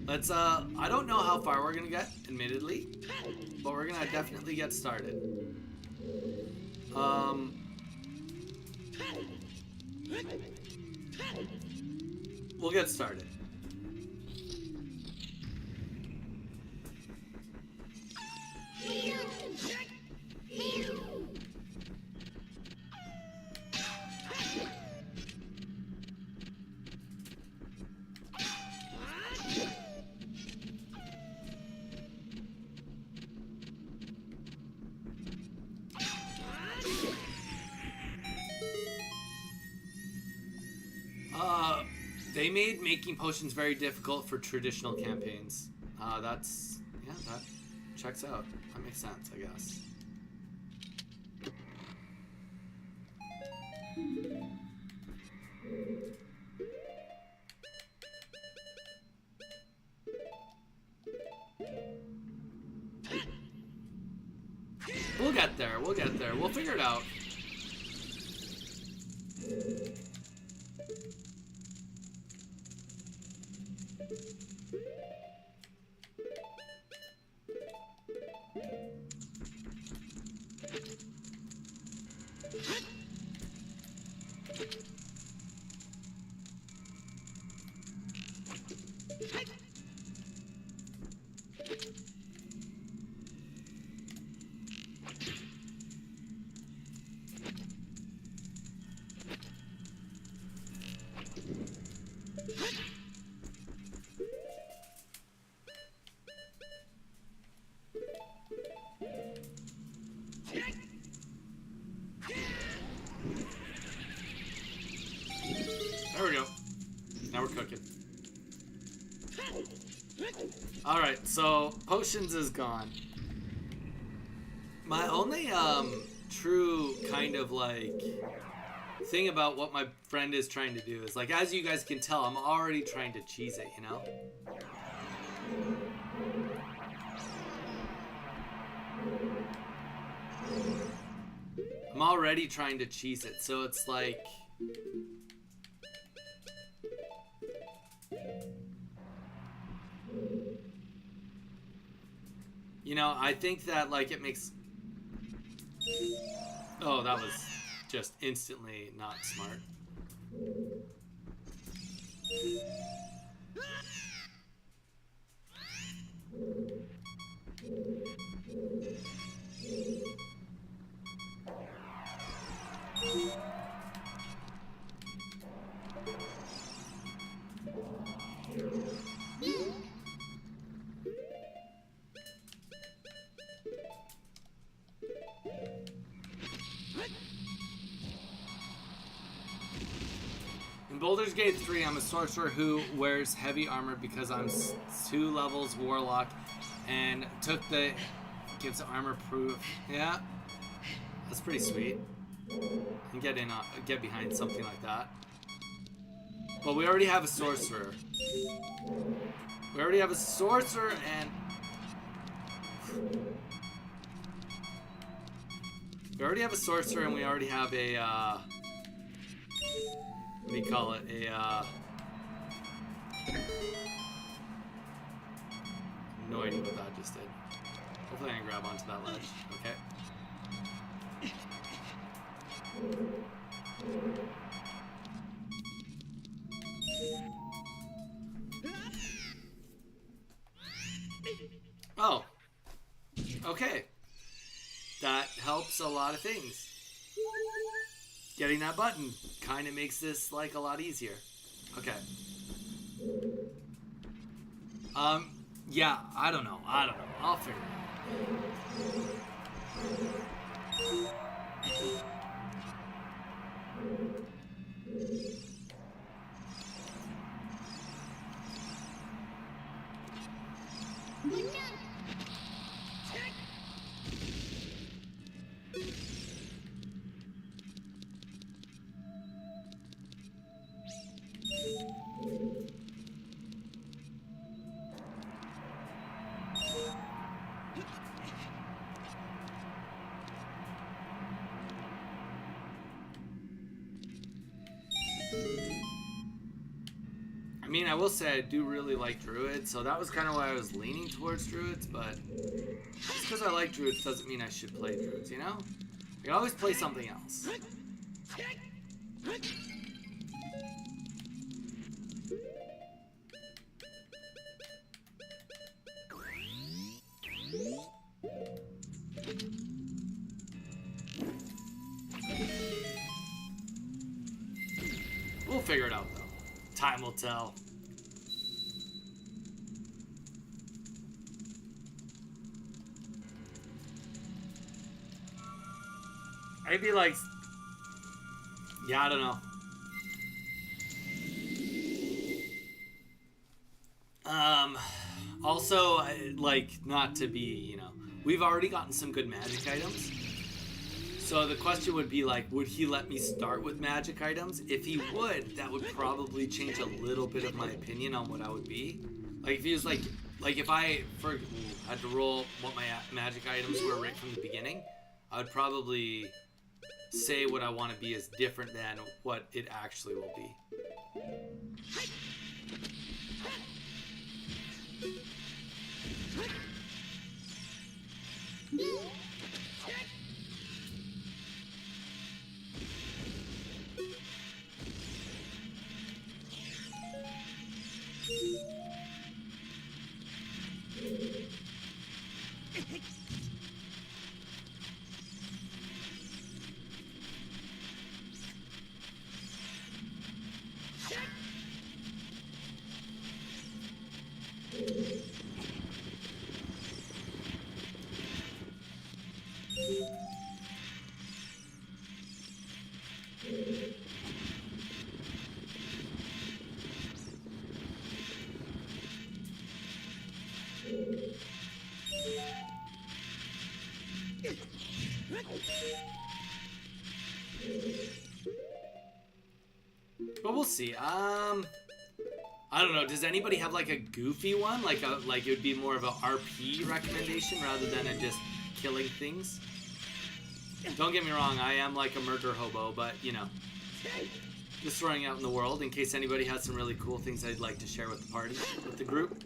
Let's, I don't know how far we're gonna get, admittedly. But we're gonna definitely get started. We'll get started. They made making potions very difficult for traditional campaigns. That checks out. That makes sense, I guess. We'll get there. We'll get there. We'll figure it out. There we go. Now we're cooking. Alright, so potions is gone. My only true kind of like thing about what my friend is trying to do is, like, as you guys can tell, I'm already trying to cheese it, you know? I'm already trying to cheese it, so it's like... You know, I think that, like, it makes... Oh, that was just instantly not smart. In Baldur's Gate 3, I'm a sorcerer who wears heavy armor because I'm 2 levels warlock and took the gives armor proof. Yeah, that's pretty sweet. and get behind something like that. But we already have a sorcerer. We already have a sorcerer and... We already have a sorcerer and we already have a, what do you call it? No idea what that just did. Hopefully I can grab onto that ledge. Okay. Oh. Okay. That helps a lot of things. Getting that button kind of makes this like a lot easier. Okay. Yeah, I don't know. I'll figure it out. I mean, I will say I do really like druids, so that was kind of why I was leaning towards druids, but just because I like druids doesn't mean I should play druids, you know? I can always play something else. We'll figure it out, though. Time will tell. Maybe like... Yeah, I don't know. Also, like, not to be, you know... We've already gotten some good magic items. So the question would be like, would he let me start with magic items? If he would, that would probably change a little bit of my opinion on what I would be. Like if he was like if I had to roll what my magic items were right from the beginning, I would probably say what I want to be is different than what it actually will be. But we'll see. I don't know. Does anybody have like a goofy one? Like it would be more of a RP recommendation rather than a just killing things? Don't get me wrong, I am like a murder hobo, but you know, just throwing out in the world in case anybody has some really cool things I'd like to share with the party, with the group.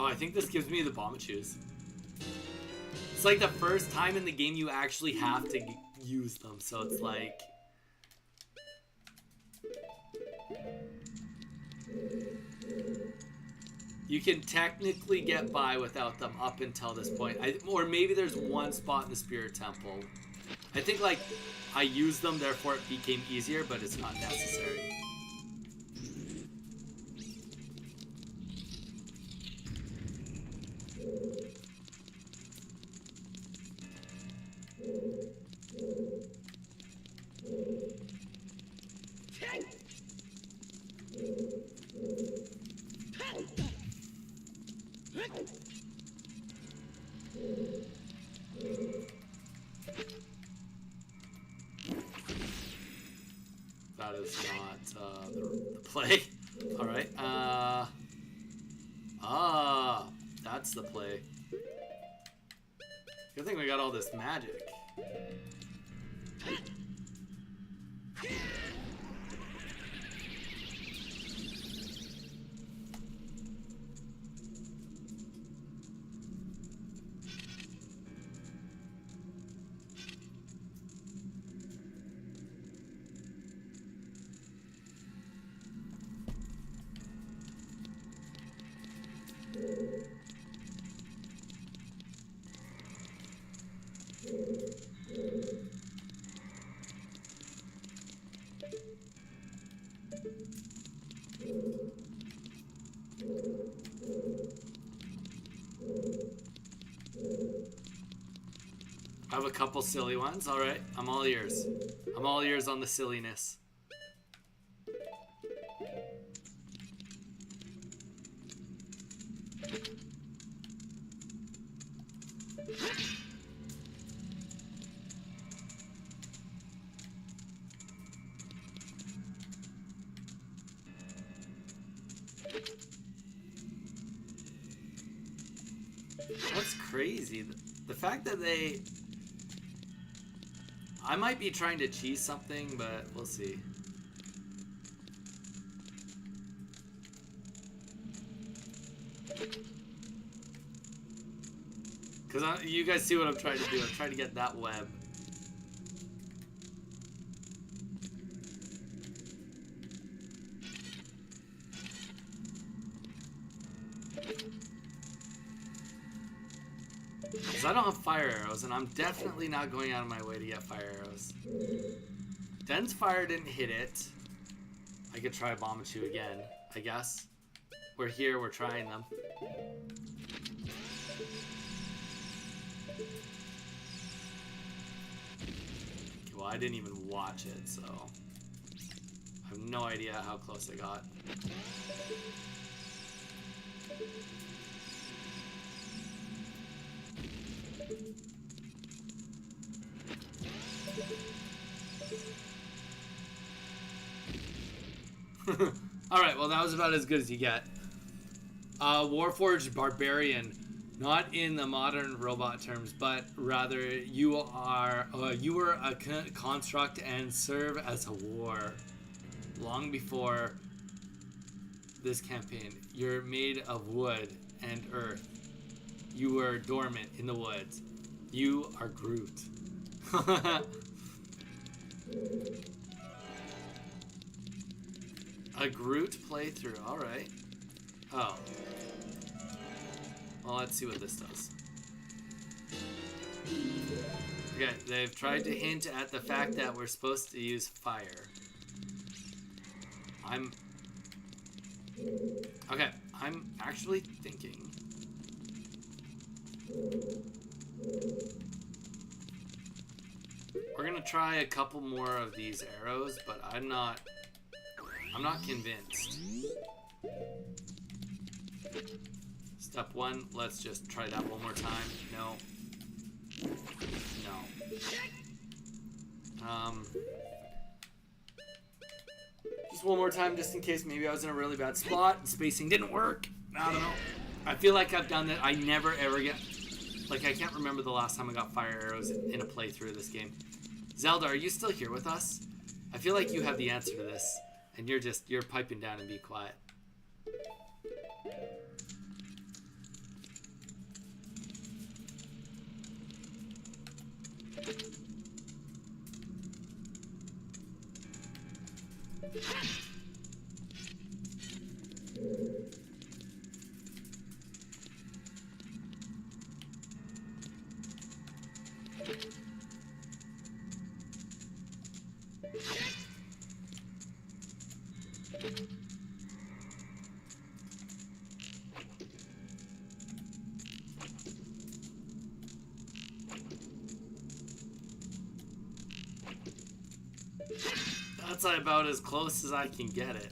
Oh, I think this gives me the bomb shoes. It's like the first time in the game you actually have to use them, so it's like... You can technically get by without them up until this point. Or maybe there's one spot in the Spirit Temple. I think like I used them, therefore it became easier, but it's not necessary. That is not the play. All right. That's the play. Good thing we got all this magic. I have a couple silly ones. All right, I'm all ears. I'm all ears on the silliness. What's crazy? The fact that they... I might be trying to cheese something, but we'll see. Because you guys see what I'm trying to do. I'm trying to get that web. Because I don't have fire arrows, and I'm definitely not going out of my way to get fire arrows. Den's fire didn't hit it. I could try Bombachu again, I guess. We're here, we're trying them. Well, I didn't even watch it, so I have no idea how close I got. Alright, well that was about as good as you get. Warforged Barbarian. Not in the modern robot terms, but rather you were a construct and serve as a war. Long before this campaign, you're made of wood and earth. You were dormant in the woods. You are Groot. A Groot playthrough, alright. Oh. Well, let's see what this does. Okay, they've tried to hint at the fact that we're supposed to use fire. Okay, I'm actually thinking... We're gonna try a couple more of these arrows, but I'm not convinced. Step one, let's just try that one more time. No. Just one more time, just in case maybe I was in a really bad spot and spacing didn't work. I don't know. I feel like I've done that. I never ever get... Like, I can't remember the last time I got fire arrows in a playthrough of this game. Zelda, are you still here with us? I feel like you have the answer to this, and you're piping down and be quiet. That's about as close as I can get it.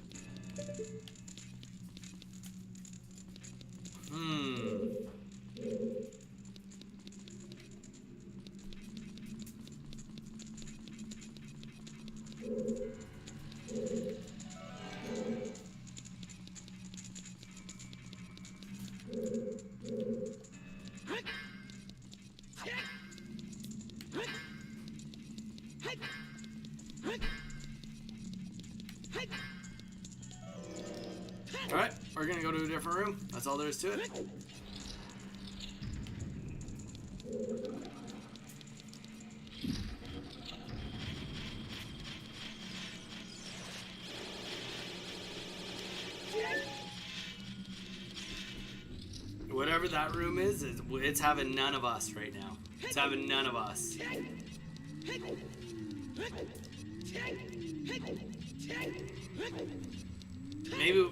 we're gonna go to a different room. That's all there is to it. Whatever that room is, it's having none of us right now. It's having none of us.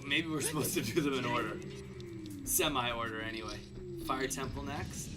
Maybe we're supposed to do them in order. Semi-order anyway. Fire Temple next.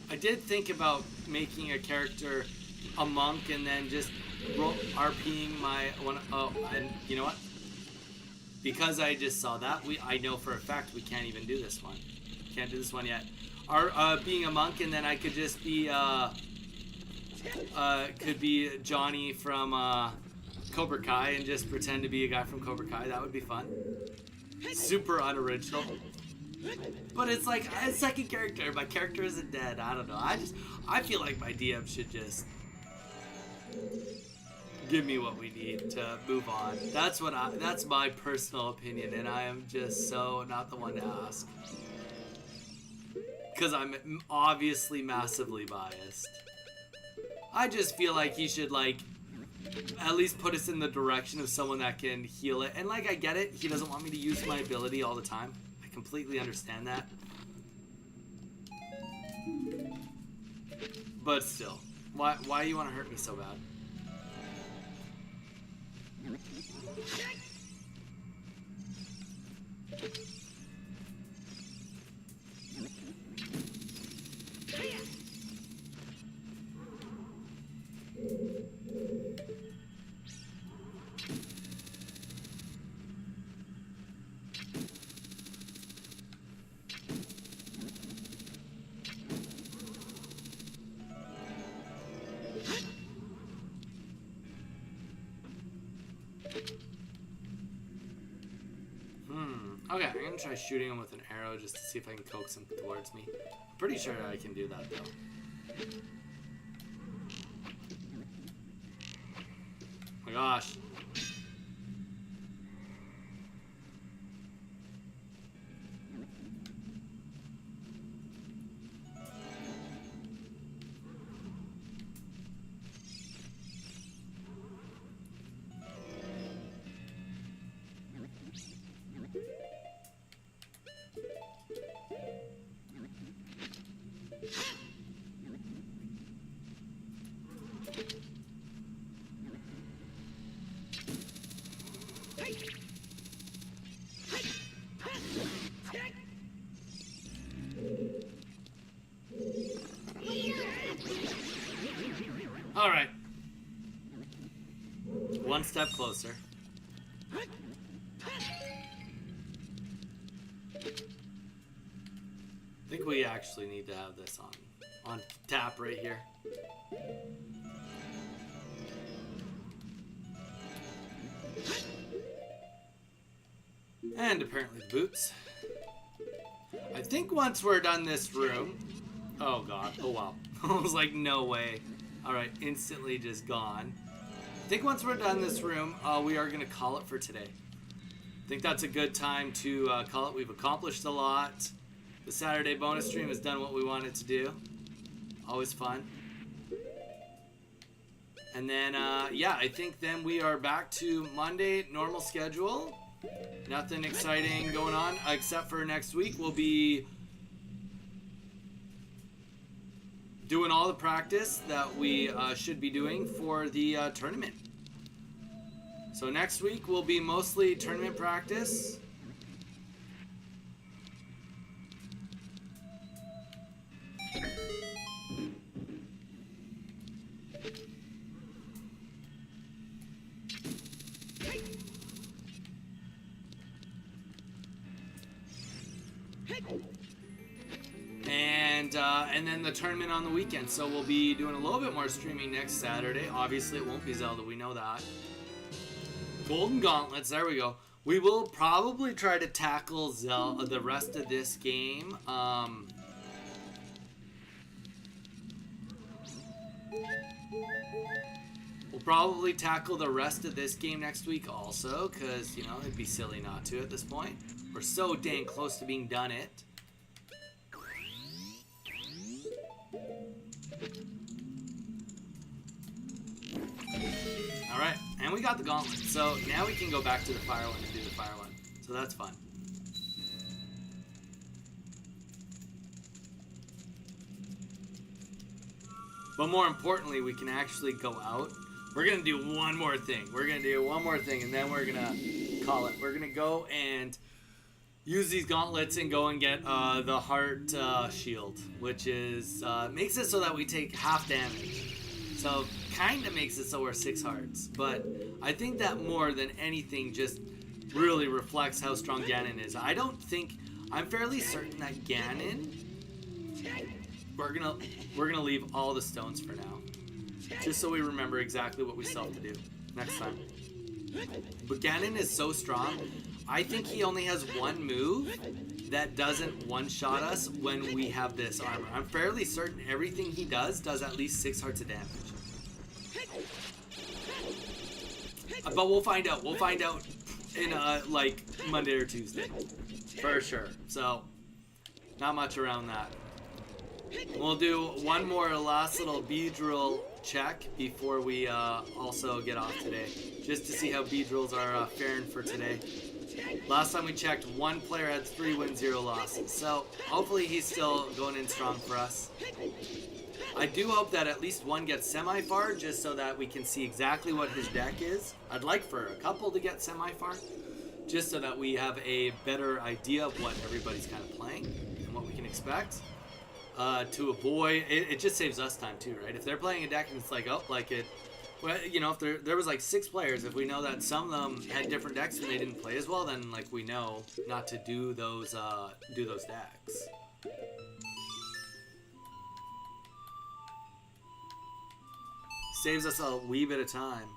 I did think about making a character a monk and then just RPing my one. Oh, and you know what? Because I just saw that, I know for a fact we can't even do this one. Can't do this one yet. Being a monk, and then I could just be could be Johnny from Cobra Kai and just pretend to be a guy from Cobra Kai. That would be fun. Super unoriginal. But it's like a second character. My character isn't dead. I don't know. I feel like my DM should just give me what we need to move on. That's my personal opinion, and I am just so not the one to ask. Because I'm obviously massively biased. I just feel like he should, like, at least put us in the direction of someone that can heal it. And, like, I get it. He doesn't want me to use my ability all the time. I completely understand that. But still. Why do you want to hurt me so bad? Okay, I'm gonna try shooting him with an arrow just to see if I can coax him towards me. I'm pretty sure I can do that though. Oh my gosh. All right. One step closer. I think we actually need to have this on tap right here. And apparently the boots. I think once we're done this room... Oh god, oh wow. I was like, no way. Alright, instantly just gone. I think once we're done this room, we are going to call it for today. I think that's a good time to call it. We've accomplished a lot. The Saturday bonus stream has done what we wanted to do. Always fun. And then, yeah, I think then we are back to Monday, normal schedule. Nothing exciting going on, except for next week we'll be doing all the practice that we should be doing for the tournament. So next week will be mostly tournament practice. And then the tournament on the weekend. So we'll be doing a little bit more streaming next Saturday. Obviously, it won't be Zelda. We know that. Golden Gauntlets. There we go. We will probably try to tackle Zelda the rest of this game. We'll probably tackle the rest of this game next week also, because, you know, it'd be silly not to at this point. We're so dang close to being done it. Alright, and we got the gauntlet. So now we can go back to the fire one and do the fire one. So that's fun. But more importantly, we can actually go out. We're going to do one more thing. We're going to do one more thing, and then we're going to call it. We're going to go and use these gauntlets and go and get the heart shield, which is makes it so that we take half damage. So kind of makes it so we're 6 hearts. But I think that more than anything just really reflects how strong Ganon is. I'm fairly certain that Ganon, we're gonna leave all the stones for now, just so we remember exactly what we still have to do next time. But Ganon is so strong. I think he only has one move that doesn't one-shot us when we have this armor. I'm fairly certain everything he does at least 6 hearts of damage. But we'll find out. We'll find out in like Monday or Tuesday for sure. So not much around that. We'll do one more last little Beedrill check before we also get off today, just to see how Beedrills are faring for today. Last time we checked, one player had 3 wins, 0 losses. So hopefully he's still going in strong for us. I do hope that at least one gets semi-far, just so that we can see exactly what his deck is. I'd like for a couple to get semi-far, just so that we have a better idea of what everybody's kind of playing and what we can expect. To avoid, it just saves us time too, right? If they're playing a deck and it's like, oh, like it, well, you know, if there was like 6 players, if we know that some of them had different decks and they didn't play as well, then like we know not to do those decks. Saves us a wee bit of time.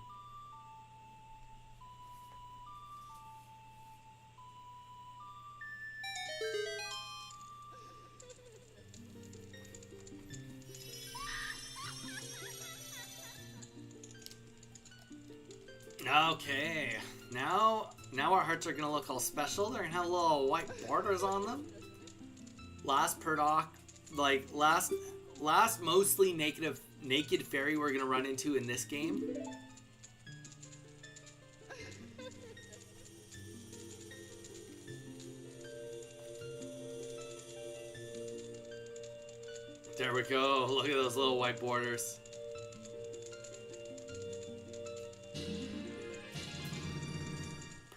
Okay, now our hearts are gonna look all special. They're gonna have little white borders on them. Last Perdoc, like last mostly naked fairy we're gonna run into in this game. There we go. Look at those little white borders.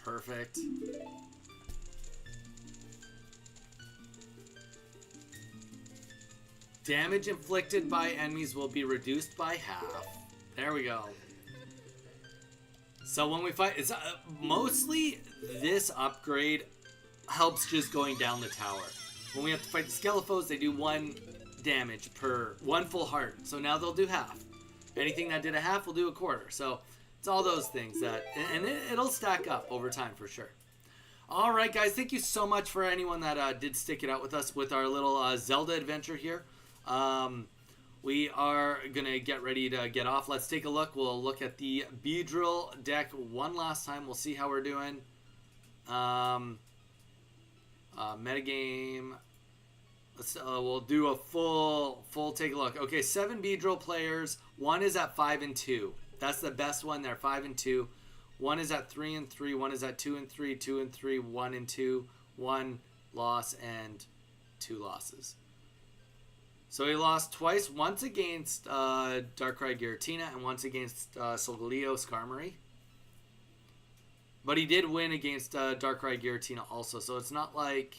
Perfect. Damage inflicted by enemies will be reduced by half. There we go. So when we fight, it's mostly this upgrade helps just going down the tower. When we have to fight the Skelefos, they do 1 damage per 1 full heart. So now they'll do half. Anything that did a half will do a quarter. So it's all those things that, and it'll stack up over time for sure. All right, guys, thank you so much for anyone that did stick it out with us with our little Zelda adventure here. We are gonna get ready to get off. Let's take a look. We'll look at the Beedrill deck one last time. We'll see how we're doing. Metagame. We'll do a full take a look. Okay, 7 Beedrill players. 1 is at 5 and 2. That's the best one there. 5 and 2. 1 is at 3 and 3. 1 is at 2 and 3. 2 and 3. 1 and 2. 1 loss and 2 losses. So he lost twice. Once against Darkrai Giratina and once against Solgaleo Skarmory. But he did win against Darkrai Giratina also. So it's not like...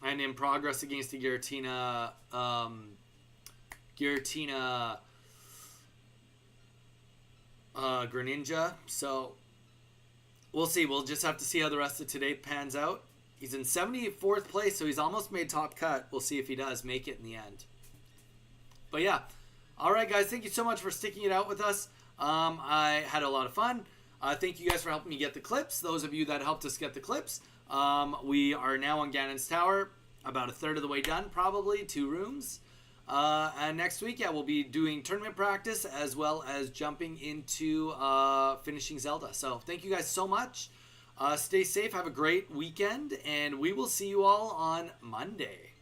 And in progress against the Giratina, Giratina Greninja. So we'll see. We'll just have to see how the rest of today pans out. He's in 74th place, so he's almost made top cut. We'll see if he does make it in the end. But yeah. All right, guys. Thank you so much for sticking it out with us. I had a lot of fun. Thank you guys for helping me get the clips. Those of you that helped us get the clips. We are now on Ganon's Tower. About a third of the way done, probably. 2 rooms. And next week, yeah, we'll be doing tournament practice as well as jumping into finishing Zelda. So thank you guys so much. Stay safe. Have a great weekend. And we will see you all on Monday.